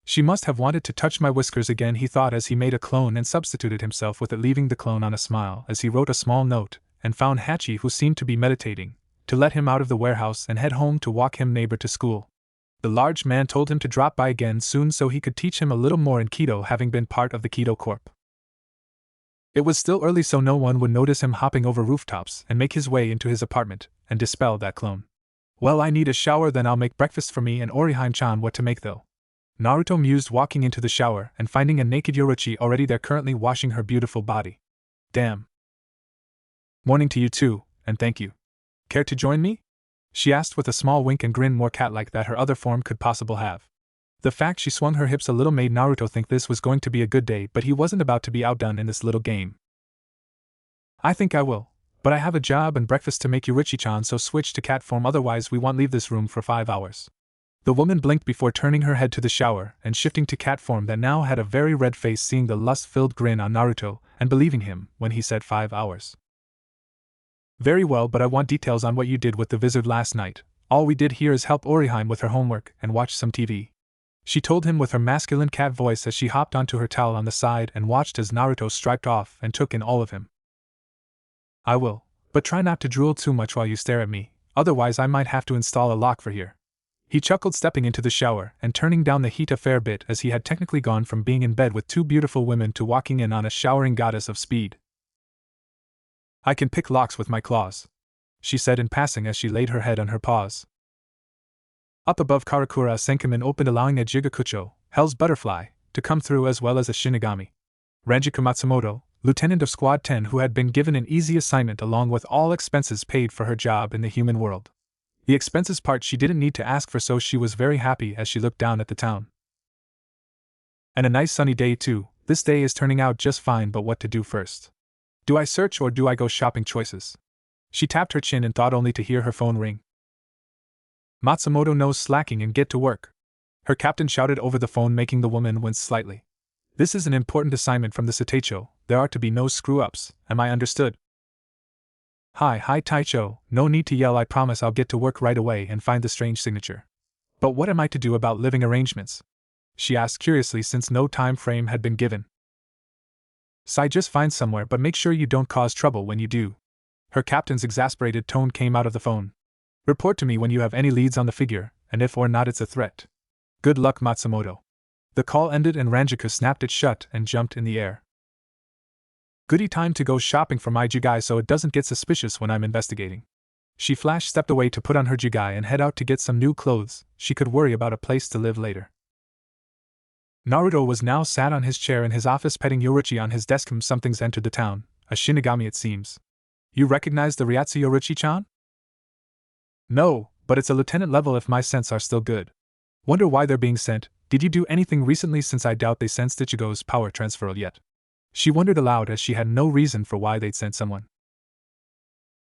She must have wanted to touch my whiskers again, he thought as he made a clone and substituted himself with it, leaving the clone on a smile as he wrote a small note, and found Hachi, who seemed to be meditating, to let him out of the warehouse and head home to walk him neighbor to school. The large man told him to drop by again soon so he could teach him a little more in Keto, having been part of the Keto Corp. It was still early, so no one would notice him hopping over rooftops and make his way into his apartment and dispel that clone. Well, I need a shower, then I'll make breakfast for me and Orihime-chan. What to make though? Naruto mused, walking into the shower and finding a naked Yoruichi already there, currently washing her beautiful body. Damn. Morning to you too, and thank you. Care to join me? She asked with a small wink and grin more cat-like than her other form could possibly have. The fact she swung her hips a little made Naruto think this was going to be a good day, but he wasn't about to be outdone in this little game. I think I will, but I have a job and breakfast to make, Yoruichi-chan, so switch to cat form, otherwise we won't leave this room for 5 hours. The woman blinked before turning her head to the shower and shifting to cat form that now had a very red face, seeing the lust-filled grin on Naruto and believing him when he said 5 hours. Very well, but I want details on what you did with the wizard last night. All we did here is help Orihime with her homework and watch some TV. She told him with her masculine cat voice as she hopped onto her towel on the side and watched as Naruto striped off and took in all of him. I will, but try not to drool too much while you stare at me, otherwise I might have to install a lock for here. He chuckled, stepping into the shower and turning down the heat a fair bit, as he had technically gone from being in bed with 2 beautiful women to walking in on a showering goddess of speed. I can pick locks with my claws, she said in passing as she laid her head on her paws. Up above, Karakura Senkaman opened, allowing a Jigakucho, Hell's Butterfly, to come through, as well as a Shinigami. Ranjiku Matsumoto, lieutenant of Squad 10, who had been given an easy assignment along with all expenses paid for her job in the human world. The expenses part she didn't need to ask for, so she was very happy as she looked down at the town. And a nice sunny day too. This day is turning out just fine, but what to do first? Do I search or do I go shopping? Choices. She tapped her chin and thought, only to hear her phone ring. Matsumoto, no slacking and get to work, her captain shouted over the phone, making the woman wince slightly. This is an important assignment from the Suteicho. There are to be no screw-ups, am I understood? Hi Taicho, no need to yell, I promise I'll get to work right away and find the strange signature. But what am I to do about living arrangements? She asked curiously, since no time frame had been given. Sai, just find somewhere, but make sure you don't cause trouble when you do. Her captain's exasperated tone came out of the phone. Report to me when you have any leads on the figure, and if or not it's a threat. Good luck, Matsumoto. The call ended and Ranjiku snapped it shut and jumped in the air. Goody, time to go shopping for my Jigai so it doesn't get suspicious when I'm investigating. She stepped away to put on her Jigai and head out to get some new clothes. She could worry about a place to live later. Naruto was now sat on his chair in his office, petting Yoruichi on his desk. Something's entered the town, a Shinigami it seems. You recognize the Ryatsu, Yoruichi-chan? No, but it's a lieutenant level if my scents are still good. Wonder why they're being sent. Did you do anything recently, since I doubt they sensed Ichigo's power transfer yet? She wondered aloud as she had no reason for why they'd sent someone.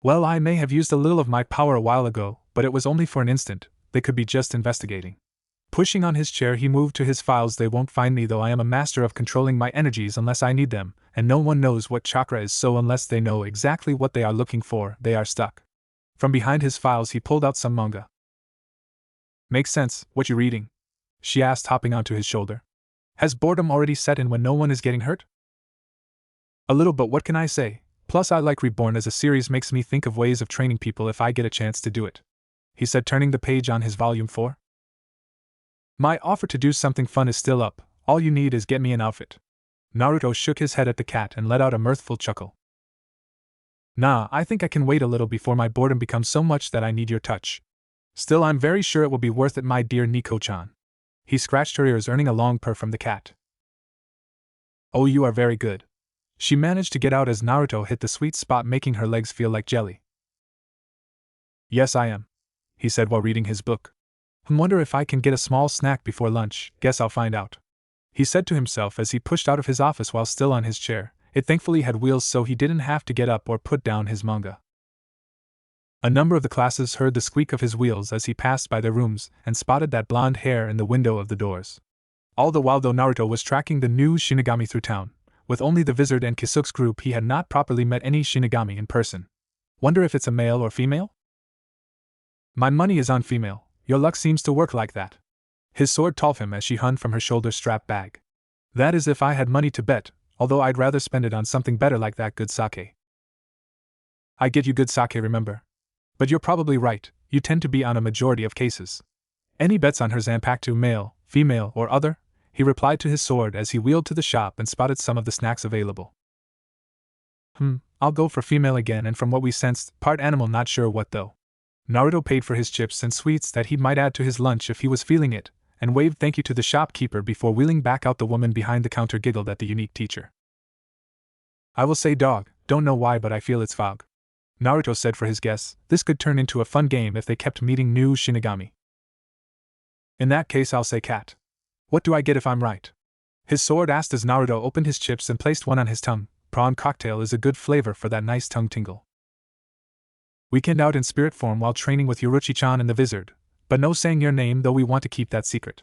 Well, I may have used a little of my power a while ago, but it was only for an instant. They could be just investigating. Pushing on his chair, he moved to his files. They won't find me, though I am a master of controlling my energies unless I need them, and no one knows what chakra is, so unless they know exactly what they are looking for, they are stuck. From behind his files he pulled out some manga. Makes sense, what you reading? She asked, hopping onto his shoulder. Has boredom already set in when no one is getting hurt? A little, but what can I say? Plus I like Reborn as a series, makes me think of ways of training people if I get a chance to do it, he said, turning the page on his volume 4. My offer to do something fun is still up. All you need is get me an outfit. Naruto shook his head at the cat and let out a mirthful chuckle. Nah, I think I can wait a little before my boredom becomes so much that I need your touch. Still, I'm very sure it will be worth it, my dear Nico-chan. He scratched her ears, earning a long purr from the cat. Oh, you are very good. She managed to get out as Naruto hit the sweet spot, making her legs feel like jelly. Yes, I am, he said while reading his book. Wonder if I can get a small snack before lunch. Guess I'll find out, he said to himself as he pushed out of his office while still on his chair. It thankfully had wheels, so he didn't have to get up or put down his manga. A number of the classes heard the squeak of his wheels as he passed by their rooms and spotted that blonde hair in the window of the doors. All the while, though, Naruto was tracking the new Shinigami through town. With only the Wizard and Kisuke's group, he had not properly met any Shinigami in person. Wonder if it's a male or female? My money is on female, your luck seems to work like that. His sword told him as she hung from her shoulder strap bag. That is if I had money to bet, although I'd rather spend it on something better like that good sake. I get you good sake, remember? But you're probably right, you tend to be on a majority of cases. Any bets on her Zanpakuto, male, female, or other? He replied to his sword as he wheeled to the shop and spotted some of the snacks available. I'll go for female again, and from what we sensed, part animal, not sure what though. Naruto paid for his chips and sweets that he might add to his lunch if he was feeling it, and waved thank you to the shopkeeper before wheeling back out. The woman behind the counter giggled at the unique teacher. I will say dog, don't know why but I feel it's fog. Naruto said for his guests, this could turn into a fun game if they kept meeting new Shinigami. In that case I'll say cat. What do I get if I'm right? His sword asked as Naruto opened his chips and placed one on his tongue. Prawn cocktail is a good flavor for that nice tongue tingle. Weekend out in spirit form while training with Yoruchi-chan and the Wizard, but no saying your name though we want to keep that secret.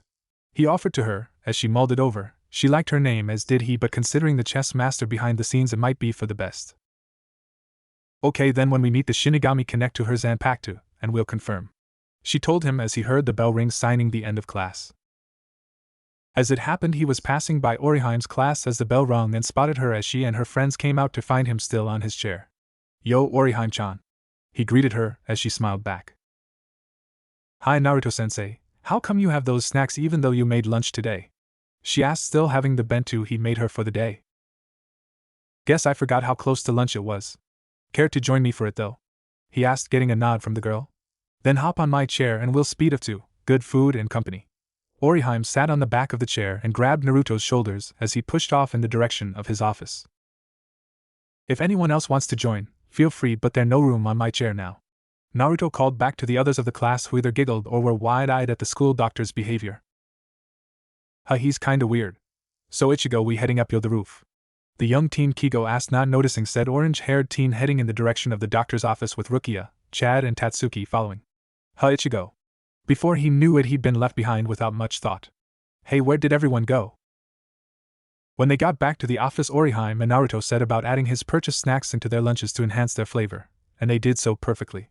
He offered to her, as she mulled it over. She liked her name as did he, but considering the chess master behind the scenes it might be for the best. Okay then, when we meet the Shinigami connect to her Zanpakuto, and we'll confirm. She told him as he heard the bell ring signing the end of class. As it happened, he was passing by Oriheim's class as the bell rung and spotted her as she and her friends came out to find him still on his chair. Yo, Oriheim-chan. He greeted her as she smiled back. Hi Naruto-sensei, how come you have those snacks even though you made lunch today? She asked, still having the bento he made her for the day. Guess I forgot how close to lunch it was. Care to join me for it though? He asked, getting a nod from the girl. Then hop on my chair and we'll speed up to good food and company. Oriheim sat on the back of the chair and grabbed Naruto's shoulders as he pushed off in the direction of his office. If anyone else wants to join, feel free, but there's no room on my chair now. Naruto called back to the others of the class who either giggled or were wide-eyed at the school doctor's behavior. He's kinda weird. So Ichigo, we heading up the roof? The young teen Kigo asked, not noticing said orange-haired teen heading in the direction of the doctor's office with Rukia, Chad and Tatsuki following. Ichigo. Before he knew it, he'd been left behind without much thought. Hey, where did everyone go? When they got back to the office, Oriheim and Naruto said about adding his purchased snacks into their lunches to enhance their flavor, and they did so perfectly.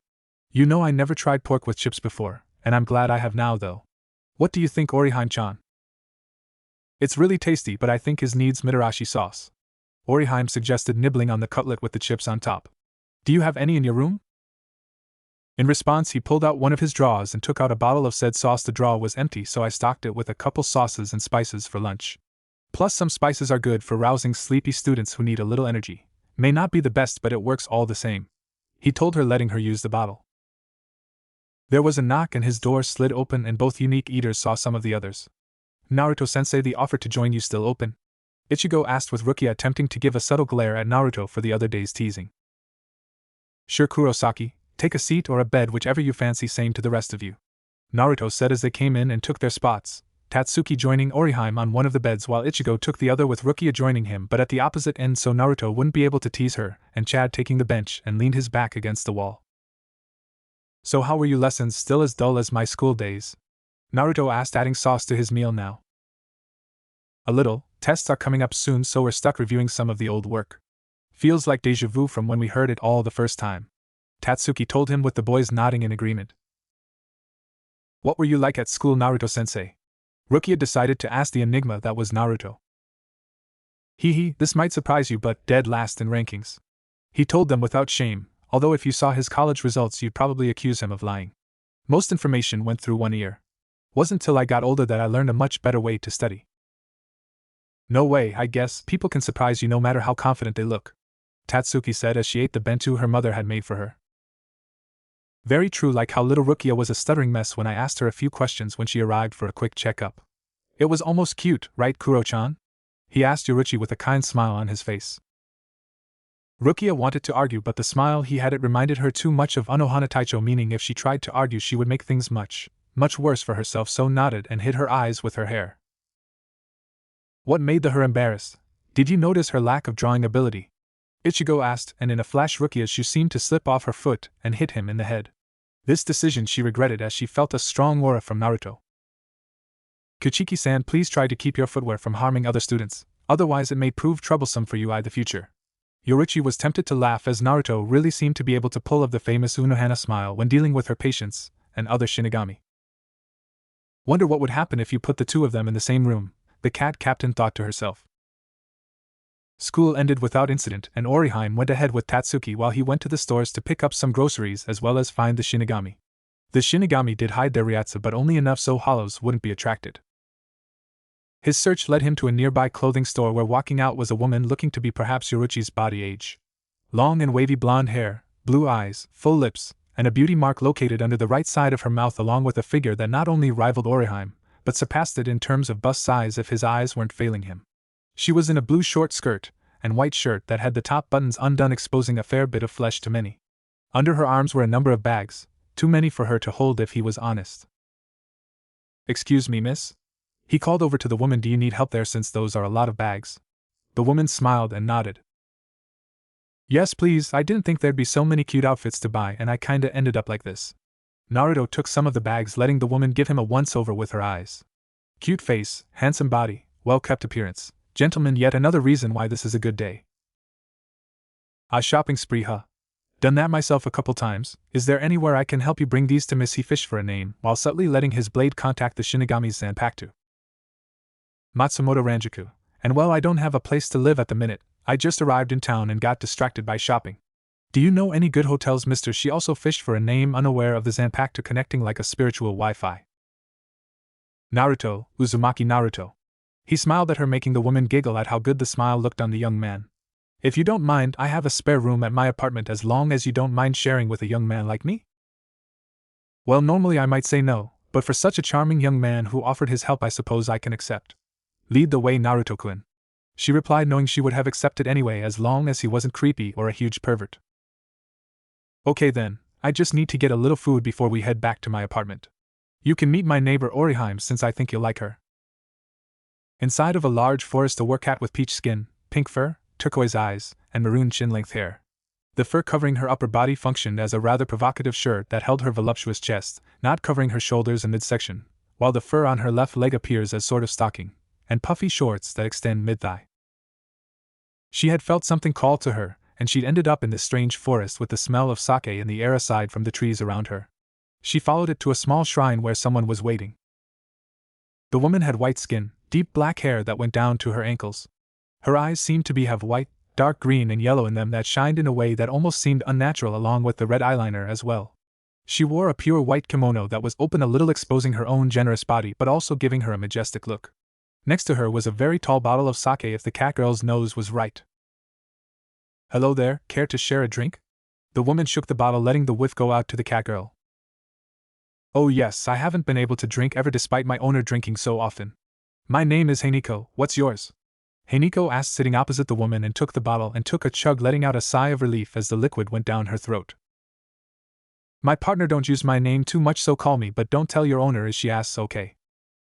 You know, I never tried pork with chips before, and I'm glad I have now though. What do you think, Oriheim-chan? It's really tasty, but I think it needs mitarashi sauce. Oriheim suggested, nibbling on the cutlet with the chips on top. Do you have any in your room? In response, he pulled out one of his drawers and took out a bottle of said sauce. The drawer was empty, so I stocked it with a couple sauces and spices for lunch. Plus, some spices are good for rousing sleepy students who need a little energy. May not be the best, but it works all the same. He told her, letting her use the bottle. There was a knock and his door slid open and both unique eaters saw some of the others. Naruto-sensei, the offer to join you still open? Ichigo asked, with Rukia attempting to give a subtle glare at Naruto for the other day's teasing. Sure, Kurosaki. Take a seat or a bed, whichever you fancy, same to the rest of you. Naruto said as they came in and took their spots, Tatsuki joining Oriheim on one of the beds while Ichigo took the other with Rukia joining him but at the opposite end so Naruto wouldn't be able to tease her, and Chad taking the bench and leaned his back against the wall. So how were your lessons? Still as dull as my school days? Naruto asked, adding sauce to his meal now. A little. Tests are coming up soon, so we're stuck reviewing some of the old work. Feels like déjà vu from when we heard it all the first time. Tatsuki told him, with the boys nodding in agreement. What were you like at school, Naruto-sensei? Rukia decided to ask the enigma that was Naruto. This might surprise you, but dead last in rankings. He told them without shame, although if you saw his college results you'd probably accuse him of lying. Most information went through one ear. Wasn't till I got older that I learned a much better way to study. No way, I guess people can surprise you no matter how confident they look, Tatsuki said as she ate the bento her mother had made for her. Very true, like how little Rukia was a stuttering mess when I asked her a few questions when she arrived for a quick checkup. It was almost cute, right, Kuro-chan? He asked Yoruchi with a kind smile on his face. Rukia wanted to argue, but the smile he had, it reminded her too much of Unohana Taicho, meaning if she tried to argue she would make things much worse for herself, so nodded and hid her eyes with her hair. What made her embarrassed? Did you notice her lack of drawing ability? Ichigo asked, and in a flash Rukia's shoe seemed to slip off her foot and hit him in the head. This decision she regretted as she felt a strong aura from Naruto. Kuchiki-san, please try to keep your footwear from harming other students, otherwise it may prove troublesome for you in the future. Yoruchi was tempted to laugh as Naruto really seemed to be able to pull off the famous Unohana smile when dealing with her patients, and other Shinigami. Wonder what would happen if you put the two of them in the same room, the cat captain thought to herself. School ended without incident, and Orihime went ahead with Tatsuki while he went to the stores to pick up some groceries as well as find the Shinigami. The Shinigami did hide their Ryatsu, but only enough so hollows wouldn't be attracted. His search led him to a nearby clothing store where walking out was a woman looking to be perhaps Yoruichi's body age. Long and wavy blonde hair, blue eyes, full lips, and a beauty mark located under the right side of her mouth, along with a figure that not only rivaled Orihime, but surpassed it in terms of bust size if his eyes weren't failing him. She was in a blue short skirt and white shirt that had the top buttons undone, exposing a fair bit of flesh to many. Under her arms were a number of bags, too many for her to hold if he was honest. "Excuse me, miss?" He called over to the woman. "Do you need help there, since those are a lot of bags?" The woman smiled and nodded. "Yes, please, I didn't think there'd be so many cute outfits to buy, and I kinda ended up like this." Naruto took some of the bags, letting the woman give him a once-over with her eyes. Cute face, handsome body, well-kept appearance. Gentlemen, yet another reason why this is a good day. "A shopping spree, huh? Done that myself a couple times. Is there anywhere I can help you bring these to Miss?" He fished for a name, while subtly letting his blade contact the Shinigami's Zanpakuto. "Matsumoto Ranjaku. And well, I don't have a place to live at the minute. I just arrived in town and got distracted by shopping. Do you know any good hotels, mister?" She also fished for a name, unaware of the Zanpakuto connecting like a spiritual Wi-Fi. "Naruto, Uzumaki Naruto." He smiled at her, making the woman giggle at how good the smile looked on the young man. "If you don't mind, I have a spare room at my apartment, as long as you don't mind sharing with a young man like me?" "Well, normally I might say no, but for such a charming young man who offered his help, I suppose I can accept." "Lead the way, Naruto-kun," she replied, knowing she would have accepted anyway as long as he wasn't creepy or a huge pervert. "Okay then, I just need to get a little food before we head back to my apartment. You can meet my neighbor Orihime, since I think you'll like her." Inside of a large forest, a werewolf with peach skin, pink fur, turquoise eyes, and maroon chin-length hair. The fur covering her upper body functioned as a rather provocative shirt that held her voluptuous chest, not covering her shoulders and midsection, while the fur on her left leg appears as sort of stocking, and puffy shorts that extend mid-thigh. She had felt something call to her, and she'd ended up in this strange forest with the smell of sake in the air aside from the trees around her. She followed it to a small shrine where someone was waiting. The woman had white skin, deep black hair that went down to her ankles. Her eyes seemed to have white, dark green and yellow in them that shined in a way that almost seemed unnatural, along with the red eyeliner as well. She wore a pure white kimono that was open a little, exposing her own generous body but also giving her a majestic look. Next to her was a very tall bottle of sake, if the cat girl's nose was right. "Hello there, care to share a drink?" The woman shook the bottle, letting the whiff go out to the cat girl. "Oh yes, I haven't been able to drink ever, despite my owner drinking so often. My name is Heiniko, what's yours?" Heiniko asked, sitting opposite the woman, and took the bottle and took a chug, letting out a sigh of relief as the liquid went down her throat. "My partner don't use my name too much, so call me, but don't tell your owner, is she?" asks. "Okay,"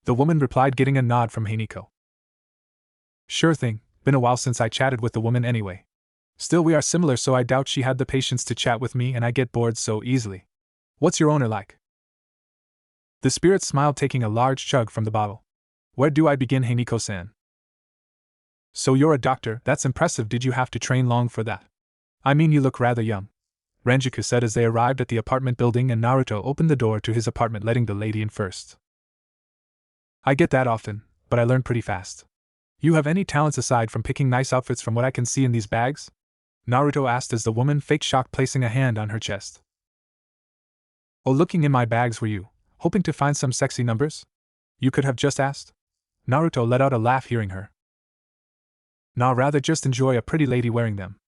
the woman replied, getting a nod from Heiniko. "Sure thing, been a while since I chatted with the woman anyway. Still, we are similar, so I doubt she had the patience to chat with me, and I get bored so easily. What's your owner like?" The spirit smiled, taking a large chug from the bottle. "Where do I begin, Heiniko-san?" "So you're a doctor, that's impressive. Did you have to train long for that?" "I mean, you look rather young," Ranjaku said as they arrived at the apartment building and Naruto opened the door to his apartment, letting the lady in first. "I get that often, but I learn pretty fast. You have any talents aside from picking nice outfits from what I can see in these bags?" Naruto asked as the woman faked shock, placing a hand on her chest. "Oh, looking in my bags, were you hoping to find some sexy numbers? You could have just asked." Naruto let out a laugh hearing her. "Nah, rather just enjoy a pretty lady wearing them.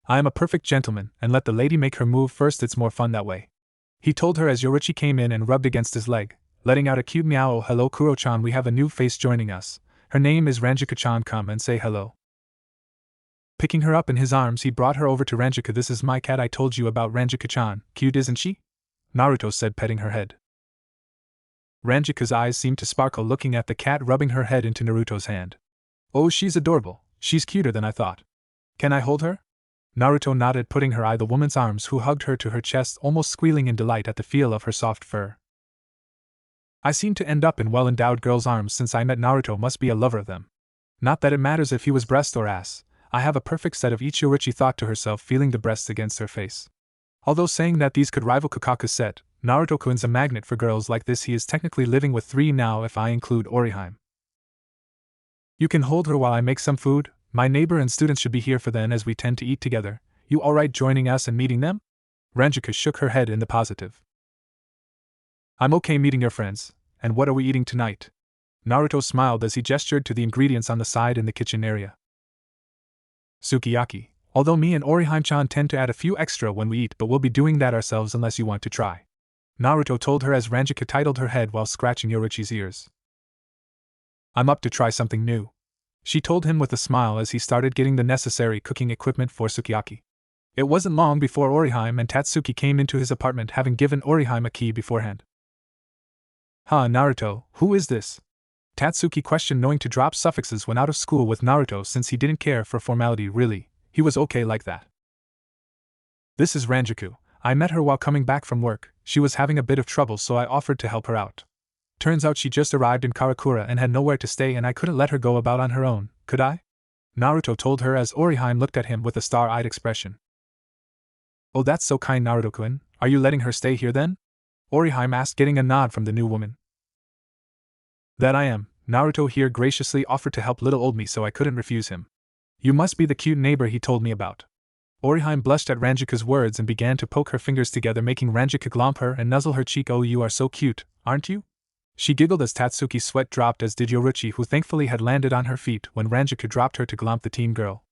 I am a perfect gentleman, and let the lady make her move first, it's more fun that way," he told her as Yoruichi came in and rubbed against his leg, letting out a cute meow. "Oh, hello Kuro-chan, we have a new face joining us. Her name is Ranjaku-chan, come and say hello." Picking her up in his arms, he brought her over to Ranjaku. "This is my cat I told you about, Ranjaku-chan. Cute, isn't she?" Naruto said, petting her head. Ranjaku's eyes seemed to sparkle, looking at the cat rubbing her head into Naruto's hand. "Oh, she's adorable. She's cuter than I thought. Can I hold her?" Naruto nodded, putting her in the woman's arms, who hugged her to her chest, almost squealing in delight at the feel of her soft fur. "I seem to end up in well-endowed girls' arms since I met Naruto. Must be a lover of them. Not that it matters if he was breast or ass. I have a perfect set of each," Yoruichi thought to herself, feeling the breasts against her face. Although saying that these could rival Kakaku's set, Naruto-kun's a magnet for girls like this. He is technically living with 3 now if I include Orihime. You can hold her while I make some food. My neighbor and students should be here for then as we tend to eat together. You alright joining us and meeting them? Ranjika shook her head in the positive. I'm okay meeting your friends. And what are we eating tonight? Naruto smiled as he gestured to the ingredients on the side in the kitchen area. Sukiyaki, although me and Orihime-chan tend to add a few extra when we eat, but we'll be doing that ourselves unless you want to try. Naruto told her as Ranjika titled her head while scratching Yoruichi's ears. I'm up to try something new, she told him with a smile as he started getting the necessary cooking equipment for sukiyaki. It wasn't long before Orihime and Tatsuki came into his apartment, having given Orihime a key beforehand. Huh, Naruto, who is this? Tatsuki questioned, knowing to drop suffixes when out of school with Naruto since he didn't care for formality really, he was okay like that. This is Ranjiku. I met her while coming back from work. She was having a bit of trouble so I offered to help her out. Turns out she just arrived in Karakura and had nowhere to stay and I couldn't let her go about on her own, could I? Naruto told her as Orihime looked at him with a star-eyed expression. Oh, that's so kind, Naruto-kun. Are you letting her stay here then? Orihime asked, getting a nod from the new woman. That I am. Naruto here graciously offered to help little old me so I couldn't refuse him. You must be the cute neighbor he told me about. Orihime blushed at Ranjika's words and began to poke her fingers together, making Ranjika glomp her and nuzzle her cheek. Oh, you are so cute, aren't you? She giggled as Tatsuki's sweat dropped, as did Yoruichi, who thankfully had landed on her feet when Ranjika dropped her to glomp the teen girl.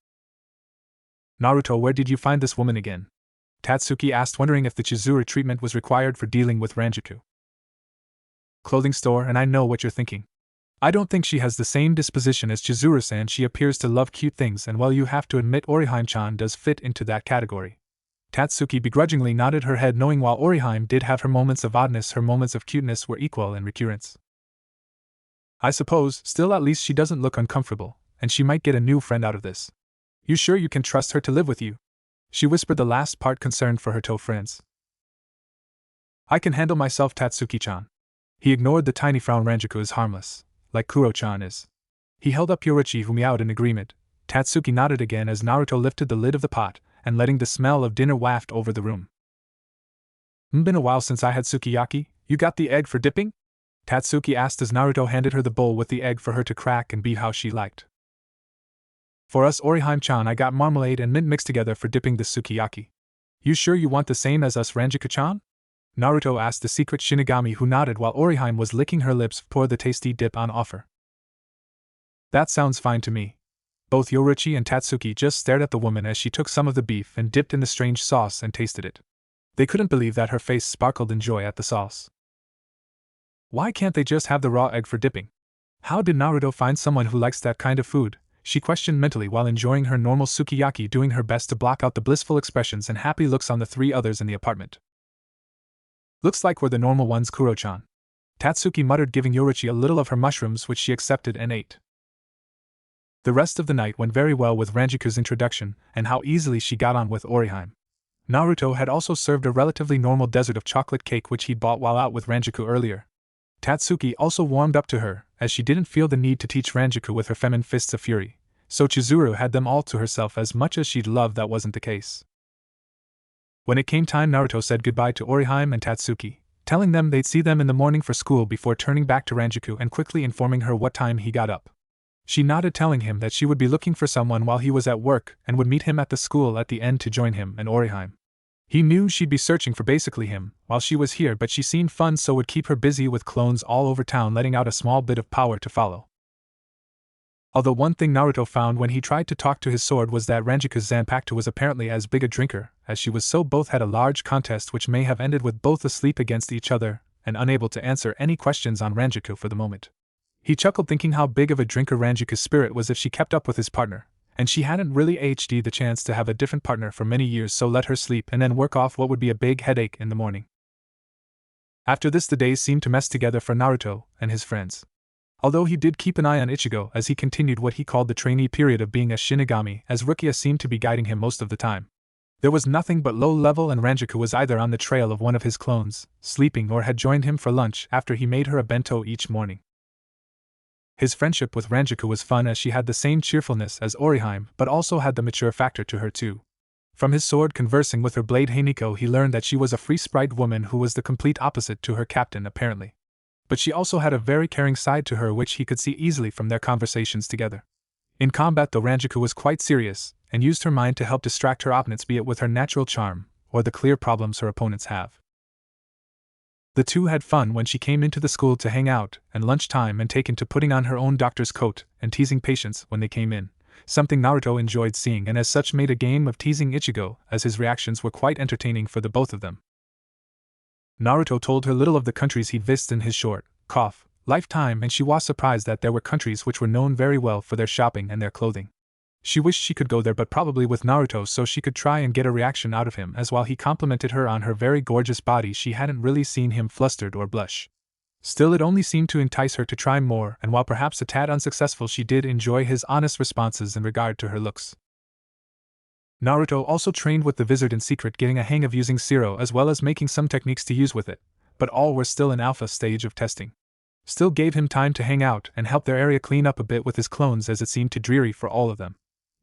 Naruto, where did you find this woman again? Tatsuki asked, wondering if the Chizuru treatment was required for dealing with Ranjiku. Clothing store, and I know what you're thinking. I don't think she has the same disposition as Chizuru-san. She appears to love cute things, and well, you have to admit Orihime-chan does fit into that category. Tatsuki begrudgingly nodded her head, knowing while Orihime did have her moments of oddness, her moments of cuteness were equal in recurrence. I suppose, still at least she doesn't look uncomfortable, and she might get a new friend out of this. You sure you can trust her to live with you? She whispered the last part, concerned for her toe friends. I can handle myself, Tatsuki-chan. He ignored the tiny frown. Ranjiku is harmless, like Kuro-chan is. He held up Yoruichi, who meowed in agreement. Tatsuki nodded again as Naruto lifted the lid of the pot, and letting the smell of dinner waft over the room. Been a while since I had sukiyaki. You got the egg for dipping? Tatsuki asked as Naruto handed her the bowl with the egg for her to crack and be how she liked. For us, Orihime-chan, I got marmalade and mint mixed together for dipping the sukiyaki. You sure you want the same as us, Ranjika-chan? Naruto asked the secret Shinigami, who nodded while Orihime was licking her lips for the tasty dip on offer. That sounds fine to me. Both Yoruichi and Tatsuki just stared at the woman as she took some of the beef and dipped in the strange sauce and tasted it. They couldn't believe that her face sparkled in joy at the sauce. Why can't they just have the raw egg for dipping? How did Naruto find someone who likes that kind of food? She questioned mentally while enjoying her normal sukiyaki, doing her best to block out the blissful expressions and happy looks on the 3 others in the apartment. Looks like we're the normal ones, Kuro-chan. Tatsuki muttered, giving Yoruichi a little of her mushrooms, which she accepted and ate. The rest of the night went very well with Ranjiku's introduction, and how easily she got on with Orihime. Naruto had also served a relatively normal dessert of chocolate cake which he'd bought while out with Ranjiku earlier. Tatsuki also warmed up to her, as she didn't feel the need to teach Ranjiku with her feminine fists of fury, so Chizuru had them all to herself as much as she'd love that wasn't the case. When it came time, Naruto said goodbye to Orihime and Tatsuki, telling them they'd see them in the morning for school before turning back to Ranjiku and quickly informing her what time he got up. She nodded, telling him that she would be looking for someone while he was at work and would meet him at the school at the end to join him and Orihime. He knew she'd be searching for basically him while she was here, but she seemed fun, so would keep her busy with clones all over town, letting out a small bit of power to follow. Although one thing Naruto found when he tried to talk to his sword was that Ranjiku's Zanpakuto was apparently as big a drinker as she was, so both had a large contest which may have ended with both asleep against each other and unable to answer any questions on Ranjiku for the moment. He chuckled, thinking how big of a drinker Ranjiku's spirit was if she kept up with his partner, and she hadn't really had the chance to have a different partner for many years, so let her sleep and then work off what would be a big headache in the morning. After this, the days seemed to mess together for Naruto and his friends. Although he did keep an eye on Ichigo as he continued what he called the trainee period of being a Shinigami, as Rukia seemed to be guiding him most of the time. There was nothing but low level, and Ranjiku was either on the trail of one of his clones, sleeping, or had joined him for lunch after he made her a bento each morning. His friendship with Ranjiku was fun as she had the same cheerfulness as Orihime but also had the mature factor to her too. From his sword conversing with her blade Heiniko, he learned that she was a free-sprite woman who was the complete opposite to her captain apparently. But she also had a very caring side to her which he could see easily from their conversations together. In combat though, Ranjiku was quite serious, and used her mind to help distract her opponents, be it with her natural charm, or the clear problems her opponents have. The two had fun when she came into the school to hang out, and lunchtime and taken to putting on her own doctor's coat and teasing patients when they came in, something Naruto enjoyed seeing and as such made a game of teasing Ichigo, as his reactions were quite entertaining for the both of them. Naruto told her little of the countries he'd visited in his short lifetime, and she was surprised that there were countries which were known very well for their shopping and their clothing. She wished she could go there, but probably with Naruto, so she could try and get a reaction out of him, as while he complimented her on her very gorgeous body she hadn't really seen him flustered or blush. Still, it only seemed to entice her to try more, and while perhaps a tad unsuccessful, she did enjoy his honest responses in regard to her looks. Naruto also trained with the wizard in secret, getting a hang of using Zero as well as making some techniques to use with it, but all were still in alpha stage of testing. Still gave him time to hang out and help their area clean up a bit with his clones, as it seemed too dreary for all of them.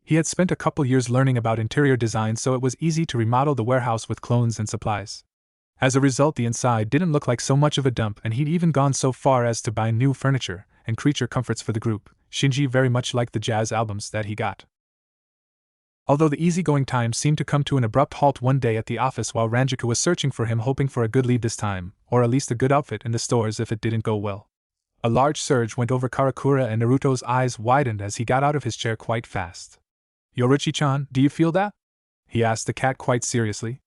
He had spent a couple years learning about interior design, so it was easy to remodel the warehouse with clones and supplies. As a result, the inside didn't look like so much of a dump, and he'd even gone so far as to buy new furniture and creature comforts for the group. Shinji very much liked the jazz albums that he got. Although the easygoing time seemed to come to an abrupt halt one day at the office while Ranjiku was searching for him, hoping for a good lead this time, or at least a good outfit in the stores if it didn't go well. A large surge went over Karakura and Naruto's eyes widened as he got out of his chair quite fast. "Yorichi-chan, do you feel that?" he asked the cat quite seriously.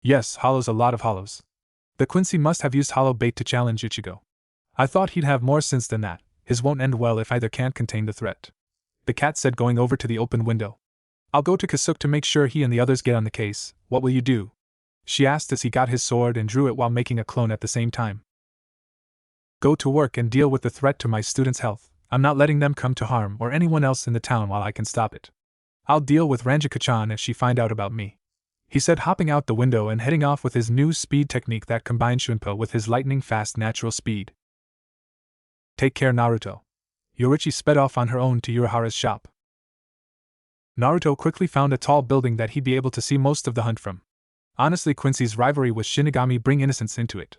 "Yes, hollows, a lot of hollows. The Quincy must have used hollow bait to challenge Ichigo. I thought he'd have more sense than that. His won't end well if either can't contain the threat," the cat said, going over to the open window. "I'll go to Kasuke to make sure he and the others get on the case. What will you do?" she asked as he got his sword and drew it while making a clone at the same time. "Go to work and deal with the threat to my students' health. I'm not letting them come to harm or anyone else in the town while I can stop it. I'll deal with Ranjiku-chan if she find out about me," he said, hopping out the window and heading off with his new speed technique that combined Shunpo with his lightning-fast natural speed. "Take care, Naruto." Yorichi sped off on her own to Urahara's shop. Naruto quickly found a tall building that he'd be able to see most of the hunt from. Honestly, Quincy's rivalry with Shinigami bring innocence into it.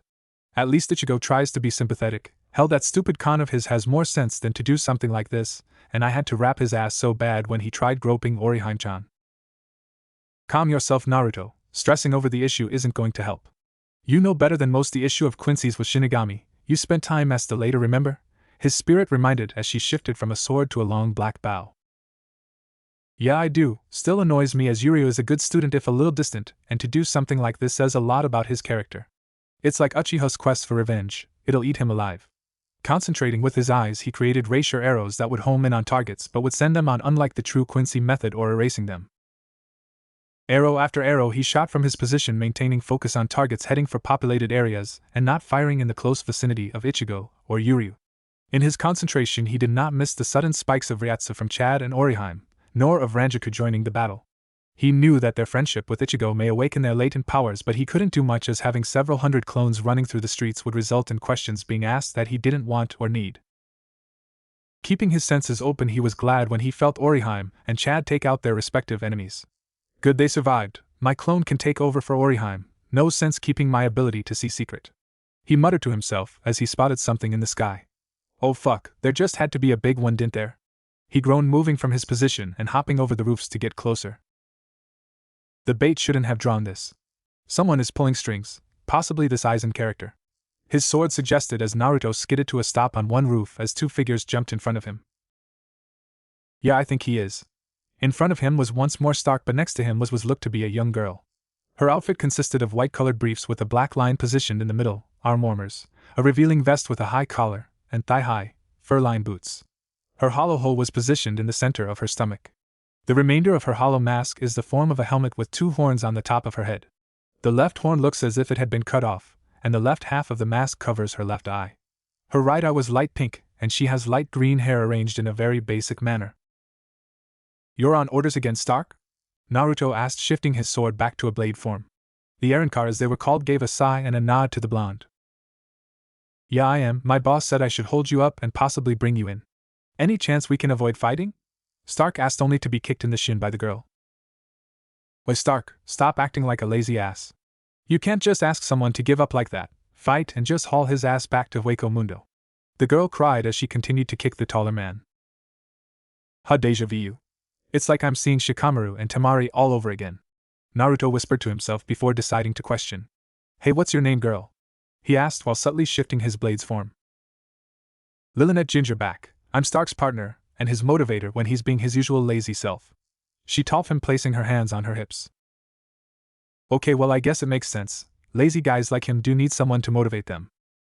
At least Ichigo tries to be sympathetic. Hell, that stupid con of his has more sense than to do something like this, and I had to rap his ass so bad when he tried groping Orihime-chan. "Calm yourself, Naruto. Stressing over the issue isn't going to help. You know better than most the issue of Quincy's with Shinigami. You spent time as the later, remember?" his spirit reminded as she shifted from a sword to a long black bow. "Yeah, I do. Still annoys me as Yuryu is a good student if a little distant, and to do something like this says a lot about his character. It's like Uchiha's quest for revenge, it'll eat him alive." Concentrating with his eyes, he created rapier arrows that would home in on targets but would send them on, unlike the true Quincy method or erasing them. Arrow after arrow he shot from his position, maintaining focus on targets heading for populated areas and not firing in the close vicinity of Ichigo or Yuryu. In his concentration he did not miss the sudden spikes of Ryatsu from Chad and Orihime, nor of Ranjiku joining the battle. He knew that their friendship with Ichigo may awaken their latent powers, but he couldn't do much as having several hundred clones running through the streets would result in questions being asked that he didn't want or need. Keeping his senses open, he was glad when he felt Orihime and Chad take out their respective enemies. "Good, they survived. My clone can take over for Orihime. No sense keeping my ability to see secret," he muttered to himself as he spotted something in the sky. "Oh fuck, there just had to be a big one, didn't there?" he groaned, moving from his position and hopping over the roofs to get closer. The bait shouldn't have drawn this. Someone is pulling strings, possibly this Aizen character, his sword suggested as Naruto skidded to a stop on one roof as two figures jumped in front of him. "Yeah, I think he is." In front of him was once more Stark, but next to him was looked to be a young girl. Her outfit consisted of white-colored briefs with a black line positioned in the middle, arm warmers, a revealing vest with a high collar, and thigh-high, fur-lined boots. Her hollow hole was positioned in the center of her stomach. The remainder of her hollow mask is the form of a helmet with two horns on the top of her head. The left horn looks as if it had been cut off, and the left half of the mask covers her left eye. Her right eye was light pink, and she has light green hair arranged in a very basic manner. "You're on orders again, Stark?" Naruto asked, shifting his sword back to a blade form. The Errenkar, as they were called, gave a sigh and a nod to the blonde. "Yeah, I am. My boss said I should hold you up and possibly bring you in. Any chance we can avoid fighting?" Stark asked, only to be kicked in the shin by the girl. Oi Stark, stop acting like a lazy ass. You can't just ask someone to give up like that, fight and just haul his ass back to Hueco Mundo. The girl cried as she continued to kick the taller man. Ha deja vu. It's like I'm seeing Shikamaru and Temari all over again. Naruto whispered to himself before deciding to question. Hey, what's your name, girl? He asked while subtly shifting his blade's form. Lillinet Gingerback, I'm Stark's partner, and his motivator when he's being his usual lazy self. She told him, placing her hands on her hips. Okay, well, I guess it makes sense. Lazy guys like him do need someone to motivate them.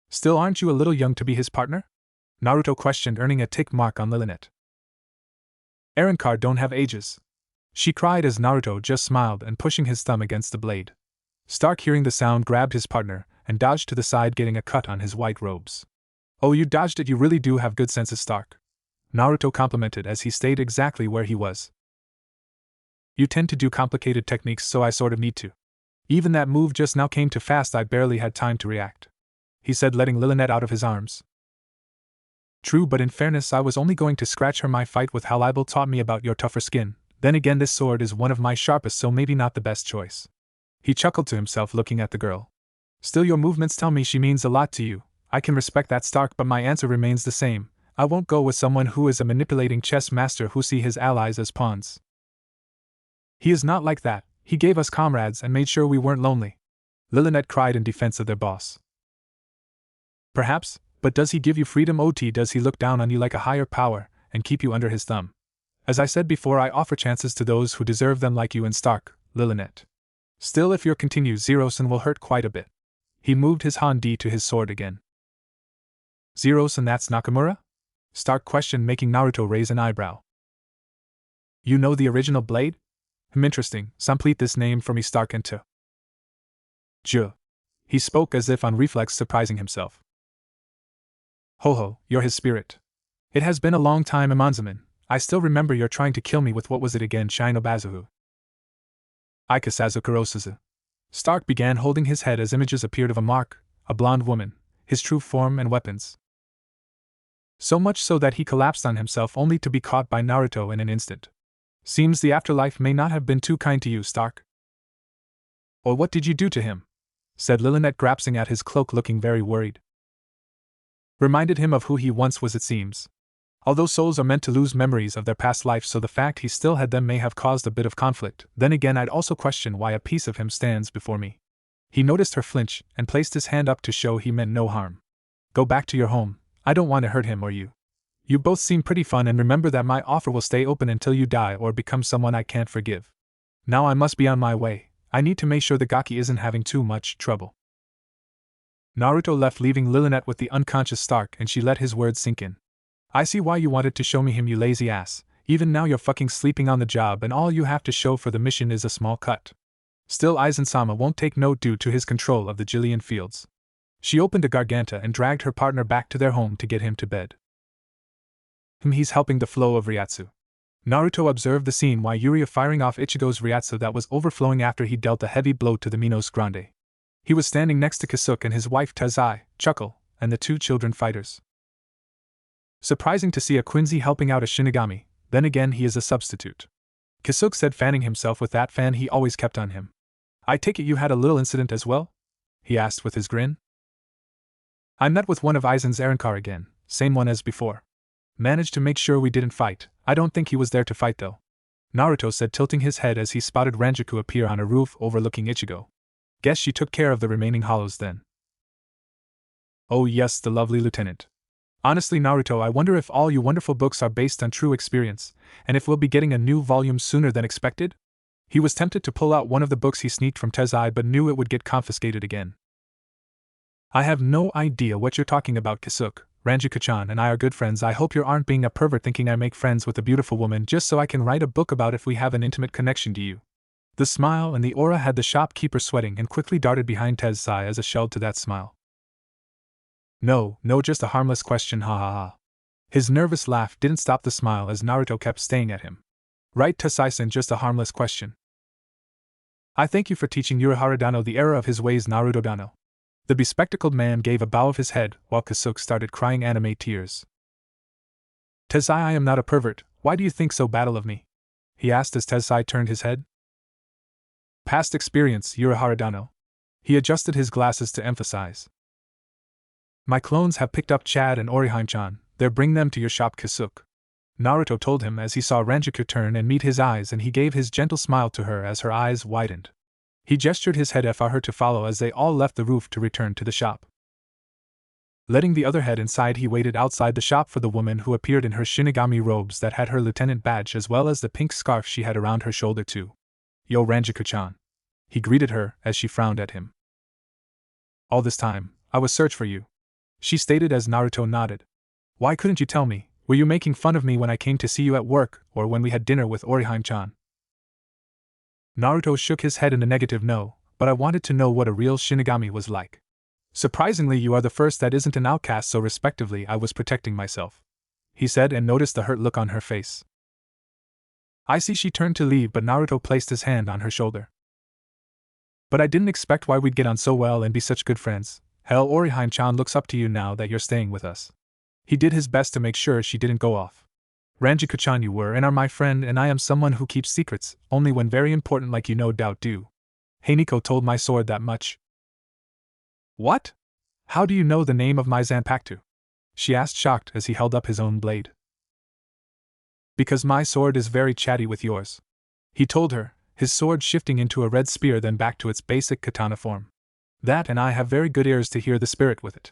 Still, aren't you a little young to be his partner? Naruto questioned, earning a tick mark on Lillinet. Arrancar don't have ages. She cried as Naruto just smiled and pushing his thumb against the blade. Stark, hearing the sound, grabbed his partner and dodged to the side, getting a cut on his white robes. Oh, you dodged it, you really do have good senses, Stark. Naruto complimented as he stayed exactly where he was. You tend to do complicated techniques, so I sort of need to. Even that move just now came too fast, I barely had time to react. He said, letting Lillinet out of his arms. True, but in fairness, I was only going to scratch her. My fight with Halibel taught me about your tougher skin. Then again, this sword is one of my sharpest, so maybe not the best choice. He chuckled to himself, looking at the girl. Still, your movements tell me she means a lot to you. I can respect that, Stark, but my answer remains the same. I won't go with someone who is a manipulating chess master who see his allies as pawns. He is not like that. He gave us comrades and made sure we weren't lonely. Lillinet cried in defense of their boss. Perhaps, but does he give you freedom? Does he look down on you like a higher power and keep you under his thumb? As I said before, I offer chances to those who deserve them, like you and Stark, Lillinet. Still, if you continue, Zero-san will hurt quite a bit. He moved his handi to his sword again. Zero-san, that's Nakamura? Stark questioned, making Naruto raise an eyebrow. You know the original blade? Interesting. Complete this name for me, Stark, and to. Je. He spoke as if on reflex, surprising himself. Ho ho, you're his spirit. It has been a long time, Imanzaman. I still remember you're trying to kill me with, what was it again, Shinobazuhu? Ikasazu Kurosuzu. Stark began, holding his head as images appeared of a mark, a blonde woman, his true form and weapons. So much so that he collapsed on himself, only to be caught by Naruto in an instant. Seems the afterlife may not have been too kind to you, Stark. Or what did you do to him? Said Lillinet, grasping at his cloak, looking very worried. Reminded him of who he once was, it seems. Although souls are meant to lose memories of their past life, so the fact he still had them may have caused a bit of conflict. Then again, I'd also question why a piece of him stands before me. He noticed her flinch and placed his hand up to show he meant no harm. Go back to your home. I don't want to hurt him or you. You both seem pretty fun, and remember that my offer will stay open until you die or become someone I can't forgive. Now I must be on my way. I need to make sure the Gaki isn't having too much trouble. Naruto left, leaving Lillinet with the unconscious Stark, and she let his words sink in. I see why you wanted to show me him, you lazy ass. Even now you're fucking sleeping on the job, and all you have to show for the mission is a small cut. Still, Aizen-sama won't take note due to his control of the Jillian fields. She opened a garganta and dragged her partner back to their home to get him to bed. He's helping the flow of Ryatsu. Naruto observed the scene while Yuria firing off Ichigo's Ryatsu that was overflowing after he dealt a heavy blow to the Minos Grande. He was standing next to Kasuke and his wife Tazai, Chuckle, and the two children fighters. Surprising to see a Quincy helping out a Shinigami, then again he is a substitute. Kasuke said, fanning himself with that fan he always kept on him. I take it you had a little incident as well? He asked with his grin. I met with one of Aizen's Arrancar again, same one as before. Managed to make sure we didn't fight. I don't think he was there to fight though. Naruto said, tilting his head as he spotted Ranjaku appear on a roof overlooking Ichigo. Guess she took care of the remaining hollows then. Oh yes, the lovely lieutenant. Honestly, Naruto, I wonder if all you wonderful books are based on true experience, and if we'll be getting a new volume sooner than expected? He was tempted to pull out one of the books he sneaked from Tezai, but knew it would get confiscated again. I have no idea what you're talking about, Kasuke. Ranjaku-chan and I are good friends. I hope you aren't being a pervert thinking I make friends with a beautiful woman just so I can write a book about if we have an intimate connection to you. The smile and the aura had the shopkeeper sweating and quickly darted behind Tezai as a shell to that smile. No, just a harmless question, ha ha ha. His nervous laugh didn't stop the smile as Naruto kept staring at him. Right, Tezai-san, just a harmless question. I thank you for teaching Urahara Dano the error of his ways, Naruto Dano. The bespectacled man gave a bow of his head while Kasuke started crying anime tears. Tezai, I am not a pervert, why do you think so badly of me? He asked as Tezai turned his head. Past experience, Urahara-dano. He adjusted his glasses to emphasize. My clones have picked up Chad and Orihime-chan, they'll bring them to your shop, Kisuk. Naruto told him as he saw Ranjiku turn and meet his eyes, and he gave his gentle smile to her as her eyes widened. He gestured his head for her to follow as they all left the roof to return to the shop. Letting the other head inside, he waited outside the shop for the woman who appeared in her Shinigami robes that had her lieutenant badge as well as the pink scarf she had around her shoulder too. Yo, Ranjiku-chan. He greeted her as she frowned at him. All this time, I was searching for you, she stated as Naruto nodded. Why couldn't you tell me? Were you making fun of me when I came to see you at work, or when we had dinner with Orihime-chan? Naruto shook his head in a negative no, but I wanted to know what a real Shinigami was like. Surprisingly, you are the first that isn't an outcast, so respectively I was protecting myself, he said, and noticed the hurt look on her face. I see. She turned to leave, but Naruto placed his hand on her shoulder. But I didn't expect why we'd get on so well and be such good friends. Hell, Orihime-chan looks up to you now that you're staying with us. He did his best to make sure she didn't go off. Ranjiku-chan, you were and are my friend, and I am someone who keeps secrets, only when very important, like you no doubt do. Heiniko told my sword that much. What? How do you know the name of my Zanpakuto? She asked, shocked as he held up his own blade. Because my sword is very chatty with yours, he told her, his sword shifting into a red spear then back to its basic katana form. That and I have very good ears to hear the spirit with it.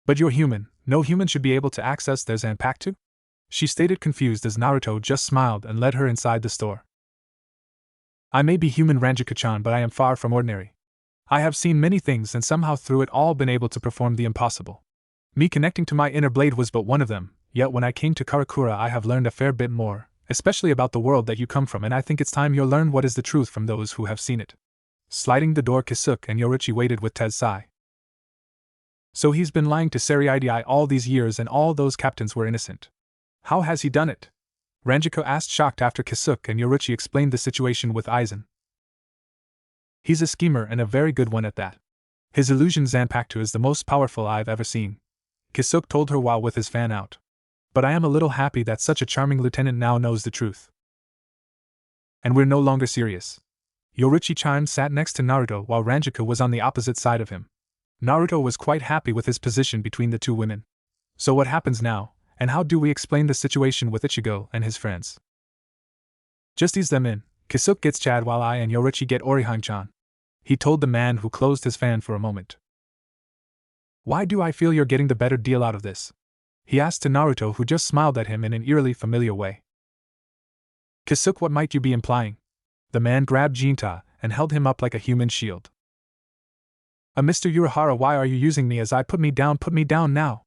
But you're human, no human should be able to access their Zanpakuto? She stated, confused, as Naruto just smiled and led her inside the store. I may be human, Ranjiku-chan, but I am far from ordinary. I have seen many things and somehow through it all been able to perform the impossible. Me connecting to my inner blade was but one of them, yet when I came to Karakura I have learned a fair bit more, especially about the world that you come from, and I think it's time you'll learn what is the truth from those who have seen it. Sliding the door, Kisuk and Yoruichi waited with Tensai. So he's been lying to Sariidai all these years and all those captains were innocent. How has he done it? Ranjiku asked, shocked, after Kisuk and Yoruichi explained the situation with Aizen. He's a schemer and a very good one at that. His illusion Zanpakuto is the most powerful I've ever seen, Kisuk told her while with his fan out. But I am a little happy that such a charming lieutenant now knows the truth. And we're no longer serious. Yoruichi-chan sat next to Naruto while Ranjiku was on the opposite side of him. Naruto was quite happy with his position between the two women. So what happens now, and how do we explain the situation with Ichigo and his friends? Just ease them in. Kisuk gets Chad while I and Yoruichi get Orihime-chan, he told the man who closed his fan for a moment. Why do I feel you're getting the better deal out of this? He asked to Naruto, who just smiled at him in an eerily familiar way. Kisuk, what might you be implying? The man grabbed Jinta and held him up like a human shield. Mr. Urahara, why are you using me as I put me down now?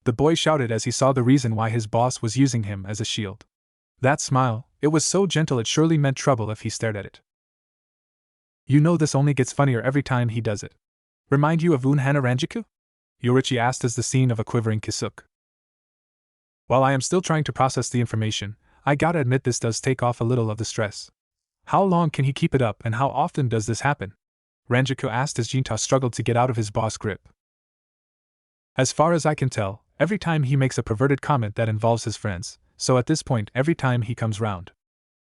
The boy shouted as he saw the reason why his boss was using him as a shield. That smile, it was so gentle it surely meant trouble if he stared at it. You know this only gets funnier every time he does it. Remind you of Unohana Ranjiku? Yoruichi asked as the scene of a quivering Kisuk. While I am still trying to process the information, I gotta admit this does take off a little of the stress. How long can he keep it up and how often does this happen? Ranjiku asked as Jinta struggled to get out of his boss grip. As far as I can tell, every time he makes a perverted comment that involves his friends, so at this point every time he comes round.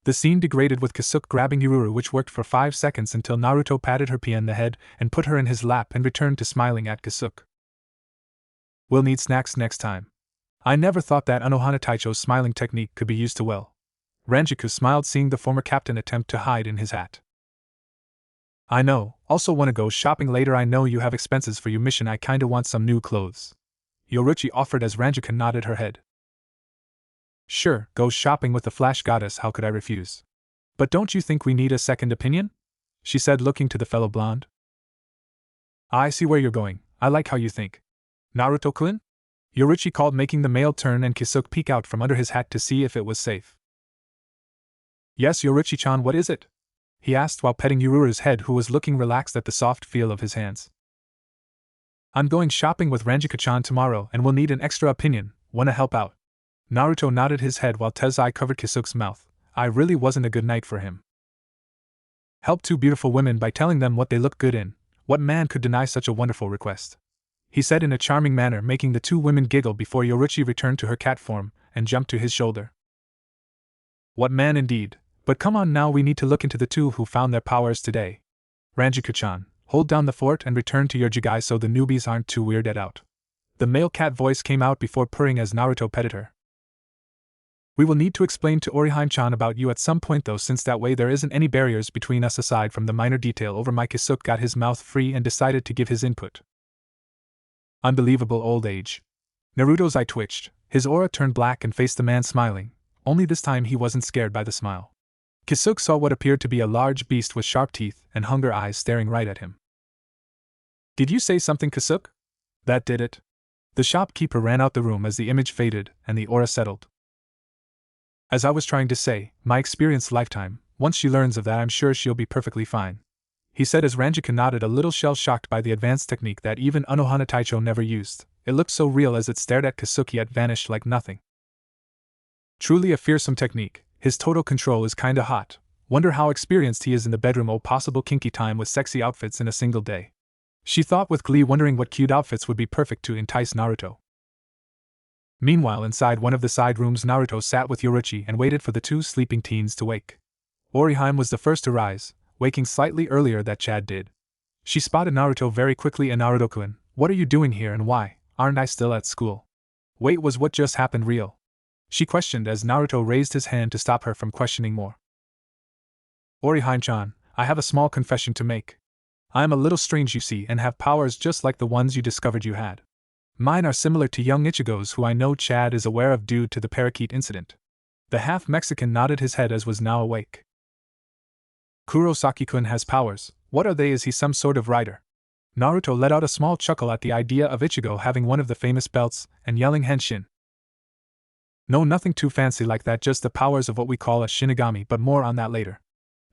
The scene degraded with Kisuk grabbing Yururu, which worked for 5 seconds until Naruto patted her on the head and put her in his lap and returned to smiling at Kisuk. We'll need snacks next time. I never thought that Unohana Taicho's smiling technique could be used too well. Ranjiku smiled, seeing the former captain attempt to hide in his hat. I know, also wanna go shopping later. I know you have expenses for your mission. I kinda want some new clothes, Yoruichi offered as Ranjiku nodded her head. Sure, go shopping with the Flash Goddess, how could I refuse? But don't you think we need a second opinion? She said, looking to the fellow blonde. I see where you're going, I like how you think. Naruto-kun? Yoruichi called, making the male turn and Kisuk peek out from under his hat to see if it was safe. Yes, Yoruichi-chan, what is it? He asked while petting Yururu's head, who was looking relaxed at the soft feel of his hands. I'm going shopping with Ranjiku-chan tomorrow and will need an extra opinion, wanna help out? Naruto nodded his head while Tensai covered Kisuk's mouth. I really wasn't a good night for him. Help two beautiful women by telling them what they look good in. What man could deny such a wonderful request? He said in a charming manner, making the two women giggle before Yoruichi returned to her cat form and jumped to his shoulder. What man indeed? But come on now, we need to look into the two who found their powers today. Ranjiku-chan, hold down the fort and return to your jigai so the newbies aren't too weirded out. The male cat voice came out before purring as Naruto petted her. We will need to explain to Orihime-chan about you at some point though, since that way there isn't any barriers between us aside from the minor detail over my Kisuke got his mouth free and decided to give his input. Unbelievable old age. Naruto's eye twitched, his aura turned black and faced the man smiling, only this time he wasn't scared by the smile. Kisuke saw what appeared to be a large beast with sharp teeth and hunger eyes staring right at him. Did you say something, Kisuke? That did it. The shopkeeper ran out the room as the image faded and the aura settled. As I was trying to say, my experienced lifetime, once she learns of that I'm sure she'll be perfectly fine, he said as Ranjiku nodded a little shell-shocked by the advanced technique that even Anohana Taicho never used. It looked so real as it stared at Kisuke yet vanished like nothing. Truly a fearsome technique, his total control is kinda hot. Wonder how experienced he is in the bedroom. Oh, possible kinky time with sexy outfits in a single day. She thought with glee, wondering what cute outfits would be perfect to entice Naruto. Meanwhile, inside one of the side rooms, Naruto sat with Yoruichi and waited for the two sleeping teens to wake. Orihime was the first to rise, waking slightly earlier than Chad did. She spotted Naruto very quickly. And Naruto-kun, what are you doing here and why aren't I still at school? Wait, was what just happened real? She questioned as Naruto raised his hand to stop her from questioning more. Orihime-chan, I have a small confession to make. I am a little strange, you see, and have powers just like the ones you discovered you had. Mine are similar to young Ichigo's, who I know Chad is aware of due to the parakeet incident. The half-Mexican nodded his head as was now awake. Kurosaki-kun has powers. What are they? Is he some sort of rider? Naruto let out a small chuckle at the idea of Ichigo having one of the famous belts, and yelling Henshin. No, nothing too fancy like that, just the powers of what we call a Shinigami, but more on that later.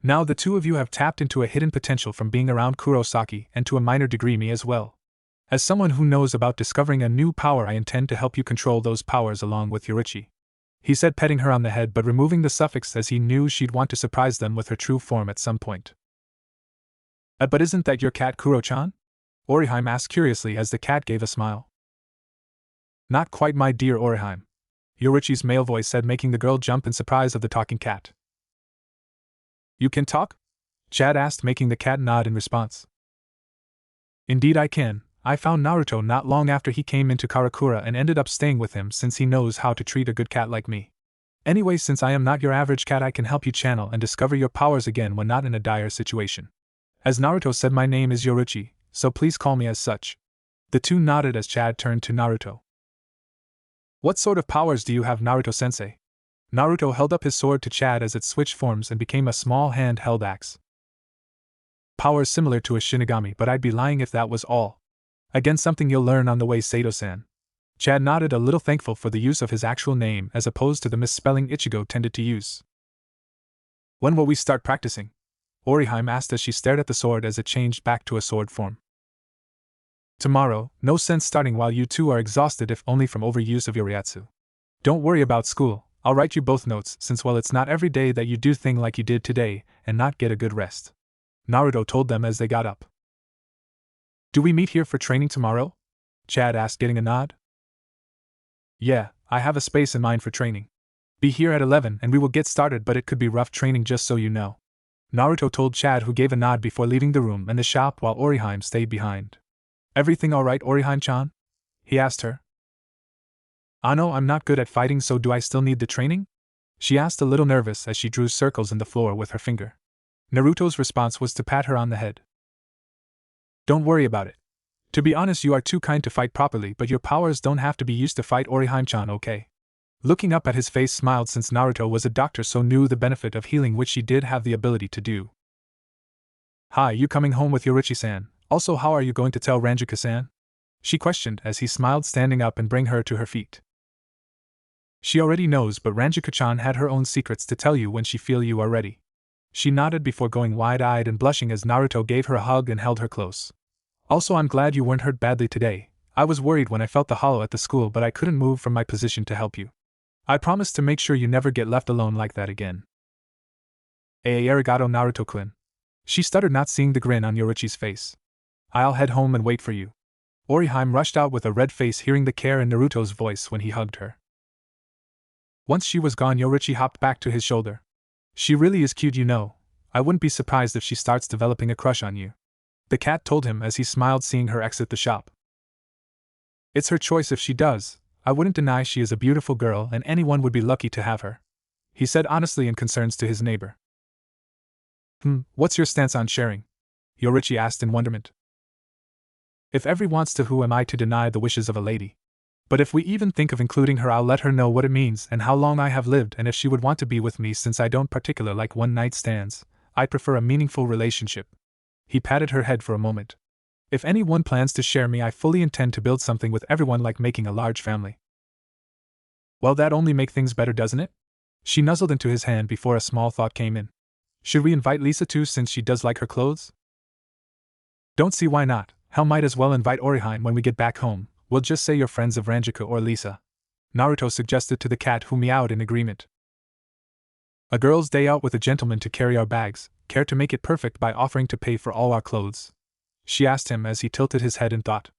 Now the two of you have tapped into a hidden potential from being around Kurosaki, and to a minor degree me as well. As someone who knows about discovering a new power, I intend to help you control those powers along with Yoruichi. He said, petting her on the head but removing the suffix as he knew she'd want to surprise them with her true form at some point. But isn't that your cat, Kuro-chan? Orihime asked curiously as the cat gave a smile. Not quite, my dear Orihime. Yoruichi's male voice said, making the girl jump in surprise of the talking cat. You can talk? Chad asked, making the cat nod in response. Indeed I can. I found Naruto not long after he came into Karakura and ended up staying with him since he knows how to treat a good cat like me. Anyway, since I am not your average cat, I can help you channel and discover your powers again when not in a dire situation. As Naruto said, my name is Yoruichi, so please call me as such. The two nodded as Chad turned to Naruto. What sort of powers do you have, Naruto-sensei? Naruto held up his sword to Chad as it switched forms and became a small hand-held axe. Powers similar to a Shinigami, but I'd be lying if that was all. Again, something you'll learn on the way, Sato-san. Chad nodded, a little thankful for the use of his actual name as opposed to the misspelling Ichigo tended to use. When will we start practicing? Orihime asked as she stared at the sword as it changed back to a sword form. Tomorrow, no sense starting while you two are exhausted, if only from overuse of Yoriatsu. Don't worry about school, I'll write you both notes since, well, it's not every day that you do thing like you did today and not get a good rest. Naruto told them as they got up. Do we meet here for training tomorrow? Chad asked, getting a nod. Yeah, I have a space in mind for training. Be here at 11 and we will get started, but it could be rough training just so you know. Naruto told Chad, who gave a nod before leaving the room and the shop while Orihime stayed behind. Everything alright, Orihime-chan? He asked her. No, I'm not good at fighting, so do I still need the training? She asked, a little nervous as she drew circles in the floor with her finger. Naruto's response was to pat her on the head. Don't worry about it. To be honest, you are too kind to fight properly, but your powers don't have to be used to fight, Orihime-chan, okay? Looking up at his face smiled, since Naruto was a doctor so knew the benefit of healing, which she did have the ability to do. Hi, you coming home with Yoruichi-san? Also, how are you going to tell Ranjiku-san? She questioned as he smiled, standing up and bring her to her feet. She already knows, but Ranjiku-chan had her own secrets to tell you when she feel you are ready. She nodded before going wide-eyed and blushing as Naruto gave her a hug and held her close. Also, I'm glad you weren't hurt badly today. I was worried when I felt the hollow at the school, but I couldn't move from my position to help you. I promise to make sure you never get left alone like that again. Arigato, Naruto-kun. She stuttered, not seeing the grin on Yoruichi's face. I'll head home and wait for you. Orihime rushed out with a red face, hearing the care in Naruto's voice when he hugged her. Once she was gone, Yoruichi hopped back to his shoulder. She really is cute, you know. I wouldn't be surprised if she starts developing a crush on you. The cat told him as he smiled seeing her exit the shop. It's her choice if she does. I wouldn't deny she is a beautiful girl and anyone would be lucky to have her, he said honestly in concerns to his neighbor. What's your stance on sharing? Yorichi asked in wonderment. If every wants to, who am I to deny the wishes of a lady? But if we even think of including her, I'll let her know what it means and how long I have lived and if she would want to be with me, since I don't particularly like one-night stands. I prefer a meaningful relationship. He patted her head for a moment. If anyone plans to share me, I fully intend to build something with everyone, like making a large family. Well, that only make things better, doesn't it? She nuzzled into his hand before a small thought came in. Should we invite Lisa too, since she does like her clothes? Don't see why not. Hell, might as well invite Orihime when we get back home. We'll just say you're friends of Ranjika or Lisa, Naruto suggested to the cat, who meowed in agreement. A girl's day out with a gentleman to carry our bags. Care to make it perfect by offering to pay for all our clothes? She asked him as he tilted his head in thought.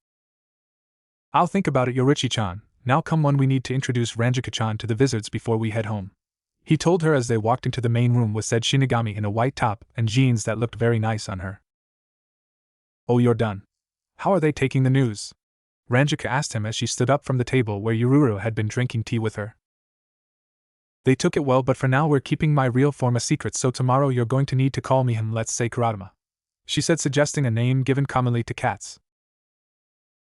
I'll think about it, Yorichi-chan. Now come on, we need to introduce Ranjika-chan to the wizards before we head home, he told her as they walked into the main room with said Shinigami in a white top and jeans that looked very nice on her. Oh, you're done. How are they taking the news? Ranjika asked him as she stood up from the table where Yururu had been drinking tea with her. They took it well, but for now we're keeping my real form a secret, so tomorrow you're going to need to call me him, let's say Kuratama, she said, suggesting a name given commonly to cats.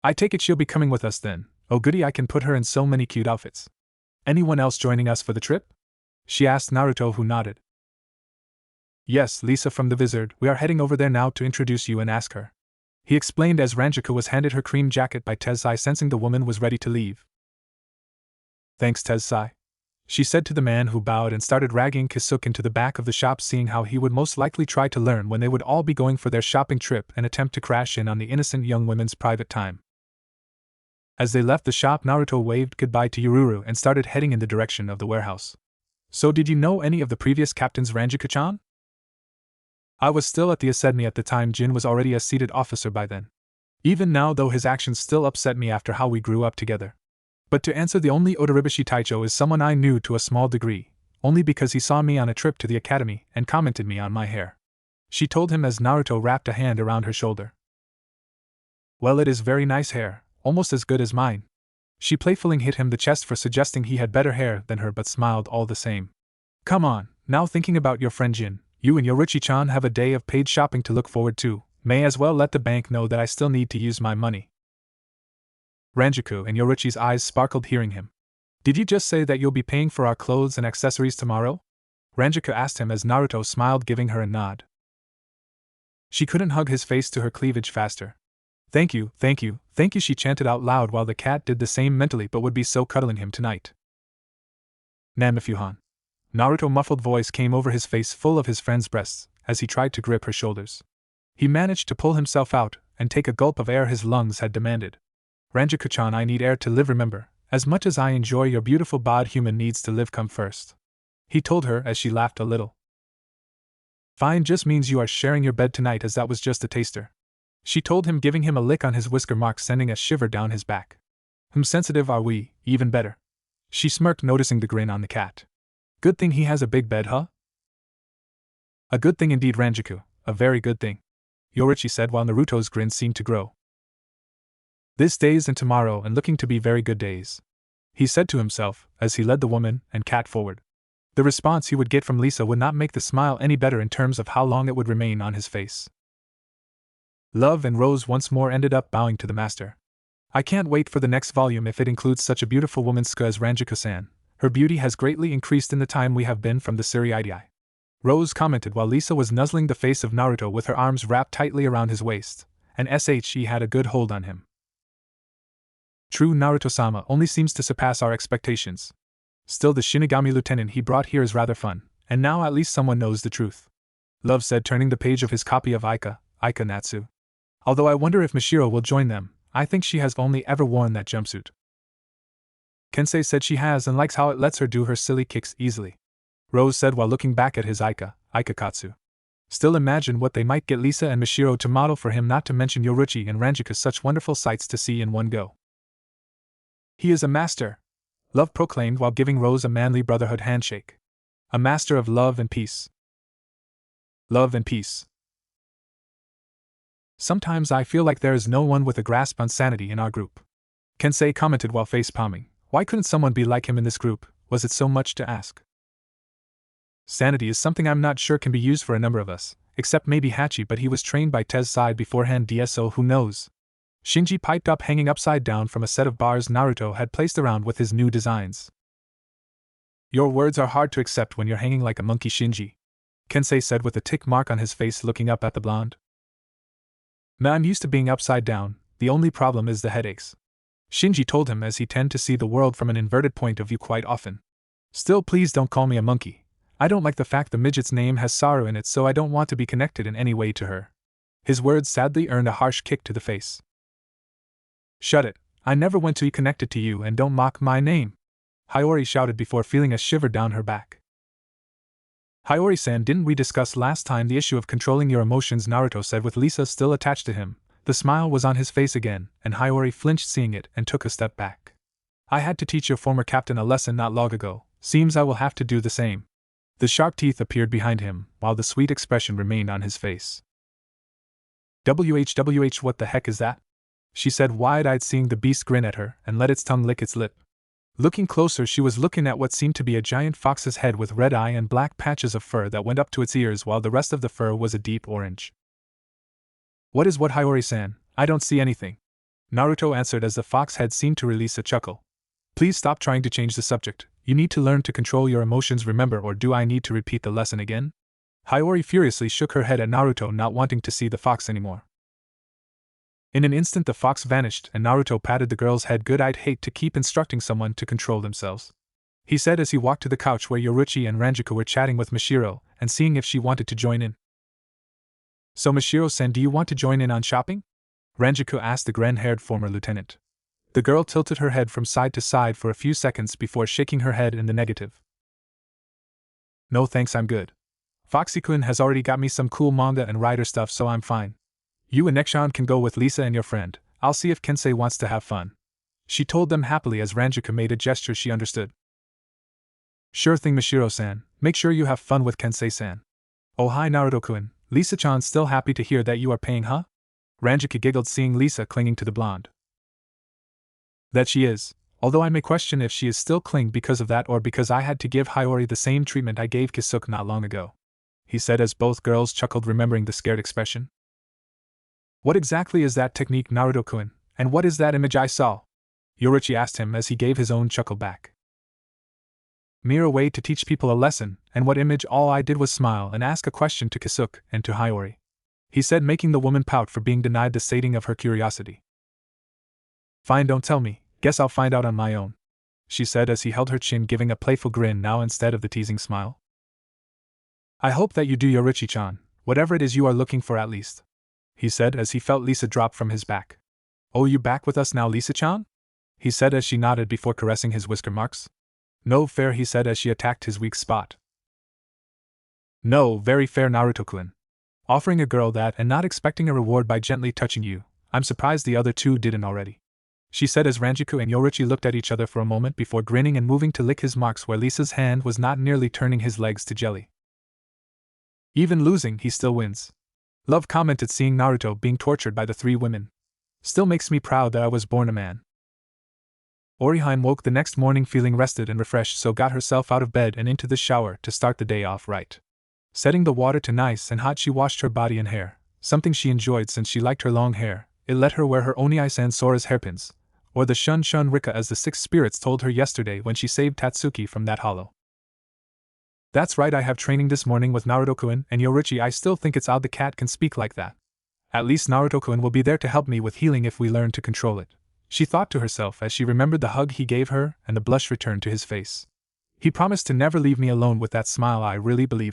I take it she'll be coming with us then. Oh goody, I can put her in so many cute outfits. Anyone else joining us for the trip? She asked Naruto, who nodded. Yes, Lisa from the Wizard. We are heading over there now to introduce you and ask her, he explained as Ranjika was handed her cream jacket by Tensai, sensing the woman was ready to leave. Thanks, Tensai, she said to the man, who bowed and started dragging Kisuke into the back of the shop, seeing how he would most likely try to learn when they would all be going for their shopping trip and attempt to crash in on the innocent young women's private time. As they left the shop, Naruto waved goodbye to Yururu and started heading in the direction of the warehouse. So did you know any of the previous captains, Ranjika-chan? I was still at the academy at the time. Jin was already a seated officer by then. Even now, though, his actions still upset me after how we grew up together. But to answer, the only Odoribishi Taicho is someone I knew to a small degree, only because he saw me on a trip to the academy and commented me on my hair, she told him as Naruto wrapped a hand around her shoulder. Well, it is very nice hair, almost as good as mine. She playfully hit him the chest for suggesting he had better hair than her, but smiled all the same. Come on, now thinking about your friend Jin, you and Yorichi-chan have a day of paid shopping to look forward to. May as well let the bank know that I still need to use my money. Ranjika and Yorichi's eyes sparkled hearing him. Did you just say that you'll be paying for our clothes and accessories tomorrow? Ranjika asked him as Naruto smiled, giving her a nod. She couldn't hug his face to her cleavage faster. Thank you, thank you, thank you, she chanted out loud while the cat did the same mentally, but would be so cuddling him tonight. Namifyu-han. Naruto's muffled voice came over his face, full of his friend's breasts, as he tried to grip her shoulders. He managed to pull himself out and take a gulp of air his lungs had demanded. Ranjika-chan, I need air to live, remember, as much as I enjoy your beautiful bod, human needs to live come first, he told her as she laughed a little. Fine, just means you are sharing your bed tonight, as that was just a taster, she told him, giving him a lick on his whisker mark, sending a shiver down his back. Sensitive are we? Even better, she smirked, noticing the grin on the cat. Good thing he has a big bed, huh? A good thing indeed, Ranjika, a very good thing, Yorichi said while Naruto's grin seemed to grow. This days and tomorrow and looking to be very good days, he said to himself as he led the woman and cat forward. The response he would get from Lisa would not make the smile any better in terms of how long it would remain on his face. Love and Rose once more ended up bowing to the master. I can't wait for the next volume if it includes such a beautiful woman as Ranjika-san. Her beauty has greatly increased in the time we have been from the Siri-idi, Rose commented while Lisa was nuzzling the face of Naruto with her arms wrapped tightly around his waist, and she had a good hold on him. True, Naruto-sama only seems to surpass our expectations. Still, the Shinigami lieutenant he brought here is rather fun, and now at least someone knows the truth, Love said, turning the page of his copy of Aika Natsu. Although I wonder if Mishiro will join them. I think she has only ever worn that jumpsuit. Kensei said she has and likes how it lets her do her silly kicks easily, Rose said while looking back at his Aikakatsu. Still, imagine what they might get Lisa and Mishiro to model for him, not to mention Yorichi and Ranjika, such wonderful sights to see in one go. He is a master, Love proclaimed while giving Rose a manly brotherhood handshake. A master of love and peace. Love and peace. Sometimes I feel like there is no one with a grasp on sanity in our group. Kensei commented while face-palming. Why couldn't someone be like him in this group? Was it so much to ask? Sanity is something I'm not sure can be used for a number of us, except maybe Hachi, but he was trained by Tez's side beforehand, DSO who knows. Shinji piped up, hanging upside down from a set of bars Naruto had placed around with his new designs. Your words are hard to accept when you're hanging like a monkey, Shinji, Kensei said with a tick mark on his face, looking up at the blonde. I'm used to being upside down, the only problem is the headaches, Shinji told him, as he tend to see the world from an inverted point of view quite often. Still, please don't call me a monkey. I don't like the fact the midget's name has Saru in it, so I don't want to be connected in any way to her. His words sadly earned a harsh kick to the face. Shut it, I never went to be connected to you, and don't mock my name, Hiyori shouted before feeling a shiver down her back. Hiyori-san, didn't we discuss last time the issue of controlling your emotions? Naruto said with Lisa still attached to him. The smile was on his face again, and Hiyori flinched seeing it and took a step back. I had to teach your former captain a lesson not long ago, seems I will have to do the same. The sharp teeth appeared behind him, while the sweet expression remained on his face. WHWH, what the heck is that? She said, wide-eyed, seeing the beast grin at her and let its tongue lick its lip. Looking closer, she was looking at what seemed to be a giant fox's head with red eye and black patches of fur that went up to its ears, while the rest of the fur was a deep orange. What is what, Hiyori-san? I don't see anything, Naruto answered as the fox head seemed to release a chuckle. Please stop trying to change the subject. You need to learn to control your emotions, remember, or do I need to repeat the lesson again? Hiyori furiously shook her head at Naruto, not wanting to see the fox anymore. In an instant the fox vanished, and Naruto patted the girl's head. Good, I'd hate to keep instructing someone to control themselves, he said as he walked to the couch where Yoruichi and Ranjika were chatting with Mashiro, and seeing if she wanted to join in. So Mashiro-san, do you want to join in on shopping? Ranjika asked the gray-haired former lieutenant. The girl tilted her head from side to side for a few seconds before shaking her head in the negative. No thanks, I'm good. Foxy-kun has already got me some cool manga and writer stuff, so I'm fine. You and Nekshan can go with Lisa and your friend. I'll see if Kensei wants to have fun, she told them happily as Ranjika made a gesture she understood. Sure thing, Mashiro-san. Make sure you have fun with Kensei-san. Oh hi Naruto-kun, Lisa-chan's still happy to hear that you are paying, huh? Ranjika giggled, seeing Lisa clinging to the blonde. That she is, although I may question if she is still clinging because of that or because I had to give Hiyori the same treatment I gave Kisuke not long ago, he said as both girls chuckled, remembering the scared expression. What exactly is that technique, Naruto-kun, and what is that image I saw? Yoruichi asked him as he gave his own chuckle back. Mere way to teach people a lesson, and what image? All I did was smile and ask a question to Kisuke and to Hiyori, he said, making the woman pout for being denied the sating of her curiosity. Fine, don't tell me, guess I'll find out on my own, she said as he held her chin, giving a playful grin now instead of the teasing smile. I hope that you do, Yoruichi-chan, whatever it is you are looking for at least, he said as he felt Lisa drop from his back. Oh, you back with us now, Lisa-chan? He said as she nodded before caressing his whisker marks. No, fair, he said as she attacked his weak spot. No, very fair, Naruto-kun. Offering a girl that and not expecting a reward by gently touching you, I'm surprised the other two didn't already, she said as Ranjika and Yoruichi looked at each other for a moment before grinning and moving to lick his marks where Lisa's hand was not nearly turning his legs to jelly. Even losing, he still wins. Love commented, seeing Naruto being tortured by the three women. Still makes me proud that I was born a man. Orihime woke the next morning feeling rested and refreshed, so got herself out of bed and into the shower to start the day off right. Setting the water to nice and hot, she washed her body and hair, something she enjoyed since she liked her long hair. It let her wear her Oni-san Sora's hairpins, or the Shun Shun Rika as the six spirits told her yesterday when she saved Tatsuki from that hollow. That's right, I have training this morning with Naruto-kun and Yoruichi. I still think it's odd the cat can speak like that. At least Naruto-kun will be there to help me with healing if we learn to control it, she thought to herself as she remembered the hug he gave her and the blush returned to his face. He promised to never leave me alone with that smile. I really believe